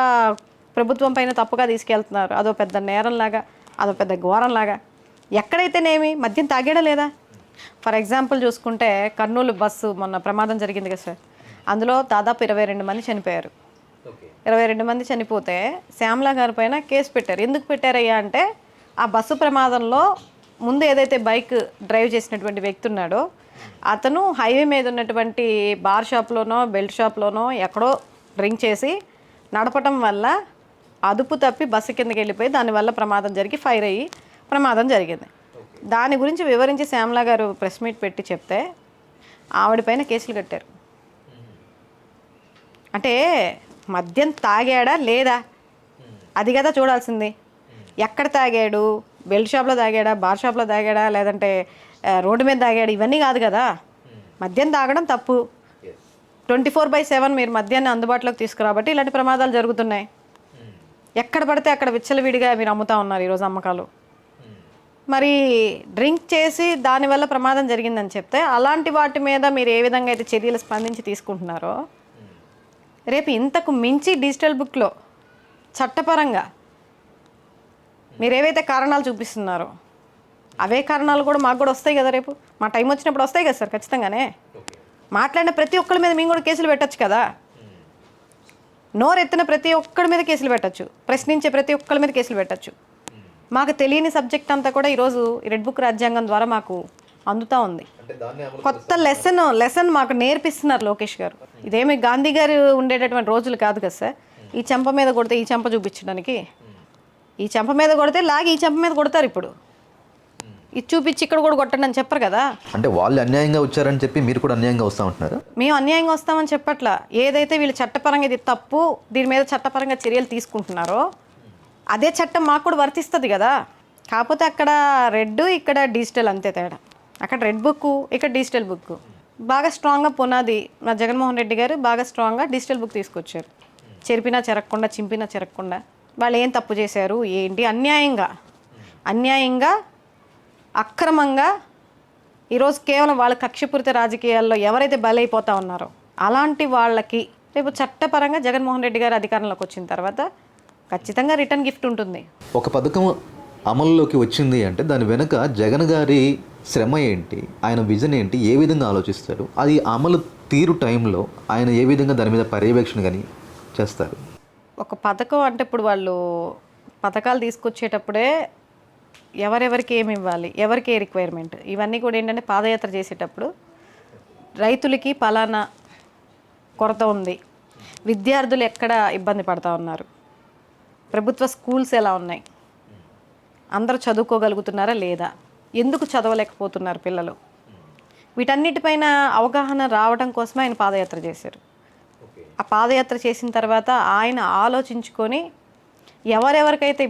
ప్రభుత్వం పైన తప్పుగా తీసుకెళ్తున్నారు? అదో పెద్ద నేరంలాగా, అదో పెద్ద ఘోరంలాగా. ఎక్కడైతేనేమి మద్యం తాగాడా లేదా? ఫర్ ఎగ్జాంపుల్ చూసుకుంటే, కర్నూలు బస్సు మొన్న ప్రమాదం జరిగింది కదా సార్. అందులో దాదాపు 22 మంది చనిపోయారు. 22 మంది చనిపోతే శ్యామలా గారి పైన కేసు పెట్టారు. ఎందుకు పెట్టారయ్యా అంటే, ఆ బస్సు ప్రమాదంలో ముందు ఏదైతే బైక్ డ్రైవ్ చేసినటువంటి వ్యక్తి ఉన్నాడో అతను హైవే మీద ఉన్నటువంటి బార్ షాప్లోనో బెల్ట్ షాప్లోనో ఎక్కడో డ్రింక్ చేసి నడపటం వల్ల అదుపు తప్పి బస్సు కిందకి వెళ్ళిపోయి దానివల్ల ప్రమాదం జరిగి ఫైర్ అయ్యి ప్రమాదం జరిగింది. దాని గురించి వివరించి శ్యామలా గారు ప్రెస్ మీట్ పెట్టి చెప్తే ఆవిడపైన కేసులు కట్టారు. అంటే మద్యం తాగాడా లేదా అది కదా చూడాల్సింది. ఎక్కడ తాగాడు, బెల్ట్ షాప్లో తాగాడా, బార్ షాప్లో తాగాడా, లేదంటే రోడ్డు మీద తాగాడు, ఇవన్నీ కాదు కదా. మద్యం తాగడం తప్పు. 24/7 మీరు మద్యాన్ని అందుబాటులోకి తీసుకురాబట్టి ఇలాంటి ప్రమాదాలు జరుగుతున్నాయి. ఎక్కడ పడితే అక్కడ విచ్చలవిడిగా మీరు అమ్ముతా ఉన్నారు ఈరోజు అమ్మకాలు. మరి డ్రింక్ చేసి దానివల్ల ప్రమాదం జరిగిందని చెప్తే అలాంటి వాటి మీద మీరు ఏ విధంగా అయితే చర్యలు స్పందించి తీసుకుంటున్నారో, రేపు ఇంతకు మించి డిజిటల్ బుక్లో చట్టపరంగా మీరు ఏవైతే కారణాలు చూపిస్తున్నారో అవే కారణాలు కూడా మాకు కూడా వస్తాయి కదా. రేపు మా టైం వచ్చినప్పుడు వస్తాయి కదా సార్. ఖచ్చితంగానే మాట్లాడిన ప్రతి ఒక్కరి మీద మేము కూడా కేసులు పెట్టచ్చు కదా. నోరెత్తిన ప్రతి ఒక్కరి మీద కేసులు పెట్టచ్చు, ప్రశ్నించే ప్రతి ఒక్కరి మీద కేసులు పెట్టచ్చు. మాకు తెలియని సబ్జెక్ట్ అంతా కూడా ఈరోజు ఈ రెడ్ బుక్ రాజ్యాంగం ద్వారా మాకు అందుతూ ఉంది. కొత్త లెసన్ మాకు నేర్పిస్తున్నారు లోకేష్ గారు. ఇదేమి గాంధీ గారు ఉండేటటువంటి రోజులు కాదు కదా సార్. ఈ చెంప మీద కొడితే ఈ చెంప చూపించడానికి, ఈ చెంప మీద కొడితే లాగి ఈ చెంప మీద కొడతారు. ఇప్పుడు ఇది చూపించి ఇక్కడ కూడా కొట్టండి అని చెప్పరు కదా. అంటే వాళ్ళు అన్యాయంగా వచ్చారని చెప్పి మీరు కూడా అన్యాయంగా వస్తూ ఉంటున్నారు. మేము అన్యాయంగా వస్తామని చెప్పట్లా. ఏదైతే వీళ్ళు చట్టపరంగా ఇది తప్పు, దీని మీద చట్టపరంగా చర్యలు తీసుకుంటున్నారో అదే చట్టం మాకు కూడా వర్తిస్తుంది కదా. కాకపోతే అక్కడ రెడ్, ఇక్కడ డిజిటల్, అంతే తేడా. అక్కడ రెడ్ బుక్, ఇక్కడ డిజిటల్ బుక్. బాగా స్ట్రాంగ్గా పునాది మా జగన్మోహన్ రెడ్డి గారు బాగా స్ట్రాంగ్గా డిజిటల్ బుక్ తీసుకొచ్చారు. చెరిపినా చెరగకుండా, చింపినా చెరగకుండా వాళ్ళు ఏం తప్పు చేశారు ఏంటి, అన్యాయంగా అక్రమంగా ఈరోజు కేవలం వాళ్ళ కక్షపూరిత రాజకీయాల్లో ఎవరైతే బలైపోతా ఉన్నారో అలాంటి వాళ్ళకి రేపు చట్టపరంగా జగన్మోహన్ రెడ్డి గారు అధికారంలోకి వచ్చిన తర్వాత ఖచ్చితంగా రిటర్న్ గిఫ్ట్ ఉంటుంది. ఒక పథకం అమలులోకి వచ్చింది అంటే దాని వెనుక జగన్ గారి శ్రమ ఏంటి, ఆయన విజన్ ఏంటి, ఏ విధంగా ఆలోచిస్తారు, అది అమలు తీరు టైంలో ఆయన ఏ విధంగా దాని మీద పర్యవేక్షణ కానీ చేస్తారు? ఒక పథకం అంటే ఇప్పుడు వాళ్ళు పథకాలు తీసుకొచ్చేటప్పుడే ఎవరెవరికి ఏమి ఇవ్వాలి, ఎవరికి ఏ రిక్వైర్మెంట్, ఇవన్నీ కూడా ఏంటంటే పాదయాత్ర చేసేటప్పుడు రైతులకి పలానా కొరత ఉంది, విద్యార్థులు ఎక్కడ ఇబ్బంది పడతా ఉన్నారు, ప్రభుత్వ స్కూల్స్ ఎలా ఉన్నాయి, అందరూ చదువుకోగలుగుతున్నారా లేదా, ఎందుకు చదవలేకపోతున్నారు పిల్లలు, వీటన్నిటిపైన అవగాహన రావడం కోసమే ఆయన పాదయాత్ర చేశారు. ఆ పాదయాత్ర చేసిన తర్వాత ఆయన ఆలోచించుకొని ఎవరెవరికైతే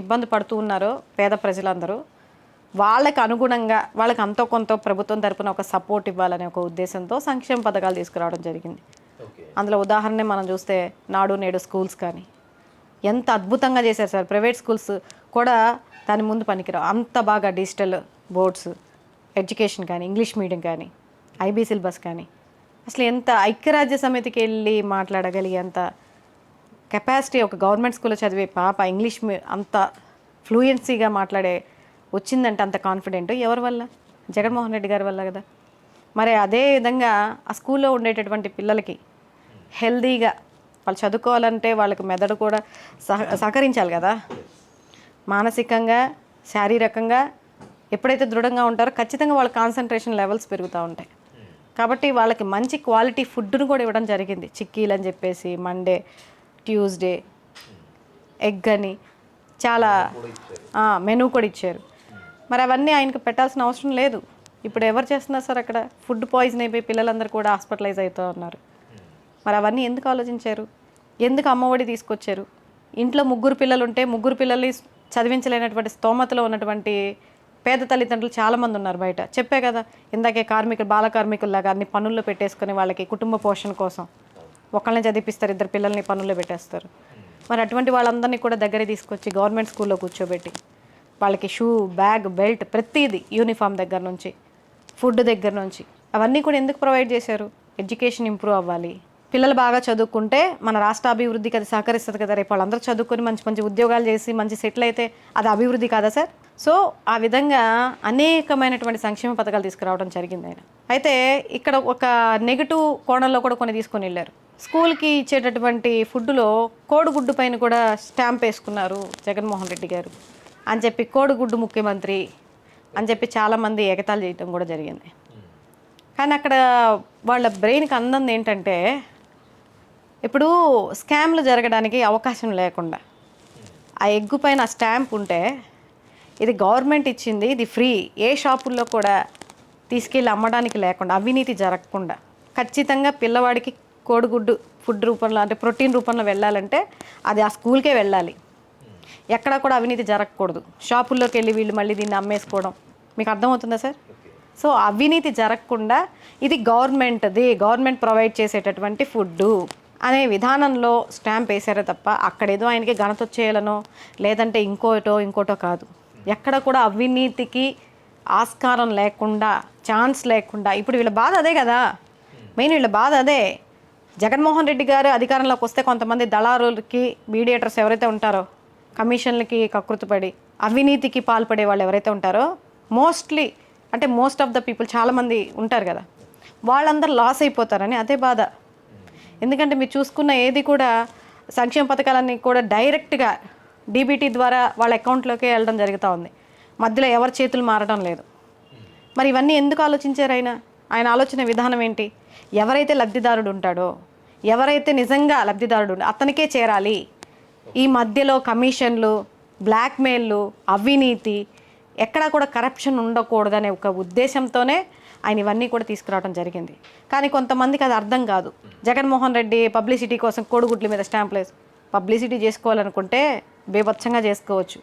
ఇబ్బంది పడుతూ ఉన్నారో పేద ప్రజలందరూ వాళ్ళకి అనుగుణంగా వాళ్ళకి అంతో కొంత ప్రభుత్వం తరపున ఒక సపోర్ట్ ఇవ్వాలనే ఒక ఉద్దేశంతో సంక్షేమ పథకాలు తీసుకురావడం జరిగింది. అందులో ఉదాహరణ మనం చూస్తే నాడు నేడు స్కూల్స్ కానీ ఎంత అద్భుతంగా చేశారు సార్. ప్రైవేట్ స్కూల్స్ కూడా దాని ముందు పనికిరావు, అంత బాగా డిజిటల్ బోర్డ్స్, ఎడ్యుకేషన్ కానీ, ఇంగ్లీష్ మీడియం కానీ, ఐబీ సిలబస్ కానీ, అసలు ఎంత ఐక్యరాజ్య సమితికి వెళ్ళి మాట్లాడగలిగేంత కెపాసిటీ ఒక గవర్నమెంట్ స్కూల్లో చదివే పాప ఇంగ్లీష్ అంత ఫ్లూయెన్సీగా మాట్లాడే వచ్చిందంటే అంత కాన్ఫిడెంట్ ఎవరి వల్ల? జగన్మోహన్ రెడ్డి గారి వల్ల కదా. మరి అదే విధంగా ఆ స్కూల్లో ఉండేటటువంటి పిల్లలకి హెల్దీగా వాళ్ళు చదువుకోవాలంటే వాళ్ళకి మెదడు కూడా సహకరించాలి కదా. మానసికంగా, శారీరకంగా ఎప్పుడైతే దృఢంగా ఉంటారో ఖచ్చితంగా వాళ్ళ కాన్సన్ట్రేషన్ లెవెల్స్ పెరుగుతూ ఉంటాయి. కాబట్టి వాళ్ళకి మంచి క్వాలిటీ ఫుడ్ను కూడా ఇవ్వడం జరిగింది. చిక్కీలు అని చెప్పేసి మండే, ట్యూస్డే, ఎగ్ అని చాలా మెనూ కూడా ఇచ్చారు. మరి అవన్నీ ఆయనకు పెట్టాల్సిన అవసరం లేదు. ఇప్పుడు ఎవరు చేస్తున్నారు సార్? అక్కడ ఫుడ్ పాయిజన్ అయిపోయి పిల్లలందరూ కూడా హాస్పిటలైజ్ అవుతూ ఉన్నారు. మరి అవన్నీ ఎందుకు ఆలోచించారు? ఎందుకు అమ్మఒడి తీసుకొచ్చారు? ఇంట్లో 3 పిల్లలు ఉంటే 3 పిల్లల్ని చదివించలేనటువంటి స్తోమతలో ఉన్నటువంటి పేద తల్లిదండ్రులు చాలామంది ఉన్నారు బయట. చెప్పే కదా ఇందాకే బాల కార్మికుల్లాగా అన్ని పనుల్లో పెట్టేసుకొని వాళ్ళకి కుటుంబ పోషణ కోసం ఒకళ్ళని చదివిపిస్తారు, 2 పిల్లల్ని పనుల్లో పెట్టేస్తారు. మరి అటువంటి వాళ్ళందరినీ కూడా దగ్గర తీసుకొచ్చి గవర్నమెంట్ స్కూల్లో కూర్చోబెట్టి వాళ్ళకి షూ, బ్యాగ్, బెల్ట్, ప్రతిదీ, యూనిఫామ్ దగ్గర నుంచి, ఫుడ్ దగ్గర నుంచి అవన్నీ కూడా ఎందుకు ప్రొవైడ్ చేశారు? ఎడ్యుకేషన్ ఇంప్రూవ్ అవ్వాలి, పిల్లలు బాగా చదువుకుంటే మన రాష్ట్ర అభివృద్ధికి అది సహకరిస్తుంది కదా. రేపు వాళ్ళందరూ చదువుకొని మంచి మంచి ఉద్యోగాలు చేసి మంచి సెటిల్ అయితే అది అభివృద్ధి కాదా సార్? సో ఆ విధంగా అనేకమైనటువంటి సంక్షేమ పథకాలు తీసుకురావడం జరిగింది ఆయన. అయితే ఇక్కడ ఒక నెగిటివ్ కోణంలో కూడా కొన్ని తీసుకొని వెళ్ళారు. స్కూల్కి ఇచ్చేటటువంటి ఫుడ్లో కోడిగుడ్డు పైన కూడా స్టాంప్ వేసుకున్నారు జగన్మోహన్ రెడ్డి గారు అని చెప్పి, కోడిగుడ్డు ముఖ్యమంత్రి అని చెప్పి చాలామంది ఎగతాళి చేయడం కూడా జరిగింది. కానీ అక్కడ వాళ్ళ బ్రెయిన్కి అందంది ఏంటంటే, ఇప్పుడు స్కామ్లు జరగడానికి అవకాశం లేకుండా ఆ ఎగ్గు పైన స్టాంప్ ఉంటే ఇది గవర్నమెంట్ ఇచ్చింది, ఇది ఫ్రీ, ఏ షాపుల్లో కూడా తీసుకెళ్ళి అమ్మడానికి లేకుండా, అవినీతి జరగకుండా ఖచ్చితంగా పిల్లవాడికి కోడిగుడ్డు ఫుడ్ రూపంలో అంటే ప్రోటీన్ రూపంలో వెళ్ళాలంటే అది ఆ స్కూల్కే వెళ్ళాలి. ఎక్కడా కూడా అవినీతి జరగకూడదు. షాపుల్లోకి వెళ్ళి వీళ్ళు మళ్ళీ దీన్ని అమ్మేసుకోవడం, మీకు అర్థమవుతుందా సార్? సో అవినీతి జరగకుండా ఇది గవర్నమెంట్ ప్రొవైడ్ చేసేటటువంటి ఫుడ్డు అనే విధానంలో స్టాంప్ వేసారే తప్ప అక్కడేదో ఆయనకి ఘనత వచ్చేయాలనో లేదంటే ఇంకోటో కాదు. ఎక్కడ కూడా అవినీతికి ఆస్కారం లేకుండా, ఛాన్స్ లేకుండా. ఇప్పుడు వీళ్ళ బాధ అదే కదా, మెయిన్ వీళ్ళ బాధ అదే. జగన్మోహన్ రెడ్డి గారు అధికారంలోకి వస్తే కొంతమంది దళారులకి, మీడియేటర్స్ ఎవరైతే ఉంటారో, కమిషన్లకి కకృతిపడి అవినీతికి పాల్పడే వాళ్ళు ఎవరైతే ఉంటారో, మోస్ట్ ఆఫ్ ద పీపుల్ చాలామంది ఉంటారు కదా, వాళ్ళందరూ లాస్ అయిపోతారని అదే బాధ. ఎందుకంటే మీరు చూసుకున్న ఏది కూడా సంక్షేమ పథకాలన్నీ కూడా డైరెక్ట్గా డీబీటీ ద్వారా వాళ్ళ అకౌంట్లోకే వెళ్ళడం జరుగుతూ ఉంది. మధ్యలో ఎవరి చేతులు మారడం లేదు. మరి ఇవన్నీ ఎందుకు ఆలోచించారు ఆయన ఆలోచన విధానం ఏంటి? ఎవరైతే లబ్ధిదారుడు ఉంటాడో, ఎవరైతే నిజంగా లబ్ధిదారుడు అతనికే చేరాలి. ఈ మధ్యలో కమిషన్లు, బ్లాక్మెయిల్లు, అవినీతి, ఎక్కడా కూడా కరప్షన్ ఉండకూడదనే ఒక ఉద్దేశంతోనే ఆయన ఇవన్నీ కూడా తీసుకురావడం జరిగింది. కానీ కొంతమందికి అది అర్థం కాదు. జగన్మోహన్ రెడ్డి పబ్లిసిటీ కోసం కోడిగుడ్ల మీద స్టాంపులు వేసి పబ్లిసిటీ చేసుకోవాలనుకుంటే బేభత్సంగా చేసుకోవచ్చు.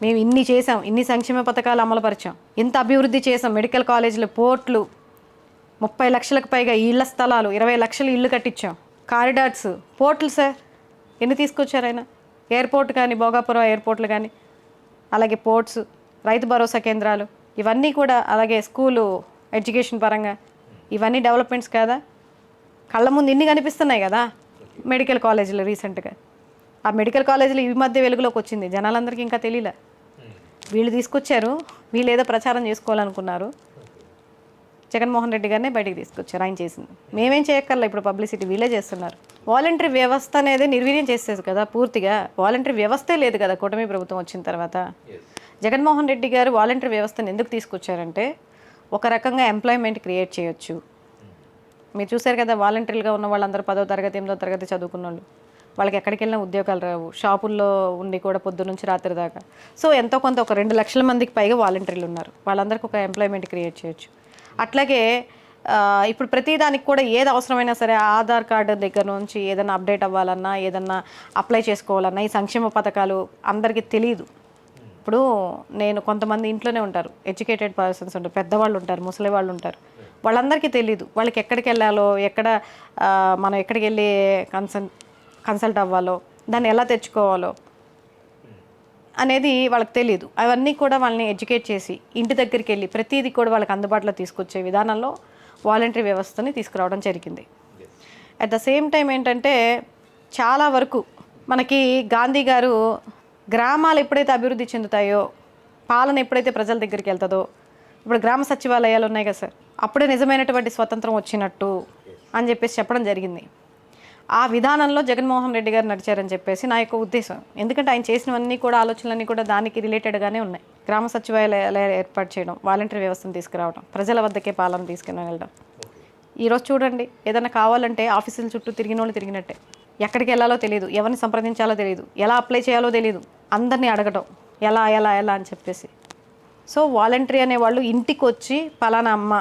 మేము ఇన్ని చేసాం, ఇన్ని సంక్షేమ పథకాలు అమలుపరిచాం, ఇంత అభివృద్ధి చేసాం, మెడికల్ కాలేజీలు, పోర్ట్లు, 30 లక్షలకు పైగా ఇళ్ల స్థలాలు, 20 లక్షలు ఇల్లు కట్టించాం, కారిడార్స్, పోర్ట్లు సార్ ఎన్ని తీసుకొచ్చారు ఆయన? ఎయిర్పోర్ట్ కానీ, భోగాపురం ఎయిర్పోర్ట్లు కానీ, అలాగే పోర్ట్స్, రైతు భరోసా కేంద్రాలు, ఇవన్నీ కూడా, అలాగే స్కూలు ఎడ్యుకేషన్ పరంగా ఇవన్నీ డెవలప్మెంట్స్ కదా. కళ్ళ ముందు ఇన్ని కనిపిస్తున్నాయి కదా. మెడికల్ కాలేజీలు రీసెంట్గా, ఆ మెడికల్ కాలేజీలు ఈ మధ్య వెలుగులోకి వచ్చింది, జనాలందరికీ ఇంకా తెలియలే. వీళ్ళు తీసుకొచ్చారు, వీళ్ళు ఏదో ప్రచారం చేసుకోవాలనుకున్నారు, జగన్మోహన్ రెడ్డి గారినే బయటికి తీసుకొచ్చారు. ఆయన చేసింది మేమేం చేయక్కర్లే, ఇప్పుడు పబ్లిసిటీ వీళ్ళే చేస్తున్నారు. వాలంటరీ వ్యవస్థ అనేది నిర్వీర్యం చేసేది కదా పూర్తిగా. వాలంటరీ వ్యవస్థే లేదు కదా కూటమి ప్రభుత్వం వచ్చిన తర్వాత. జగన్మోహన్ రెడ్డి గారు వాలంటరీ వ్యవస్థను ఎందుకు తీసుకొచ్చారంటే ఒక రకంగా ఎంప్లాయ్మెంట్ క్రియేట్ చేయొచ్చు. మీరు చూశారు కదా, వాలంటీర్లుగా ఉన్న వాళ్ళందరూ 10వ తరగతి 8వ తరగతి చదువుకున్న వాళ్ళు, వాళ్ళకి ఎక్కడికి వెళ్ళినా ఉద్యోగాలు రావు, షాపుల్లో ఉండి కూడా పొద్దు నుంచి రాత్రి దాకా. సో ఎంతో కొంత ఒక 2 లక్షల మందికి పైగా వాలంటీర్లు ఉన్నారు, వాళ్ళందరికీ ఒక ఎంప్లాయ్మెంట్ క్రియేట్ చేయొచ్చు. అట్లాగే ఇప్పుడు ప్రతిదానికి కూడా ఏది అవసరమైనా సరే ఆధార్ కార్డు దగ్గర నుంచి ఏదైనా అప్డేట్ అవ్వాలన్నా, ఏదన్నా అప్లై చేసుకోవాలన్నా ఈ సంక్షేమ పథకాలు అందరికీ తెలియదు. ఇప్పుడు నేను కొంతమంది ఇంట్లోనే ఉంటారు, ఎడ్యుకేటెడ్ పర్సన్స్ ఉంటారు, పెద్దవాళ్ళు ఉంటారు, ముసలి వాళ్ళు ఉంటారు, వాళ్ళందరికీ తెలియదు వాళ్ళకి ఎక్కడికి వెళ్ళాలో, మనం ఎక్కడికి వెళ్ళి కన్సల్ట్ అవ్వాలో, దాన్ని ఎలా తెచ్చుకోవాలో అనేది వాళ్ళకి తెలియదు. అవన్నీ కూడా వాళ్ళని ఎడ్యుకేట్ చేసి ఇంటి దగ్గరికి వెళ్ళి ప్రతిదీ కూడా వాళ్ళకి అందుబాటులో తీసుకొచ్చే విధానంలో వాలంటరీ వ్యవస్థని తీసుకురావడం జరిగింది. అట్ ద సేమ్ టైం ఏంటంటే చాలా వరకు మనకి గాంధీ గారు గ్రామాలు ఎప్పుడైతే అభివృద్ధి చెందుతాయో, పాలన ఎప్పుడైతే ప్రజల దగ్గరికి వెళ్తుందో, ఇప్పుడు గ్రామ సచివాలయాలు ఉన్నాయి కదా సార్, అప్పుడే నిజమైనటువంటి స్వతంత్రం వచ్చినట్టు అని చెప్పేసి చెప్పడం జరిగింది. ఆ విధానంలో జగన్మోహన్ రెడ్డి గారు నడిచారని చెప్పేసి నా యొక్క ఉద్దేశం. ఎందుకంటే ఆయన చేసినవన్నీ కూడా ఆలోచనలన్నీ కూడా దానికి రిలేటెడ్గానే ఉన్నాయి. గ్రామ సచివాలయాలు ఏర్పాటు చేయడం, వాలంటరీ వ్యవస్థను తీసుకురావడం, ప్రజల వద్దకే పాలన తీసుకుని వెళ్ళడం. ఈరోజు చూడండి, ఏదైనా కావాలంటే ఆఫీసుల చుట్టూ తిరిగిన వాళ్ళు తిరిగినట్టే, ఎక్కడికి వెళ్ళాలో తెలియదు, ఎవరిని సంప్రదించాలో తెలియదు, ఎలా అప్లై చేయాలో తెలియదు, అందరినీ అడగడం ఎలా ఎలా ఎలా అని చెప్పేసి. సో వాలంటరీ అనేవాళ్ళు ఇంటికి వచ్చి పలానా అమ్మ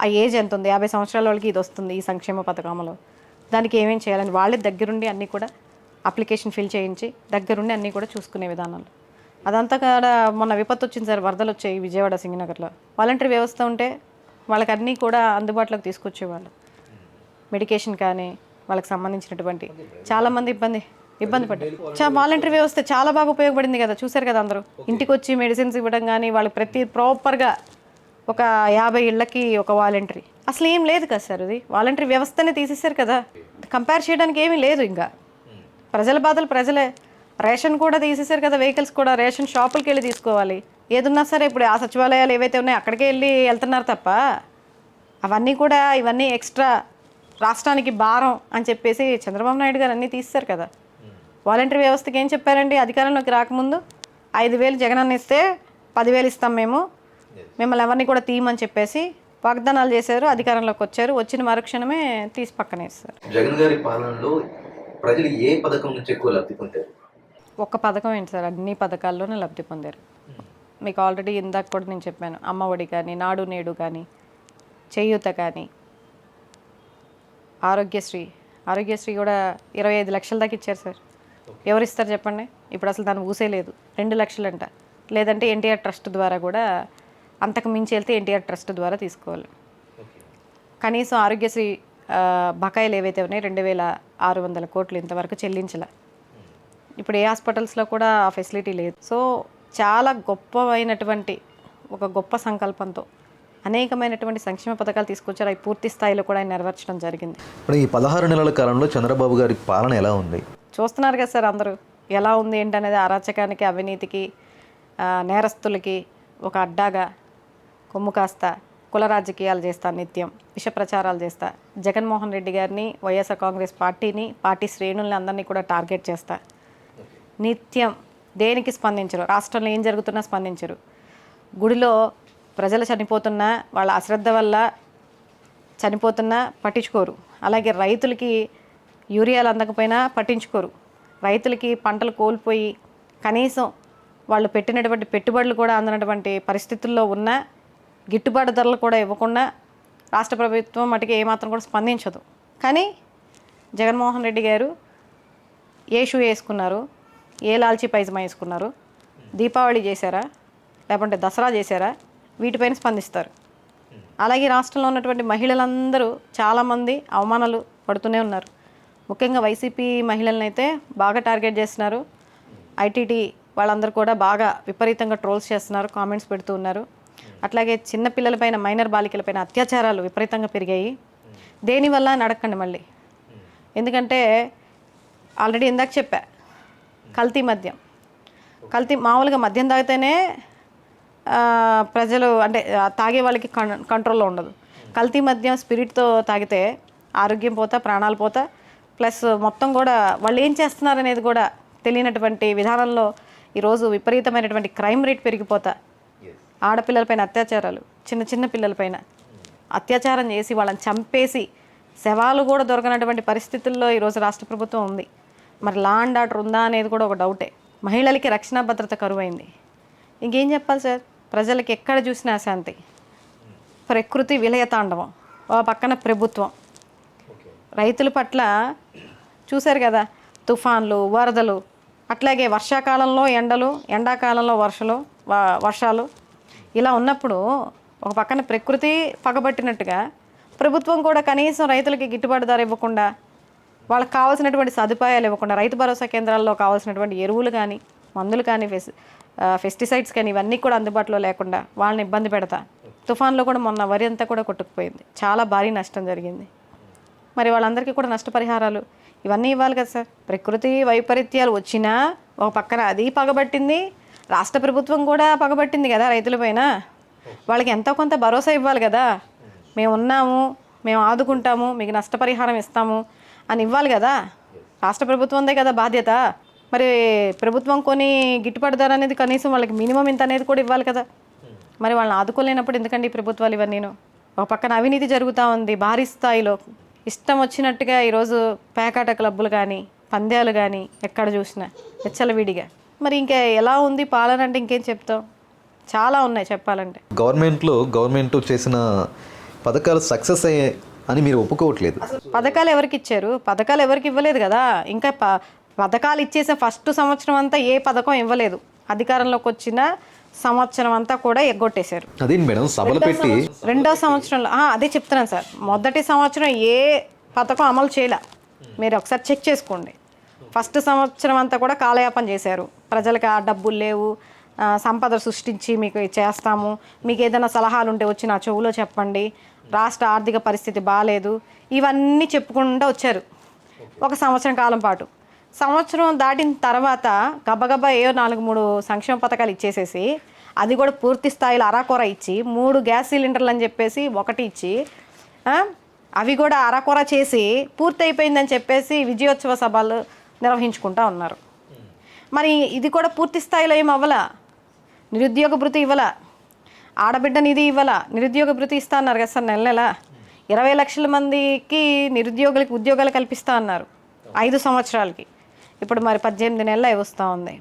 ఆ ఏజ్ ఎంత ఉంది, 50 సంవత్సరాల వాళ్ళకి ఇది వస్తుంది ఈ సంక్షేమ పథకంలో, దానికి ఏమేం చేయాలని వాళ్ళే దగ్గరుండి అన్నీ కూడా అప్లికేషన్ ఫిల్ చేయించి దగ్గరుండి అన్నీ కూడా చూసుకునే విధానాలు. అదంతా కూడా మొన్న విపత్తు వచ్చింది సార్, వరదలు వచ్చాయి విజయవాడ సింగనగర్లో. వాలంటరీ వ్యవస్థ ఉంటే వాళ్ళకి అన్నీ కూడా అందుబాటులోకి తీసుకొచ్చేవాళ్ళు. మెడికేషన్ కానీ వాళ్ళకి సంబంధించినటువంటి చాలామంది ఇబ్బంది పడ్డారు. వాలంటరీ వ్యవస్థ చాలా బాగా ఉపయోగపడింది కదా, చూశారు కదా అందరూ. ఇంటికి వచ్చి మెడిసిన్స్ ఇవ్వడం కానీ, వాళ్ళకి ప్రాపర్గా ఒక 50 ఇళ్ళకి ఒక వాలంటరీ. అసలు ఏం లేదు కదా సార్, ఇది వాలంటరీ వ్యవస్థనే తీసేశారు కదా, కంపేర్ చేయడానికి ఏమీ లేదు. ఇంకా ప్రజల బాధలు ప్రజలే. రేషన్ కూడా తీసేశారు కదా, వెహికల్స్ కూడా రేషన్ షాపులకి వెళ్ళి తీసుకోవాలి. ఏదున్నా సరే ఇప్పుడు ఆ సచివాలయాలు ఏవైతే ఉన్నాయో అక్కడికే వెళ్తున్నారు తప్ప ఇవన్నీ ఎక్స్ట్రా రాష్ట్రానికి భారం అని చెప్పేసి చంద్రబాబు నాయుడు గారు అన్నీ తీస్తారు కదా. వాలంటరీ వ్యవస్థకి ఏం చెప్పారండి, అధికారంలోకి రాకముందు 5,000 జగనన్న ఇస్తే 10,000 ఇస్తాం మిమ్మల్ని ఎవరిని కూడా తీయమని చెప్పేసి వాగ్దానాలు చేశారు. అధికారంలోకి వచ్చారు, వచ్చిన మరుక్షణమే తీసి పక్కనేస్తారు. జగన్ గారి పాలనలో ప్రజలు ఏ పథకం నుంచి ఎక్కువ లబ్ధి పొందారు? ఒక్క పథకం ఏంటి సార్, అన్ని పథకాల్లోనే లబ్ధి పొందారు. మీకు ఆల్రెడీ ఇందాక కూడా నేను చెప్పాను, అమ్మ ఒడి కానీ, నాడు నేడు కానీ, చేయూత కానీ, ఆరోగ్యశ్రీ కూడా 25 లక్షల దాకా ఇచ్చారు సార్. ఎవరు ఇస్తారు చెప్పండి, ఇప్పుడు అసలు దాన్ని ఊసే లేదు. 2 లక్షలంట, లేదంటే ఎన్టీఆర్ ట్రస్ట్ ద్వారా కూడా, అంతకు మించి వెళ్తే ఎన్టీఆర్ ట్రస్ట్ ద్వారా తీసుకోవాలి. కనీసం ఆరోగ్యశ్రీ బకాయిలు ఏవైతే ఉన్నాయో 2,600 కోట్లు ఇంతవరకు చెల్లించలే. ఇప్పుడు ఏ హాస్పిటల్స్లో కూడా ఆ ఫెసిలిటీ లేదు. సో చాలా గొప్పమైనటువంటి ఒక గొప్ప సంకల్పంతో అనేకమైనటువంటి సంక్షేమ పథకాలు తీసుకొచ్చారు. అవి పూర్తి స్థాయిలో కూడా ఆయన నెరవేర్చడం జరిగింది. ఇప్పుడు ఈ 16 నెలల కాలంలో చంద్రబాబు గారి పాలన ఎలా ఉంది? చూస్తున్నారు కదా సార్ అందరూ, ఎలా ఉంది ఏంటనేది. అరాచకానికి, అవినీతికి, నేరస్తులకి ఒక అడ్డాగా కొమ్ము కాస్తా, కుల రాజకీయాలు చేస్తా, నిత్యం విష ప్రచారాలు చేస్తా, జగన్మోహన్ రెడ్డి గారిని, వైఎస్ఆర్ కాంగ్రెస్ పార్టీని, పార్టీ శ్రేణుల్ని అందరినీ కూడా టార్గెట్ చేస్తా, నిత్యం దేనికి స్పందించరు. రాష్ట్రంలో ఏం జరుగుతున్నా స్పందించరు. గుడిలో ప్రజలు చనిపోతున్నా, వాళ్ళ అశ్రద్ధ వల్ల చనిపోతున్నా పట్టించుకోరు. అలాగే రైతులకి యూరియాలు అందకపోయినా పట్టించుకోరు. రైతులకి పంటలు కోల్పోయి కనీసం వాళ్ళు పెట్టినటువంటి పెట్టుబడులు కూడా అందనటువంటి పరిస్థితుల్లో ఉన్న గిట్టుబాటు ధరలు కూడా ఇవ్వకుండా రాష్ట్ర ప్రభుత్వం మటుకు ఏమాత్రం కూడా స్పందించదు. కానీ జగన్మోహన్ రెడ్డి గారు ఏ షూ వేసుకున్నారు, ఏ లాల్చీ పైజమా వేసుకున్నారు, దీపావళి చేశారా లేకుంటే దసరా చేశారా, వీటిపైన స్పందిస్తారు. అలాగే రాష్ట్రంలో ఉన్నటువంటి మహిళలందరూ చాలామంది అవమానాలు పడుతూనే ఉన్నారు. ముఖ్యంగా వైసీపీ మహిళలను అయితే బాగా టార్గెట్ చేస్తున్నారు. ఐటీటీ వాళ్ళందరూ కూడా బాగా విపరీతంగా ట్రోల్స్ చేస్తున్నారు, కామెంట్స్ పెడుతూ ఉన్నారు. అట్లాగే చిన్నపిల్లలపైన, మైనర్ బాలికలపైన అత్యాచారాలు విపరీతంగా పెరిగాయి. దేనివల్ల అని అడగండి మళ్ళీ. ఎందుకంటే ఆల్రెడీ ఇందాక చెప్పా, కల్తీ మామూలుగా మద్యం తాగితేనే ప్రజలు అంటే తాగే వాళ్ళకి కంట్రోల్లో ఉండదు. కల్తీ మద్యం స్పిరిట్తో తాగితే ఆరోగ్యం పోతా, ప్రాణాలు పోతా, ప్లస్ మొత్తం కూడా వాళ్ళు ఏం చేస్తున్నారనేది కూడా తెలియనటువంటి విధానంలో ఈరోజు విపరీతమైనటువంటి క్రైమ్ రేట్ పెరిగిపోతా, ఆడపిల్లలపైన అత్యాచారాలు, చిన్న చిన్న పిల్లలపైన అత్యాచారం చేసి వాళ్ళని చంపేసి శవాలు కూడా దొరకనటువంటి పరిస్థితుల్లో ఈరోజు రాష్ట్ర ప్రభుత్వం ఉంది. మరి లా అండ్ ఆర్డర్ ఉందా అనేది కూడా ఒక డౌటే. మహిళలకి రక్షణ భద్రత కరువైంది. ఇంకేం చెప్పాలి సార్? ప్రజలకి ఎక్కడ చూసినా అశాంతి, ప్రకృతి విలయతాండవం, ఓ పక్కన ప్రభుత్వం. రైతుల పట్ల చూశారు కదా, తుఫాన్లు, వరదలు, అట్లాగే వర్షాకాలంలో ఎండలు, ఎండాకాలంలో వర్షాలు ఇలా ఉన్నప్పుడు ఒక పక్కన ప్రకృతి పగబట్టినట్టుగా ప్రభుత్వం కూడా కనీసం రైతులకి గిట్టుబాటు ధర ఇవ్వకుండా, వాళ్ళకి కావాల్సినటువంటి సదుపాయాలు ఇవ్వకుండా, రైతు భరోసా కేంద్రాల్లో కావాల్సినటువంటి ఎరువులు కానీ, మందులు కానీ, పెస్టిసైడ్స్ కానీ ఇవన్నీ కూడా అందుబాటులో లేకుండా వాళ్ళని ఇబ్బంది పెడతా. తుఫాన్లో కూడా మొన్న వరి అంతా కూడా కొట్టుకుపోయింది, చాలా భారీ నష్టం జరిగింది. మరి వాళ్ళందరికీ కూడా నష్టపరిహారాలు ఇవన్నీ ఇవ్వాలి కదా సార్. ప్రకృతి వైపరీత్యాలు వచ్చినా ఒక పక్కన అది పగబట్టింది, రాష్ట్ర ప్రభుత్వం కూడా పగబట్టింది కదా రైతులపైన. వాళ్ళకి ఎంతో కొంత భరోసా ఇవ్వాలి కదా. మేము ఉన్నాము, మేము ఆదుకుంటాము, మీకు నష్టపరిహారం ఇస్తాము అని ఇవ్వాలి కదా. రాష్ట్ర ప్రభుత్వందే కదా బాధ్యత. మరి ప్రభుత్వం కొని గిట్టుబాటు ధర అనేది కనీసం వాళ్ళకి మినిమం ఇంత అనేది కూడా ఇవ్వాలి కదా. మరి వాళ్ళని ఆదుకోలేనప్పుడు ఎందుకండి ఈ ప్రభుత్వాలు ఇవన్నీను? ఒక పక్కన అవినీతి జరుగుతూ ఉంది భారీ స్థాయిలో, ఇష్టం వచ్చినట్టుగా ఈరోజు పేకాట క్లబ్బులు కానీ, పంద్యాలు కానీ ఎక్కడ చూసినా విచ్చలవిడిగా. మరి ఇంకా ఎలా ఉంది పాలన అంటే ఇంకేం చెప్తాం? చాలా ఉన్నాయి చెప్పాలంటే. గవర్నమెంట్ చేసిన పథకాలు సక్సెస్ అయ్యాయి అని మీరు ఒప్పుకోవట్లేదు. పథకాలు ఎవరికి ఇచ్చారు? పథకాలు ఎవరికి ఇవ్వలేదు కదా. ఇంకా పథకాలు ఇచ్చేసిన ఫస్ట్ సంవత్సరం అంతా ఏ పథకం ఇవ్వలేదు. అధికారంలోకి వచ్చిన సంవత్సరం అంతా కూడా ఎగ్గొట్టేశారు. అదే మేడం సభలు పెట్టి రెండో సంవత్సరంలో అదే చెప్తున్నాను సార్, మొదటి సంవత్సరం ఏ పథకం అమలు చేయలే. మీరు ఒకసారి చెక్ చేసుకోండి. ఫస్ట్ సంవత్సరం అంతా కూడా కాలయాపన చేశారు. ప్రజలకు ఆ డబ్బులు లేవు, సంపద సృష్టించి మీకు చేస్తాము, మీకు ఏదైనా సలహాలు ఉంటే వచ్చి నా చెవులో చెప్పండి, రాష్ట్ర ఆర్థిక పరిస్థితి బాగాలేదు, ఇవన్నీ చెప్పుకుంటూ వచ్చారు ఒక సంవత్సరం కాలం పాటు. సంవత్సరం దాటిన తర్వాత గబగబా 4-3 సంక్షేమ పథకాలు ఇచ్చేసేసి, అది కూడా పూర్తి స్థాయిలో అరాకొర ఇచ్చి, 3 గ్యాస్ సిలిండర్లు అని చెప్పేసి ఒకటి ఇచ్చి, అవి కూడా అరాకొర చేసి పూర్తి అయిపోయిందని చెప్పేసి విజయోత్సవ సభలు నిర్వహించుకుంటూ ఉన్నారు. మరి ఇది కూడా పూర్తి స్థాయిలో ఏం అవ్వాలా. నిరుద్యోగ భృతి ఇవ్వాల, ఆడబిడ్డ నిధి ఇవ్వాల, నిరుద్యోగ భృతి ఇస్తా అన్నారు కదా సార్. నెల 20 లక్షల మందికి నిరుద్యోగులకి ఉద్యోగాలు కల్పిస్తా అన్నారు 5 సంవత్సరాలకి. ఇప్పుడు మరి 18 నెలలు వస్తూ ఉంది.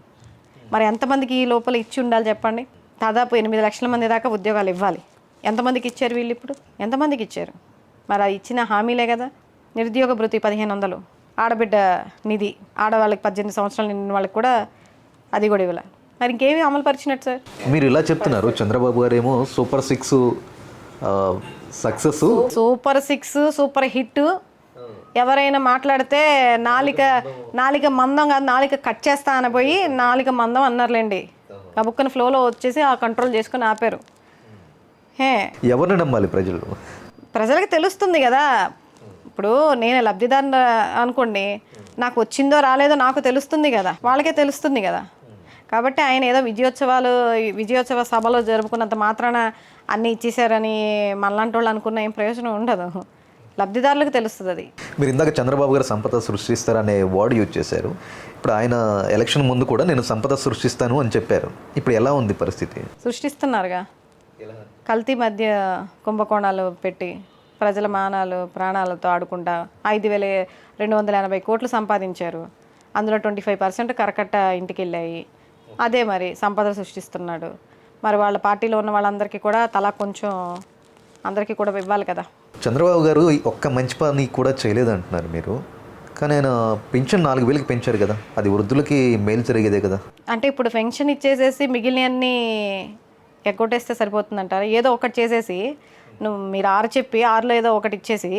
మరి ఎంతమందికి ఈ లోపల ఇచ్చి ఉండాలి చెప్పండి? దాదాపు 8 లక్షల మంది దాకా ఉద్యోగాలు ఇవ్వాలి. ఎంతమందికి ఇచ్చారు వీళ్ళు? ఇప్పుడు ఎంతమందికి ఇచ్చారు? మరి అది ఇచ్చిన హామీలే కదా. నిరుద్యోగ భృతి 1500, ఆడబిడ్డ నిధి, ఆడవాళ్ళకి 18 సంవత్సరాలు నిండిన వాళ్ళకి కూడా అది కూడా ఇవ్వాలి. మరి ఇంకేమీ అమలు పరిచినట్టు సార్? మీరు ఇలా చెప్తున్నారు. చంద్రబాబు గారు ఏమో super 6 success, super 6 super hit. ఎవరైనా మాట్లాడితే నాలిక మందం కాదు, నాలిక కట్ చేస్తా అనబోయి నాలిక మందం అన్నారులేండి. కబుక్కన ఫ్లోలో వచ్చేసి ఆ కంట్రోల్ చేసుకుని ఆపారు. ఎవరిని నమ్మాలి? ప్రజలకి తెలుస్తుంది కదా. ఇప్పుడు నేను లబ్ధిదారు అనుకోండి, నాకు వచ్చిందో రాలేదో నాకు తెలుస్తుంది కదా, వాళ్ళకే తెలుస్తుంది కదా. కాబట్టి ఆయన ఏదో విజయోత్సవ సభలో జరుపుకున్నంత మాత్రాన అన్నీ ఇచ్చేసారని మనలాంటి వాళ్ళు అనుకున్న ఏం ప్రయోజనం ఉండదు. లబ్ధిదారులకు తెలుస్తుంది అది. మీరు ఇందాక చంద్రబాబు గారు సంపద సృష్టిస్తారనే వర్డ్ యూజ్ చేశారు. ఇప్పుడు ఆయన ఎలక్షన్ ముందు కూడా నేను సంపద సృష్టిస్తాను అని చెప్పారు. ఇప్పుడు ఎలా ఉంది పరిస్థితి? సృష్టిస్తున్నారుగా. కల్తీ మధ్య కుంభకోణాలు పెట్టి ప్రజల ప్రాణాలతో ఆడుకుంటా 5,280 కోట్లు సంపాదించారు. అందులో 25% కరకట్ట ఇంటికి వెళ్ళాయి. అదే మరి సంపద సృష్టిస్తున్నాడు. మరి వాళ్ళ పార్టీలో ఉన్న వాళ్ళందరికీ కూడా తలా కొంచెం అందరికీ కూడా ఇవ్వాలి కదా. చంద్రబాబు గారు ఒక్క మంచి పని కూడా చేయలేదు అంటున్నారు మీరు. కానీ ఆయన పెన్షన్ 4,000కి పెంచారు కదా, అది వృద్ధులకి మేలు జరిగేదే కదా. అంటే ఇప్పుడు పెన్షన్ ఇచ్చేసేసి మిగిలినవన్నీ ఎగ్గొట్టేస్తే సరిపోతుందంటారు. ఏదో ఒకటి చేసేసి మీరు 6 చెప్పి 6లో ఏదో ఒకటి ఇచ్చేసి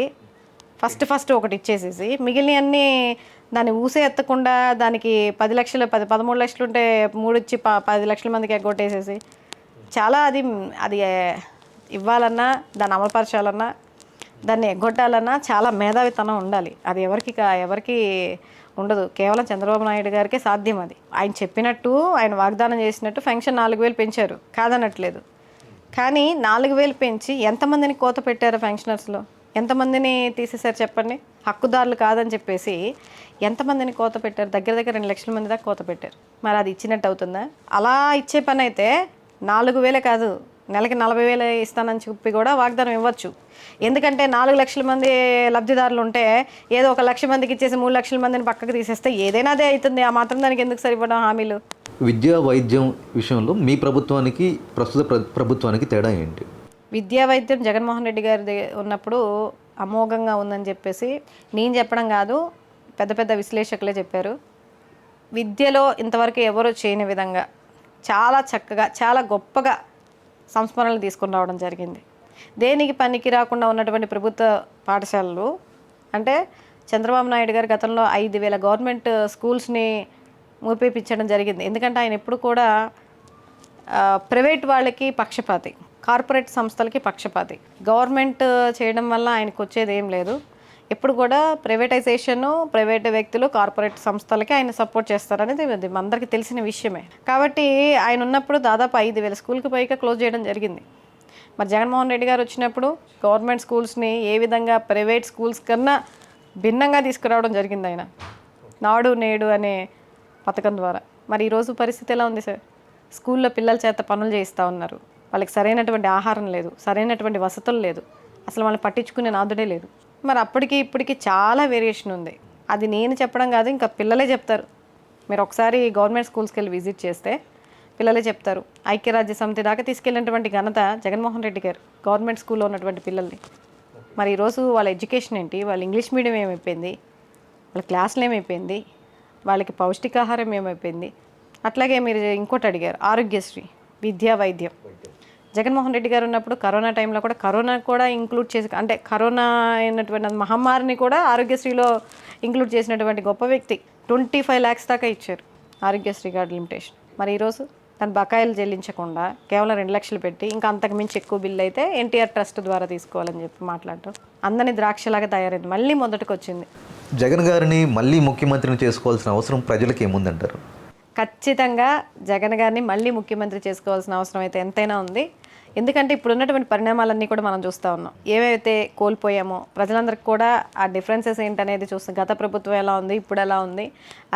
ఫస్ట్ ఒకటి ఇచ్చేసేసి మిగిలినవన్నీ దాన్ని ఊసే ఎత్తకుండా దానికి 10 లక్షలు 13 లక్షలు ఉంటే 3 ఇచ్చి 10 లక్షల మందికి ఎగ్గొట్టేసేసి చాలా అది ఇవ్వాలన్నా, దాన్ని అమలుపరచాలన్నా, దాన్ని ఎగ్గొట్టాలన్నా చాలా మేధావితనం ఉండాలి. అది ఎవరికి ఉండదు. కేవలం చంద్రబాబు నాయుడు గారికే సాధ్యం అది. ఆయన చెప్పినట్టు, ఆయన వాగ్దానం చేసినట్టు పెన్షన్ 4,000 పెంచారు, కాదనట్లేదు. కానీ 4,000 పెంచి ఎంతమందిని కోత పెట్టారు పెన్షనర్స్లో? ఎంతమందిని తీసేశారు చెప్పండి? హక్కుదారులు కాదని చెప్పేసి ఎంతమందిని కోత పెట్టారు? దగ్గర దగ్గర 2 లక్షల మంది దాకా కోత పెట్టారు. మరి అది ఇచ్చినట్టు అవుతుందా? అలా ఇచ్చే పని అయితే 4,000 కాదు, నెలకి 40,000 ఇస్తానని చెప్పి కూడా వాగ్దానం ఇవ్వచ్చు. ఎందుకంటే 4 లక్షల మంది లబ్ధిదారులు ఉంటే ఏదో 1 లక్ష మందికి ఇచ్చేసి 3 లక్షల మందిని పక్కకు తీసేస్తే ఏదైనా అదే అవుతుంది. ఆ మాత్రం దానికి ఎందుకు సరిపడా హామీలు? విద్యా వైద్యం విషయంలో మీ ప్రభుత్వానికి ప్రస్తుత ప్రభుత్వానికి తేడా ఏంటి? విద్యా వైద్యం జగన్మోహన్ రెడ్డి గారి ఉన్నప్పుడు అమోఘంగా ఉందని చెప్పేసి నేను చెప్పడం కాదు, పెద్ద పెద్ద విశ్లేషకులే చెప్పారు. విద్యలో ఇంతవరకు ఎవరూ చేయని విధంగా చాలా చక్కగా చాలా గొప్పగా సంస్మరణలు తీసుకుని రావడం జరిగింది. దేనికి పనికి రాకుండా ఉన్నటువంటి ప్రభుత్వ పాఠశాలలు అంటే చంద్రబాబు నాయుడు గారు గతంలో 5,000 గవర్నమెంట్ స్కూల్స్ని మూపేపించడం జరిగింది. ఎందుకంటే ఆయన ఎప్పుడు కూడా ప్రైవేట్ వాళ్ళకి పక్షపాతి, కార్పొరేట్ సంస్థలకి పక్షపాతి. గవర్నమెంట్ చేయడం వల్ల ఆయనకు వచ్చేది ఏం లేదు. ఎప్పుడు కూడా ప్రైవేటైజేషను, ప్రైవేట్ వ్యక్తులు, కార్పొరేట్ సంస్థలకి ఆయన సపోర్ట్ చేస్తారనేది అందరికీ తెలిసిన విషయమే. కాబట్టి ఆయన ఉన్నప్పుడు దాదాపు 5,000 స్కూల్కి పైగా క్లోజ్ చేయడం జరిగింది. మరి జగన్మోహన్ రెడ్డి గారు వచ్చినప్పుడు గవర్నమెంట్ స్కూల్స్ని ఏ విధంగా ప్రైవేట్ స్కూల్స్ కన్నా భిన్నంగా తీసుకురావడం జరిగింది ఆయన నాడు నేడు అనే పథకం ద్వారా. మరి ఈరోజు పరిస్థితి ఎలా ఉంది సార్? స్కూల్లో పిల్లల చేత పనులు చేయిస్తూ ఉన్నారు. వాళ్ళకి సరైనటువంటి ఆహారం లేదు, సరైనటువంటి వసతులు లేదు, అసలు వాళ్ళని పట్టించుకునే నాదుడే లేదు. మరి అప్పటికి ఇప్పటికి చాలా వేరియేషన్ ఉంది. అది నేను చెప్పడం కాదు, ఇంకా పిల్లలే చెప్తారు. మీరు ఒకసారి గవర్నమెంట్ స్కూల్స్కి వెళ్ళి విజిట్ చేస్తే పిల్లలే చెప్తారు. ఐక్యరాజ్య సమితి దాకా తీసుకెళ్ళినటువంటి ఘనత జగన్మోహన్ రెడ్డి గారు గవర్నమెంట్ స్కూల్లో ఉన్నటువంటి పిల్లల్ని. మరి ఈరోజు వాళ్ళ ఎడ్యుకేషన్ ఏంటి? వాళ్ళ ఇంగ్లీష్ మీడియం ఏమైపోయింది? వాళ్ళ క్లాసులు ఏమైపోయింది? వాళ్ళకి పౌష్టికాహారం ఏమైపోయింది? అట్లాగే మీరు ఇంకోటి అడిగారు, ఆరోగ్యశ్రీ, విద్యా వైద్యం. జగన్మోహన్ రెడ్డి గారు ఉన్నప్పుడు కరోనా టైంలో కూడా కరోనా కూడా ఇంక్లూడ్ చేసి, అంటే కరోనా అయినటువంటి మహమ్మారిని కూడా ఆరోగ్యశ్రీలో ఇంక్లూడ్ చేసినటువంటి గొప్ప వ్యక్తి. 25 lakhs దాకా ఇచ్చారు ఆరోగ్యశ్రీ కార్డు లిమిటేషన్. మరి ఈరోజు తన బకాయిలు చెల్లించకుండా కేవలం 2 లక్షలు పెట్టి ఇంకా అంతకు మించి ఎక్కువ బిల్లు అయితే ఎన్టీఆర్ ట్రస్ట్ ద్వారా తీసుకోవాలని చెప్పి మాట్లాడటం అందరినీ ద్రాక్షలాగా తయారైంది. మళ్ళీ మొదటికి వచ్చింది. జగన్ గారిని మళ్ళీ ముఖ్యమంత్రిని చేసుకోవాల్సిన అవసరం ప్రజలకు ఏముందంటారు? ఖచ్చితంగా జగన్ గారిని మళ్ళీ ముఖ్యమంత్రి చేసుకోవాల్సిన అవసరం అయితే ఎంతైనా ఉంది. ఎందుకంటే ఇప్పుడు ఉన్నటువంటి పరిణామాలన్నీ కూడా మనం చూస్తూ ఉన్నాం. ఏవైతే కోల్పోయామో ప్రజలందరికీ కూడా ఆ డిఫరెన్సెస్ ఏంటనేది చూస్తాం. గత ప్రభుత్వం ఎలా ఉంది, ఇప్పుడు ఎలా ఉంది,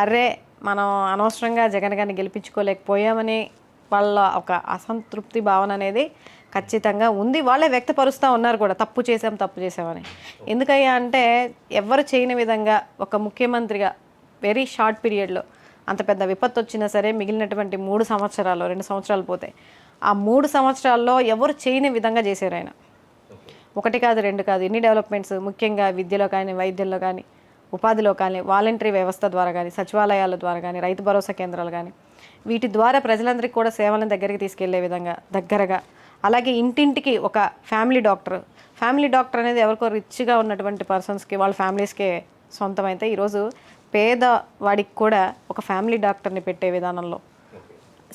అరే మనం అనవసరంగా జగన్ గారిని గెలిపించుకోలేకపోయామని వాళ్ళ ఒక అసంతృప్తి భావన అనేది ఖచ్చితంగా ఉంది. వాళ్ళే వ్యక్తపరుస్తూ ఉన్నారు కూడా, తప్పు చేసామని. ఎందుకయ్యా అంటే ఎవరు చేయని విధంగా ఒక ముఖ్యమంత్రిగా వెరీ షార్ట్ పీరియడ్లో అంత పెద్ద విపత్తు వచ్చినా సరే మిగిలినటువంటి 2 సంవత్సరాలు పోతే ఆ 3 సంవత్సరాల్లో ఎవరు చేయని విధంగా చేశారు ఆయన. 1 కాదు 2 కాదు, ఎన్ని డెవలప్మెంట్స్, ముఖ్యంగా విద్యలో కానీ, వైద్యంలో కానీ, ఉపాధిలో కానీ, వాలంటరీ వ్యవస్థ ద్వారా కానీ, సచివాలయాల ద్వారా కానీ, రైతు భరోసా కేంద్రాలు కానీ, వీటి ద్వారా ప్రజలందరికీ కూడా సేవలను దగ్గరికి తీసుకెళ్లే విధంగా దగ్గరగా. అలాగే ఇంటింటికి ఒక ఫ్యామిలీ డాక్టర్ అనేది ఎవరికో రిచ్గా ఉన్నటువంటి పర్సన్స్కి వాళ్ళ ఫ్యామిలీస్కే సొంతమైతే ఈరోజు పేదవాడికి కూడా ఒక ఫ్యామిలీ డాక్టర్ని పెట్టే విధానంలో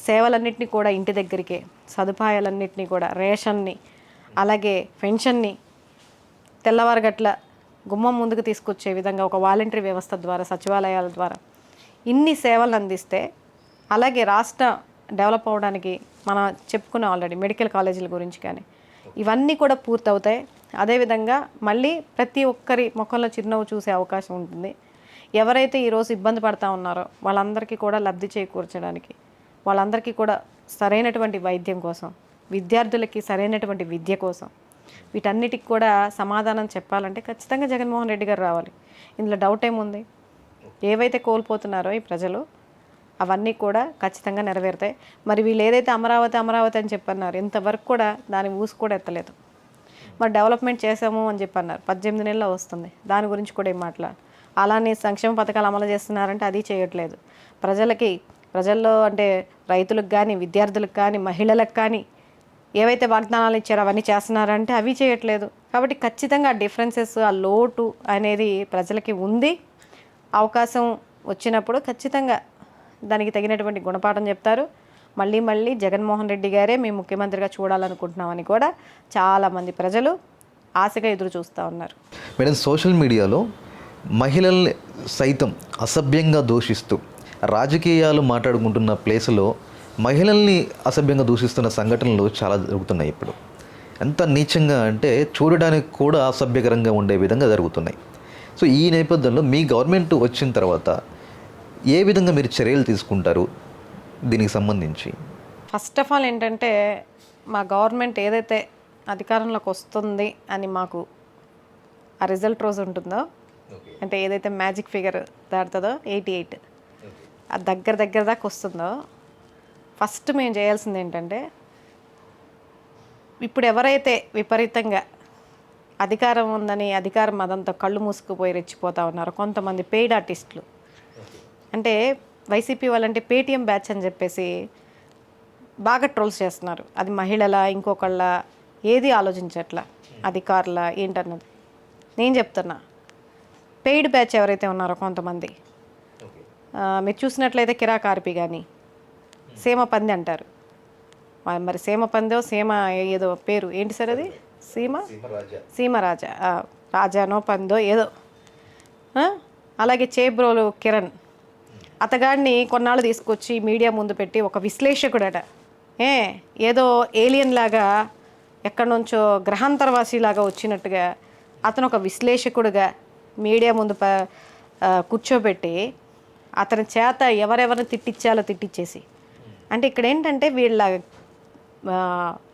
సేవలన్నింటినీ కూడా ఇంటి దగ్గరికే, సదుపాయాలన్నింటినీ కూడా, రేషన్ని, అలాగే పెన్షన్ని తెల్లవారుగట్ల గుమ్మం ముందుకు తీసుకొచ్చే విధంగా ఒక వాలంటరీ వ్యవస్థ ద్వారా, సచివాలయాల ద్వారా ఇన్ని సేవలు అందిస్తే, అలాగే రాష్ట్ర డెవలప్ అవ్వడానికి మనం చెప్పుకున్నాం ఆల్రెడీ మెడికల్ కాలేజీల గురించి కానీ, ఇవన్నీ కూడా పూర్తవుతాయి. అదేవిధంగా మళ్ళీ ప్రతి ఒక్కరి ముఖంలో చిరునవ్వు చూసే అవకాశం ఉంటుంది. ఎవరైతే ఈరోజు ఇబ్బంది పడుతూ ఉన్నారో వాళ్ళందరికీ కూడా లబ్ధి చేకూర్చడానికి, వాళ్ళందరికీ కూడా సరైనటువంటి వైద్యం కోసం, విద్యార్థులకి సరైనటువంటి విద్య కోసం, వీటన్నిటికి కూడా సమాధానం చెప్పాలంటే ఖచ్చితంగా జగన్మోహన్ రెడ్డి గారు రావాలి. ఇందులో డౌట్ ఏముంది? ఏవైతే కోల్పోతున్నారో ఈ ప్రజలు అవన్నీ కూడా ఖచ్చితంగా నెరవేరుతాయి. మరి వీళ్ళు ఏదైతే అమరావతి అని చెప్పన్నారు, ఇంతవరకు కూడా దాని ఊసు కూడా ఎత్తలేదు. మరి డెవలప్మెంట్ చేసాము అని చెప్పన్నారు, 18 నెలల్లో వస్తుంది, దాని గురించి కూడా ఏం మాట్లాడాలి. అలానే సంక్షేమ పథకాలు అమలు చేస్తున్నారంటే అది చేయట్లేదు. ప్రజల్లో అంటే రైతులకు కానీ, విద్యార్థులకు కానీ, మహిళలకు కానీ ఏవైతే వాగ్దానాలు ఇచ్చారో అవన్నీ చేస్తున్నారంటే అవి చేయట్లేదు. కాబట్టి ఖచ్చితంగా ఆ డిఫరెన్సెస్, ఆ లోటు అనేది ప్రజలకి ఉంది. అవకాశం వచ్చినప్పుడు ఖచ్చితంగా దానికి తగినటువంటి గుణపాఠం చెప్తారు. మళ్ళీ జగన్మోహన్ రెడ్డి గారే మేము ముఖ్యమంత్రిగా చూడాలనుకుంటున్నామని కూడా చాలామంది ప్రజలు ఆశగా ఎదురు చూస్తూ ఉన్నారు. మేడం, సోషల్ మీడియాలో మహిళల్ని సైతం అసభ్యంగా దూషిస్తూ రాజకీయాలు మాట్లాడుకుంటున్న ప్లేస్లో మహిళల్ని అసభ్యంగా దూషిస్తున్న సంఘటనలు చాలా జరుగుతున్నాయి ఇప్పుడు. ఎంత నీచంగా అంటే చూడడానికి కూడా అసభ్యకరంగా ఉండే విధంగా జరుగుతున్నాయి. సో ఈ నేపథ్యంలో మీ గవర్నమెంట్ వచ్చిన తర్వాత ఏ విధంగా మీరు చర్యలు తీసుకుంటారు దీనికి సంబంధించి? ఫస్ట్ ఆఫ్ ఆల్ ఏంటంటే మా గవర్నమెంట్ ఏదైతే అధికారంలోకి వస్తుంది అని మాకు ఆ రిజల్ట్ రోజు ఉంటుందో, అంటే ఏదైతే మ్యాజిక్ ఫిగర్ దాటుతుందో 88 ఆ దగ్గర దాకా వస్తుందో, ఫస్ట్ మేము చేయాల్సింది ఏంటంటే ఇప్పుడు ఎవరైతే విపరీతంగా అధికారం ఉందని అధికారం అదంతా కళ్ళు మూసుకుపోయి రెచ్చిపోతూ ఉన్నారో కొంతమంది పెయిడ్ ఆర్టిస్టులు, అంటే వైసీపీ వాళ్ళంటే పేటీఎం బ్యాచ్ అని చెప్పేసి బాగా ట్రోల్స్ చేస్తున్నారు. అది మహిళల ఇంకొకళ్ళ ఏది ఆలోచించట్లా, అధికారుల ఏంటన్నది. నేను చెప్తున్నా, పెయిడ్ బ్యాచ్ ఎవరైతే ఉన్నారో కొంతమంది, మీరు చూసినట్లయితే కిరాకార్పి కానీ సీమ పంది అంటారు. మరి సీమ పందో సీమ ఏదో పేరు ఏంటి సార్ అది, సీమ రాజా, రాజానో పందో ఏదో. అలాగే చేబ్రోలు కిరణ్ అతగాడిని కొన్నాళ్ళు తీసుకొచ్చి మీడియా ముందు పెట్టి ఒక విశ్లేషకుడట, ఏదో ఏలియన్ లాగా ఎక్కడి నుంచో గ్రహాంతరవాసిలాగా వచ్చినట్టుగా అతను ఒక విశ్లేషకుడుగా మీడియా ముందు కూర్చోబెట్టి అతని చేత ఎవరెవరిని తిట్టించాలో తిట్టించేసి, అంటే ఇక్కడ ఏంటంటే వీళ్ళ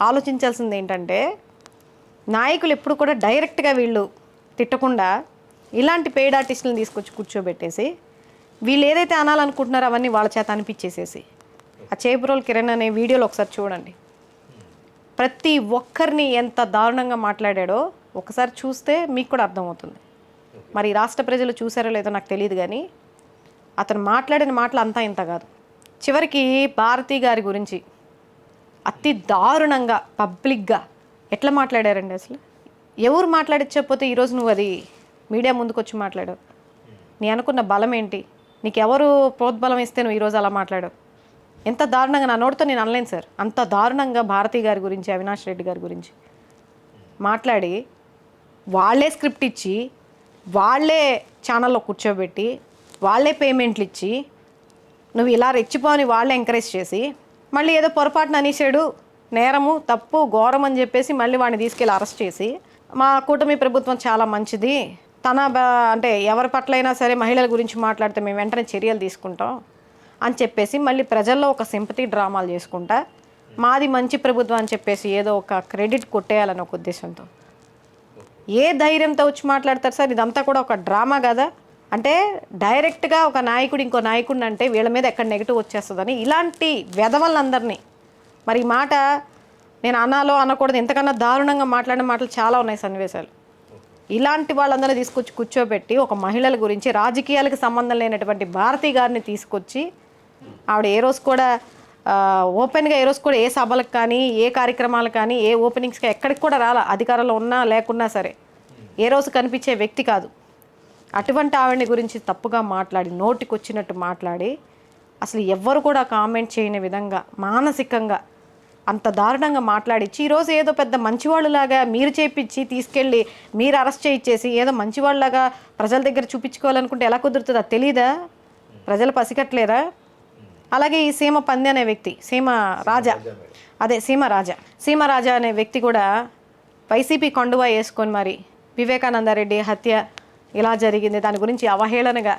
ఆలోచించాల్సింది ఏంటంటే నాయకులు ఎప్పుడు కూడా డైరెక్ట్గా వీళ్ళు తిట్టకుండా ఇలాంటి పెయిడ్ ఆర్టిస్టులను తీసుకొచ్చి కూర్చోబెట్టేసి వీళ్ళు ఏదైతే అనాలనుకుంటున్నారో అవన్నీ వాళ్ళ చేత అనిపించేసేసి, ఆ చేబ్రోల్ కిరణ్ అనే వీడియోలో ఒకసారి చూడండి, ప్రతి ఒక్కరిని ఎంత దారుణంగా మాట్లాడాడో ఒకసారి చూస్తే మీకు కూడా అర్థమవుతుంది. మరి రాష్ట్ర ప్రజలు చూసారో లేదో నాకు తెలియదు, కానీ అతను మాట్లాడిన మాటలు అంతా ఇంత కాదు. చివరికి భారతి గారి గురించి అతి దారుణంగా పబ్లిక్గా ఎట్లా మాట్లాడారండి అసలు. ఎవరు మాట్లాడించకపోతే ఈరోజు నువ్వు అది మీడియా ముందుకు వచ్చి మాట్లాడావు, నీ అనుకున్న బలం ఏంటి, నీకు ఎవరు ప్రోద్బలం ఇస్తే నువ్వు ఈరోజు అలా మాట్లాడావు. ఎంత దారుణంగా, నా నోటితో నేను అనలేను సార్, అంత దారుణంగా భారతి గారి గురించి అవినాష్ రెడ్డి గారి గురించి మాట్లాడి వాళ్ళే స్క్రిప్ట్ ఇచ్చి వాళ్ళే ఛానల్లో కూర్చోబెట్టి వాళ్ళే పేమెంట్లు ఇచ్చి నువ్వు ఇలా రెచ్చిపోని వాళ్ళే ఎంకరేజ్ చేసి మళ్ళీ ఏదో పొరపాటున అనేసాడు, నేరము తప్పు ఘోరం అని చెప్పేసి మళ్ళీ వాడిని తీసుకెళ్ళి అరెస్ట్ చేసి మా కూటమి ప్రభుత్వం చాలా మంచిది, అంటే ఎవరి పట్లైనా సరే మహిళల గురించి మాట్లాడితే మేము వెంటనే చర్యలు తీసుకుంటాం అని చెప్పేసి మళ్ళీ ప్రజల్లో ఒక సింపతి డ్రామాలు చేసుకుంటా మాది మంచి ప్రభుత్వం అని చెప్పేసి ఏదో ఒక క్రెడిట్ కొట్టేయాలని ఒక ఉద్దేశంతో ఏ ధైర్యంతో వచ్చి మాట్లాడతారు సార్? ఇదంతా కూడా ఒక డ్రామా కదా. అంటే డైరెక్ట్గా ఒక నాయకుడు ఇంకో నాయకుడిని అంటే వీళ్ళ మీద ఎక్కడ నెగిటివ్ వచ్చేస్తుందని ఇలాంటి వెధవలందరినీ, మరి ఈ మాట నేను అనాలో అనకూడదు, ఎంతకన్నా దారుణంగా మాట్లాడిన మాటలు చాలా ఉన్నాయి సన్నివేశాలు. ఇలాంటి వాళ్ళందరినీ తీసుకొచ్చి కూర్చోబెట్టి ఒక మహిళల గురించి రాజకీయాలకు సంబంధం లేనటువంటి భారతి గారిని తీసుకొచ్చి ఆవిడ ఏ రోజు కూడా ఓపెన్గా ఏ రోజు కూడా ఏ సభలకు కానీ ఏ కార్యక్రమాలకు కానీ ఏ ఓపెనింగ్స్కి ఎక్కడికి కూడా రాలా, అధికారంలో ఉన్నా లేకున్నా సరే ఏ రోజు కనిపించే వ్యక్తి కాదు. అటువంటి ఆవిడని గురించి తప్పుగా మాట్లాడి నోటికి వచ్చినట్టు మాట్లాడి అసలు ఎవ్వరు కూడా కామెంట్ చేయని విధంగా మానసికంగా అంత దారుణంగా మాట్లాడిచ్చి ఈరోజు ఏదో పెద్ద మంచివాళ్ళలాగా మీరు చేపించి తీసుకెళ్ళి మీరు అరెస్ట్ చేయించేసి ఏదో మంచివాళ్ళలాగా ప్రజల దగ్గర చూపించుకోవాలనుకుంటే ఎలా కుదురుతుందో అది తెలీదా? ప్రజలు పసిగట్లేరా? అలాగే ఈ సీమ పంది అనే వ్యక్తి, సీమ రాజా అనే వ్యక్తి కూడా వైసీపీ కండువా వేసుకొని మరి వివేకానందరెడ్డి హత్య ఇలా జరిగింది దాని గురించి అవహేళనగా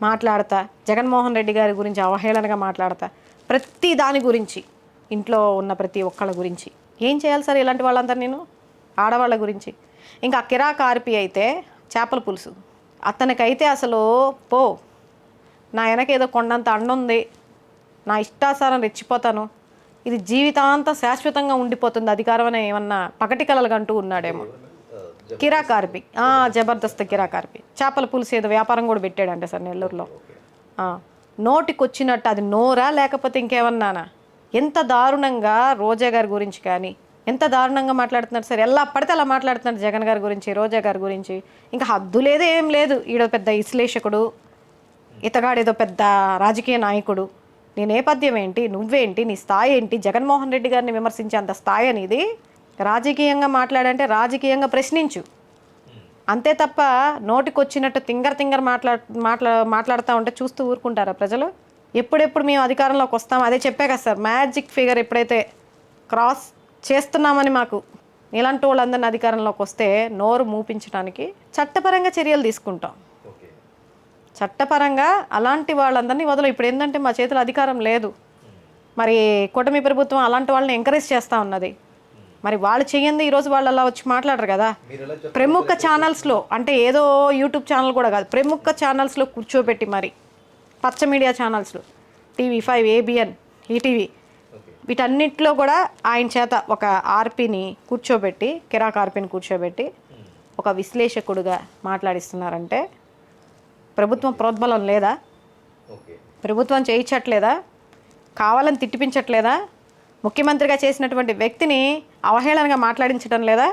మాట్లాడతా, జగన్మోహన్ రెడ్డి గారి గురించి అవహేళనగా మాట్లాడతా, ప్రతి దాని గురించి ఇంట్లో ఉన్న ప్రతి ఒక్కళ్ళ గురించి ఏం చేయాలి సార్ ఇలాంటి వాళ్ళందరూ? నేను ఆడవాళ్ళ గురించి ఇంకా కిరాకార్పి అయితే చేపల పులుసు అతనికైతే అసలు నా వెనకేదో కొండంత అండుంది, నా ఇష్టాసారం రెచ్చిపోతాను, ఇది జీవితాంతం శాశ్వతంగా ఉండిపోతుంది అధికారం అని ఏమన్నా పగటి కలలు అంటూ ఉన్నాడేమో. కిరాకార్పి, జబర్దస్త్ కిరాకార్పి చేపల పులుసు ఏదో వ్యాపారం కూడా పెట్టాడంటే సార్ నెల్లూరులో. నోటికి వచ్చినట్టు అది నోరా లేకపోతే ఇంకేమన్నానా? ఎంత దారుణంగా రోజా గారి గురించి కానీ ఎంత దారుణంగా మాట్లాడుతున్నారు సార్. ఎలా పడితే అలా మాట్లాడుతున్నారు జగన్ గారి గురించి, రోజా గారి గురించి. ఇంకా హద్దు లేదు ఏం లేదు. ఈడో పెద్ద విశ్లేషకుడు, ఇతగాడేదో పెద్ద రాజకీయ నాయకుడు. నీ నేపథ్యం ఏంటి, నువ్వేంటి, నీ స్థాయి ఏంటి? జగన్మోహన్ రెడ్డి గారిని విమర్శించే అంత స్థాయి అనేది. రాజకీయంగా మాట్లాడంటే రాజకీయంగా ప్రశ్నించు అంతే తప్ప నోటికి వచ్చినట్టు తింగర్ మాట్లాడుతూ ఉంటే చూస్తూ ఊరుకుంటారా ప్రజలు? ఎప్పుడెప్పుడు మేము అధికారంలోకి వస్తాం అదే చెప్పే కదా సార్. మ్యాజిక్ ఫిగర్ ఎప్పుడైతే క్రాస్ చేస్తున్నామని మాకు ఇలాంటి వాళ్ళందరినీ అధికారంలోకి వస్తే నోరు మూపించడానికి చట్టపరంగా చర్యలు తీసుకుంటాం. చట్టపరంగా అలాంటి వాళ్ళందరినీ వదలం. ఇప్పుడు ఏంటంటే మా చేతిలో అధికారం లేదు, మరి కూటమి ప్రభుత్వం అలాంటి వాళ్ళని ఎంకరేజ్ చేస్తూ ఉన్నది. మరి వాళ్ళు చేయండి ఈరోజు వాళ్ళు అలా వచ్చి మాట్లాడరు కదా. ప్రముఖ ఛానల్స్లో, అంటే ఏదో యూట్యూబ్ ఛానల్ కూడా కాదు, ప్రముఖ ఛానల్స్లో కూర్చోబెట్టి మరి పచ్చ మీడియా ఛానల్స్లో TV5, ABN, ఈటీవీ వీటన్నిటిలో కూడా ఆయన చేత ఒక ఆర్పీని కూర్చోబెట్టి, కిరాక్ ఆర్పీని కూర్చోబెట్టి ఒక విశ్లేషకుడుగా మాట్లాడిస్తున్నారంటే ప్రభుత్వం ప్రోద్బలం లేదా? ప్రభుత్వం చేయించట్లేదా? కావాలని తిట్టిపించట్లేదా? ముఖ్యమంత్రిగా చేసినటువంటి వ్యక్తిని అవహేళనగా మాట్లాడించడం లేదా?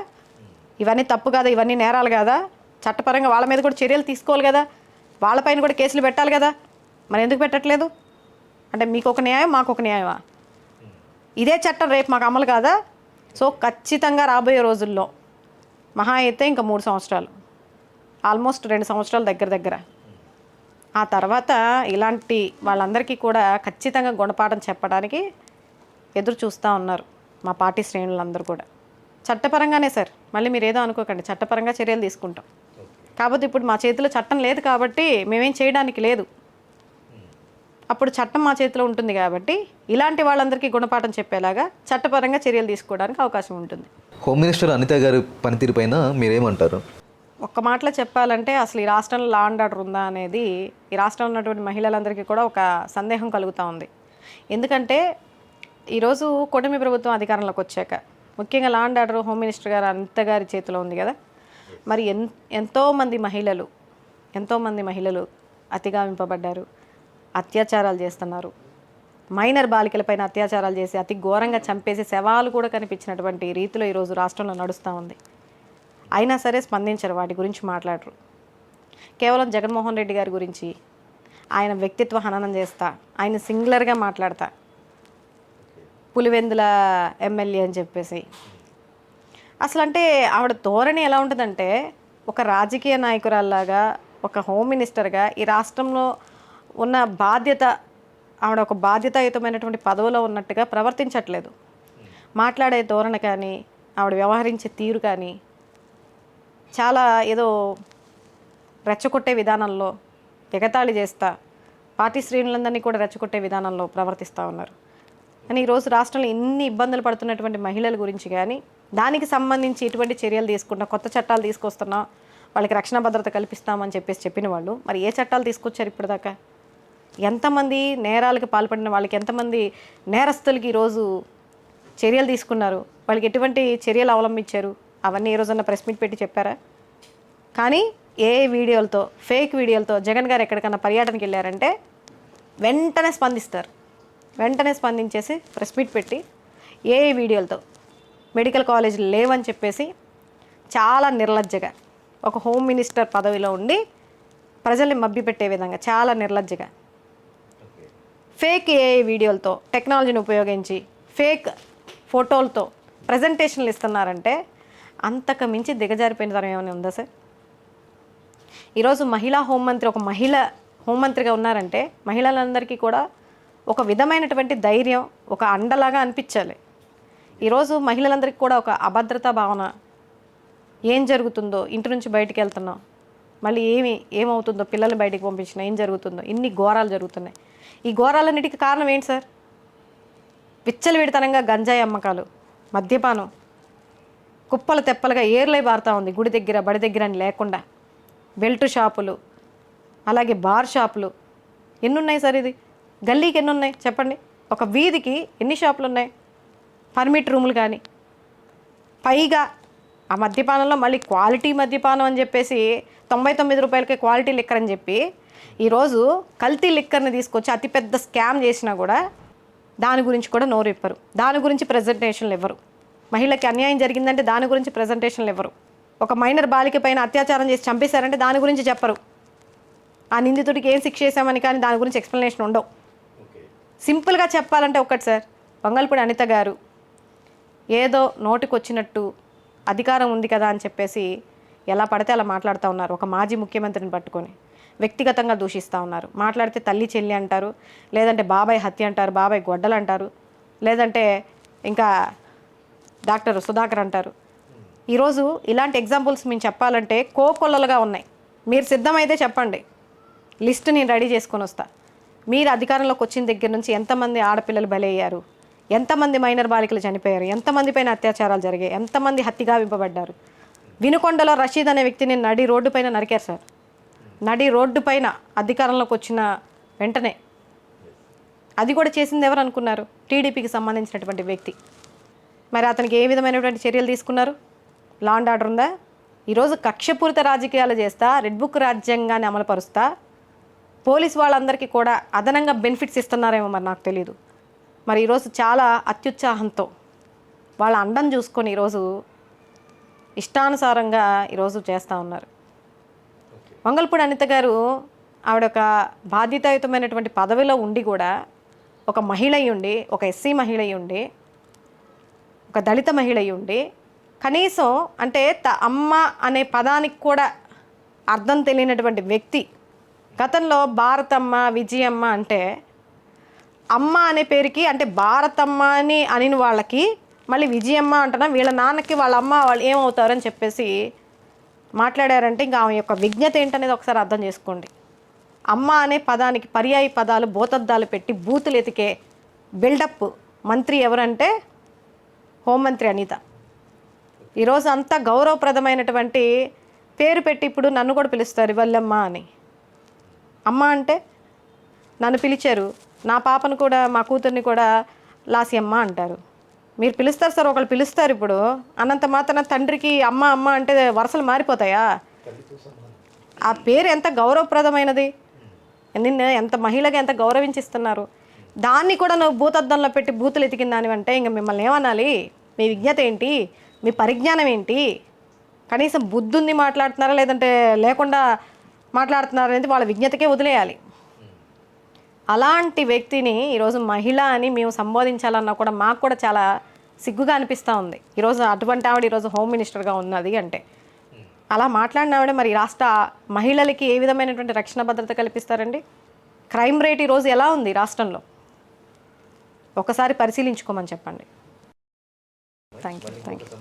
ఇవన్నీ తప్పు కాదా? ఇవన్నీ నేరాలు కాదా? చట్టపరంగా వాళ్ళ మీద కూడా చర్యలు తీసుకోవాలి కదా, వాళ్ళపైన కూడా కేసులు పెట్టాలి కదా. మరి ఎందుకు పెట్టట్లేదు? అంటే మీకు ఒక న్యాయం, మాకు ఒక న్యాయమా? ఇదే చట్టం రేపు మాకు అమలు కాదా? సో ఖచ్చితంగా రాబోయే రోజుల్లో మహా అయితే ఇంకా 3 సంవత్సరాలు, ఆల్మోస్ట్ 2 సంవత్సరాలు దగ్గర ఆ తర్వాత ఇలాంటి వాళ్ళందరికీ కూడా ఖచ్చితంగా గుణపాఠం చెప్పడానికి ఎదురు చూస్తూ ఉన్నారు మా పార్టీ శ్రేణులందరూ కూడా. చట్టపరంగానే సార్, మళ్ళీ మీరు ఏదో అనుకోకండి, చట్టపరంగా చర్యలు తీసుకుంటాం. కాకపోతే ఇప్పుడు మా చేతిలో చట్టం లేదు కాబట్టి మేమేం చేయడానికి లేదు. అప్పుడు చట్టం మా చేతిలో ఉంటుంది కాబట్టి ఇలాంటి వాళ్ళందరికీ గుణపాఠం చెప్పేలాగా చట్టపరంగా చర్యలు తీసుకోవడానికి అవకాశం ఉంటుంది. హోమ్ మినిస్టర్ అనిత గారి పనితీరు పైన మీరేమంటారు? ఒక్క మాటలో చెప్పాలంటే అసలు ఈ రాష్ట్రంలో లా అండ్ ఆర్డర్ ఉందా అనేది ఈ రాష్ట్రంలో ఉన్నటువంటి మహిళలందరికీ కూడా ఒక సందేహం కలుగుతూ ఉంది. ఎందుకంటే ఈరోజు కూటమి ప్రభుత్వం అధికారంలోకి వచ్చాక ముఖ్యంగా law and order home minister గారు అనిత గారి చేతిలో ఉంది కదా. మరి ఎంతోమంది మహిళలు అతిగామింపబడ్డారు, అత్యాచారాలు చేస్తున్నారు. మైనర్ బాలికలపైన అత్యాచారాలు చేసి అతి ఘోరంగా చంపేసి శవాలు కూడా కనిపించినటువంటి రీతిలో ఈరోజు రాష్ట్రంలో నడుస్తూ ఉంది. అయినా సరే స్పందించరు, వాటి గురించి మాట్లాడరు. కేవలం జగన్మోహన్ రెడ్డి గారి గురించి, ఆయన వ్యక్తిత్వ హననం చేస్తా, ఆయన సింగులర్గా మాట్లాడతా, పులివెందుల ఎమ్మెల్యే అని చెప్పేసి. అసలు అంటే ఆవిడ ధోరణి ఎలా ఉంటుందంటే ఒక రాజకీయ నాయకురాల్లాగా, ఒక హోమ్ మినిస్టర్గా ఈ రాష్ట్రంలో ఉన్న బాధ్యత, ఆవిడ ఒక బాధ్యతాయుతమైనటువంటి పదవిలో ఉన్నట్టుగా ప్రవర్తించట్లేదు. మాట్లాడే ధోరణి కానీ, ఆవిడ వ్యవహరించే తీరు కానీ చాలా ఏదో రెచ్చగొట్టే విధానంలో, ఎగతాళి చేస్తా, పార్టీ శ్రేణులందరినీ కూడా రెచ్చగొట్టే విధానంలో ప్రవర్తిస్తూ ఉన్నారు. కానీ ఈరోజు రాష్ట్రంలో ఇన్ని ఇబ్బందులు పడుతున్నటువంటి మహిళల గురించి కానీ, దానికి సంబంధించి ఇటువంటి చర్యలు తీసుకున్నా, కొత్త చట్టాలు తీసుకొస్తున్నా, వాళ్ళకి రక్షణ భద్రత కల్పిస్తామని చెప్పిన వాళ్ళు మరి ఏ చట్టాలు తీసుకొచ్చారు ఇప్పటిదాకా? ఎంతమంది నేరాలకు పాల్పడిన వాళ్ళకి, ఎంతమంది నేరస్తులకి ఈరోజు చర్యలు తీసుకున్నారు, వాళ్ళకి ఎటువంటి చర్యలు అవలంబించారు? అవన్నీ ఏ రోజన్నా ప్రెస్ మీట్ పెట్టి చెప్పారా? కానీ ఏ వీడియోలతో, ఫేక్ వీడియోలతో జగన్ గారు ఎక్కడికన్నా పర్యటనకి వెళ్ళారంటే వెంటనే స్పందిస్తారు. వెంటనే స్పందించేసి ప్రెస్ మీట్ పెట్టి ఏ వీడియోలతో మెడికల్ కాలేజీలు లేవని చెప్పేసి చాలా నిర్లజ్జగా ఒక హోమ్ మినిస్టర్ పదవిలో ఉండి ప్రజల్ని మభ్యపెట్టే విధంగా చాలా నిర్లజ్జగా ఫేక్ ఏఐ వీడియోలతో, టెక్నాలజీని ఉపయోగించి ఫేక్ ఫోటోలతో ప్రజెంటేషన్లు ఇస్తున్నారంటే అంతకు మించి దిగజారిపోయిన తరం ఏమైనా ఉందా సార్? ఈరోజు మహిళా హోంమంత్రి, ఒక మహిళ హోంమంత్రిగా ఉన్నారంటే మహిళలందరికీ కూడా ఒక విధమైనటువంటి ధైర్యం, ఒక అండలాగా అనిపించాలి. ఈరోజు మహిళలందరికీ కూడా ఒక అభద్రతా భావన, ఏం జరుగుతుందో, ఇంటి నుంచి బయటికి వెళ్తున్నాం, మళ్ళీ ఏమవుతుందో, పిల్లల్ని బయటికి పంపించినా ఏం జరుగుతుందో, ఇన్ని ఘోరాలు జరుగుతున్నాయి. ఈ ఘోరాలన్నిటికీ కారణం ఏంటి సార్? విచ్చలవిడితనంగా గంజాయి అమ్మకాలు, మద్యపానం కుప్పలు తెప్పలుగా ఏర్లై బారుతూ ఉంది. గుడి దగ్గర, బడి దగ్గర అని లేకుండా బెల్ట్ షాపులు, అలాగే బార్ షాపులు ఎన్ని ఉన్నాయి సార్? ఇది గల్లీకి ఎన్ని ఉన్నాయి చెప్పండి? ఒక వీధికి ఎన్ని షాపులు ఉన్నాయి? పర్మిట్ రూములు కానీ, పైగా ఆ మద్యపానంలో మళ్ళీ క్వాలిటీ మద్యపానం అని చెప్పేసి 99 రూపాయలకే క్వాలిటీ లిక్కర్ అని చెప్పి ఈరోజు కల్తీ లిక్కర్ని తీసుకొచ్చి అతిపెద్ద స్కామ్ చేసినా కూడా దాని గురించి కూడా నోరు ఇప్పరు, దాని గురించి ప్రజెంటేషన్లు ఇవ్వరు. మహిళకి అన్యాయం జరిగిందంటే దాని గురించి ప్రజెంటేషన్లు ఇవ్వరు. ఒక మైనర్ బాలిక పైన అత్యాచారం చేసి చంపేశారంటే దాని గురించి చెప్పరు. ఆ నిందితుడికి ఏం శిక్ష చేశామని కానీ దాని గురించి ఎక్స్ప్లెనేషన్ ఉండవు. సింపుల్గా చెప్పాలంటే ఒక్కటి సార్, వంగల్పూడి అనిత గారు ఏదో నోటికి వచ్చినట్టు అధికారం ఉంది కదా అని చెప్పేసి ఎలా పడితే అలా మాట్లాడుతూ ఉన్నారు. ఒక మాజీ ముఖ్యమంత్రిని పట్టుకొని వ్యక్తిగతంగా దూషిస్తూ ఉన్నారు. మాట్లాడితే తల్లి చెల్లి అంటారు, లేదంటే బాబాయ్ హత్య అంటారు, బాబాయ్ గొడ్డలు అంటారు, లేదంటే ఇంకా డాక్టర్ సుధాకర్ అంటారు. ఈరోజు ఇలాంటి ఎగ్జాంపుల్స్ మేము చెప్పాలంటే కోకొల్లలుగా ఉన్నాయి. మీరు సిద్ధమైతే చెప్పండి, లిస్ట్ నేను రెడీ చేసుకొని వస్తా. మీరు అధికారంలోకి వచ్చిన దగ్గర నుంచి ఎంతమంది ఆడపిల్లలు బలయ్యారు, ఎంతమంది మైనర్ బాలికలు చనిపోయారు, ఎంతమంది పైన అత్యాచారాలు జరిగాయి, ఎంతమంది హత్యగావింపబడ్డారు. వినుకొండలో రషీద్ అనే వ్యక్తిని నడి రోడ్డు పైన నరికారు సార్. నడి రోడ్డు పైన అధికారంలోకి వచ్చిన వెంటనే. అది కూడా చేసింది ఎవరు అనుకున్నారు? టీడీపీకి సంబంధించినటువంటి వ్యక్తి. మరి అతనికి ఏ విధమైనటువంటి చర్యలు తీసుకున్నారు? లా అండ్ ఆర్డర్ ఉందా? ఈరోజు కక్షపూరిత రాజకీయాలు చేస్తా, రెడ్ బుక్ రాజ్యాంగాన్ని అమలుపరుస్తా, పోలీస్ వాళ్ళందరికీ కూడా అదనంగా బెనిఫిట్స్ ఇస్తున్నారేమో మరి నాకు తెలియదు. మరి ఈరోజు చాలా అత్యుత్సాహంతో వాళ్ళ అండం చూసుకొని ఈరోజు ఇష్టానుసారంగా ఈరోజు చేస్తూ ఉన్నారు. వంగల్పూడి అనిత గారు ఆవిడ ఒక బాధ్యతాయుతమైనటువంటి పదవిలో ఉండి కూడా, ఒక మహిళ అయి ఉండి, ఒక ఎస్సీ మహిళ అయి ఉండి, ఒక దళిత మహిళ అయి ఉండి, కనీసం అంటే అమ్మ అనే పదానికి కూడా అర్థం తెలియనటువంటి వ్యక్తి. గతంలో భారతమ్మ, విజయమ్మ అంటే అమ్మ అనే పేరుకి అంటే భారతమ్మ అని అనిన వాళ్ళకి మళ్ళీ విజయమ్మ అంటున్నా, వీళ్ళ నాన్నకి వాళ్ళ అమ్మ వాళ్ళు ఏమవుతారని చెప్పేసి మాట్లాడారంటే ఇంకా ఆమె యొక్క విజ్ఞత ఏంటనేది ఒకసారి అర్థం చేసుకోండి. అమ్మ అనే పదానికి పర్యాయ పదాలు భూతద్దాలు పెట్టి బూతులు ఎతికే బిల్డప్ మంత్రి ఎవరంటే హోంమంత్రి అనిత. ఈరోజు అంత గౌరవప్రదమైనటువంటి పేరు పెట్టి ఇప్పుడు నన్ను కూడా పిలుస్తారు వల్లమ్మ అని. అమ్మ అంటే నన్ను పిలిచారు, నా పాపను కూడా మా కూతుర్ని కూడా లాసి అమ్మ అంటారు. మీరు పిలుస్తారు సార్, ఒకళ్ళు పిలుస్తారు. ఇప్పుడు అన్నంత మాత్రం తండ్రికి అమ్మ అమ్మ అంటే వరుసలు మారిపోతాయా? ఆ పేరు ఎంత గౌరవప్రదమైనది, నిన్ను ఎంత మహిళగా ఎంత గౌరవించిస్తున్నారు. దాన్ని కూడా నువ్వు భూతద్దంలో పెట్టి బూతులు ఎతికిన దానివంటే ఇంక మిమ్మల్ని ఏమనాలి? మీ విజ్ఞత ఏంటి? మీ పరిజ్ఞానం ఏంటి? కనీసం బుద్ధుంది మాట్లాడుతున్నారా లేదంటే లేకుండా మాట్లాడుతున్నారా అనేది వాళ్ళ విజ్ఞతకే వదిలేయాలి. అలాంటి వ్యక్తిని ఈరోజు మహిళ అని మేము సంబోధించాలన్నా కూడా మాకు కూడా చాలా సిగ్గుగా అనిపిస్తూ ఉంది. ఈరోజు అటువంటి ఆవిడ ఈరోజు హోమ్ మినిస్టర్గా ఉన్నది అంటే అలా మాట్లాడిన ఆవిడ మరి రాష్ట్ర మహిళలకి ఏ విధమైనటువంటి రక్షణ భద్రత కల్పిస్తారండి? క్రైమ్ రేట్ ఈరోజు ఎలా ఉంది రాష్ట్రంలో? ఒకసారి పరిశీలించుకోమని చెప్పండి. Thank you.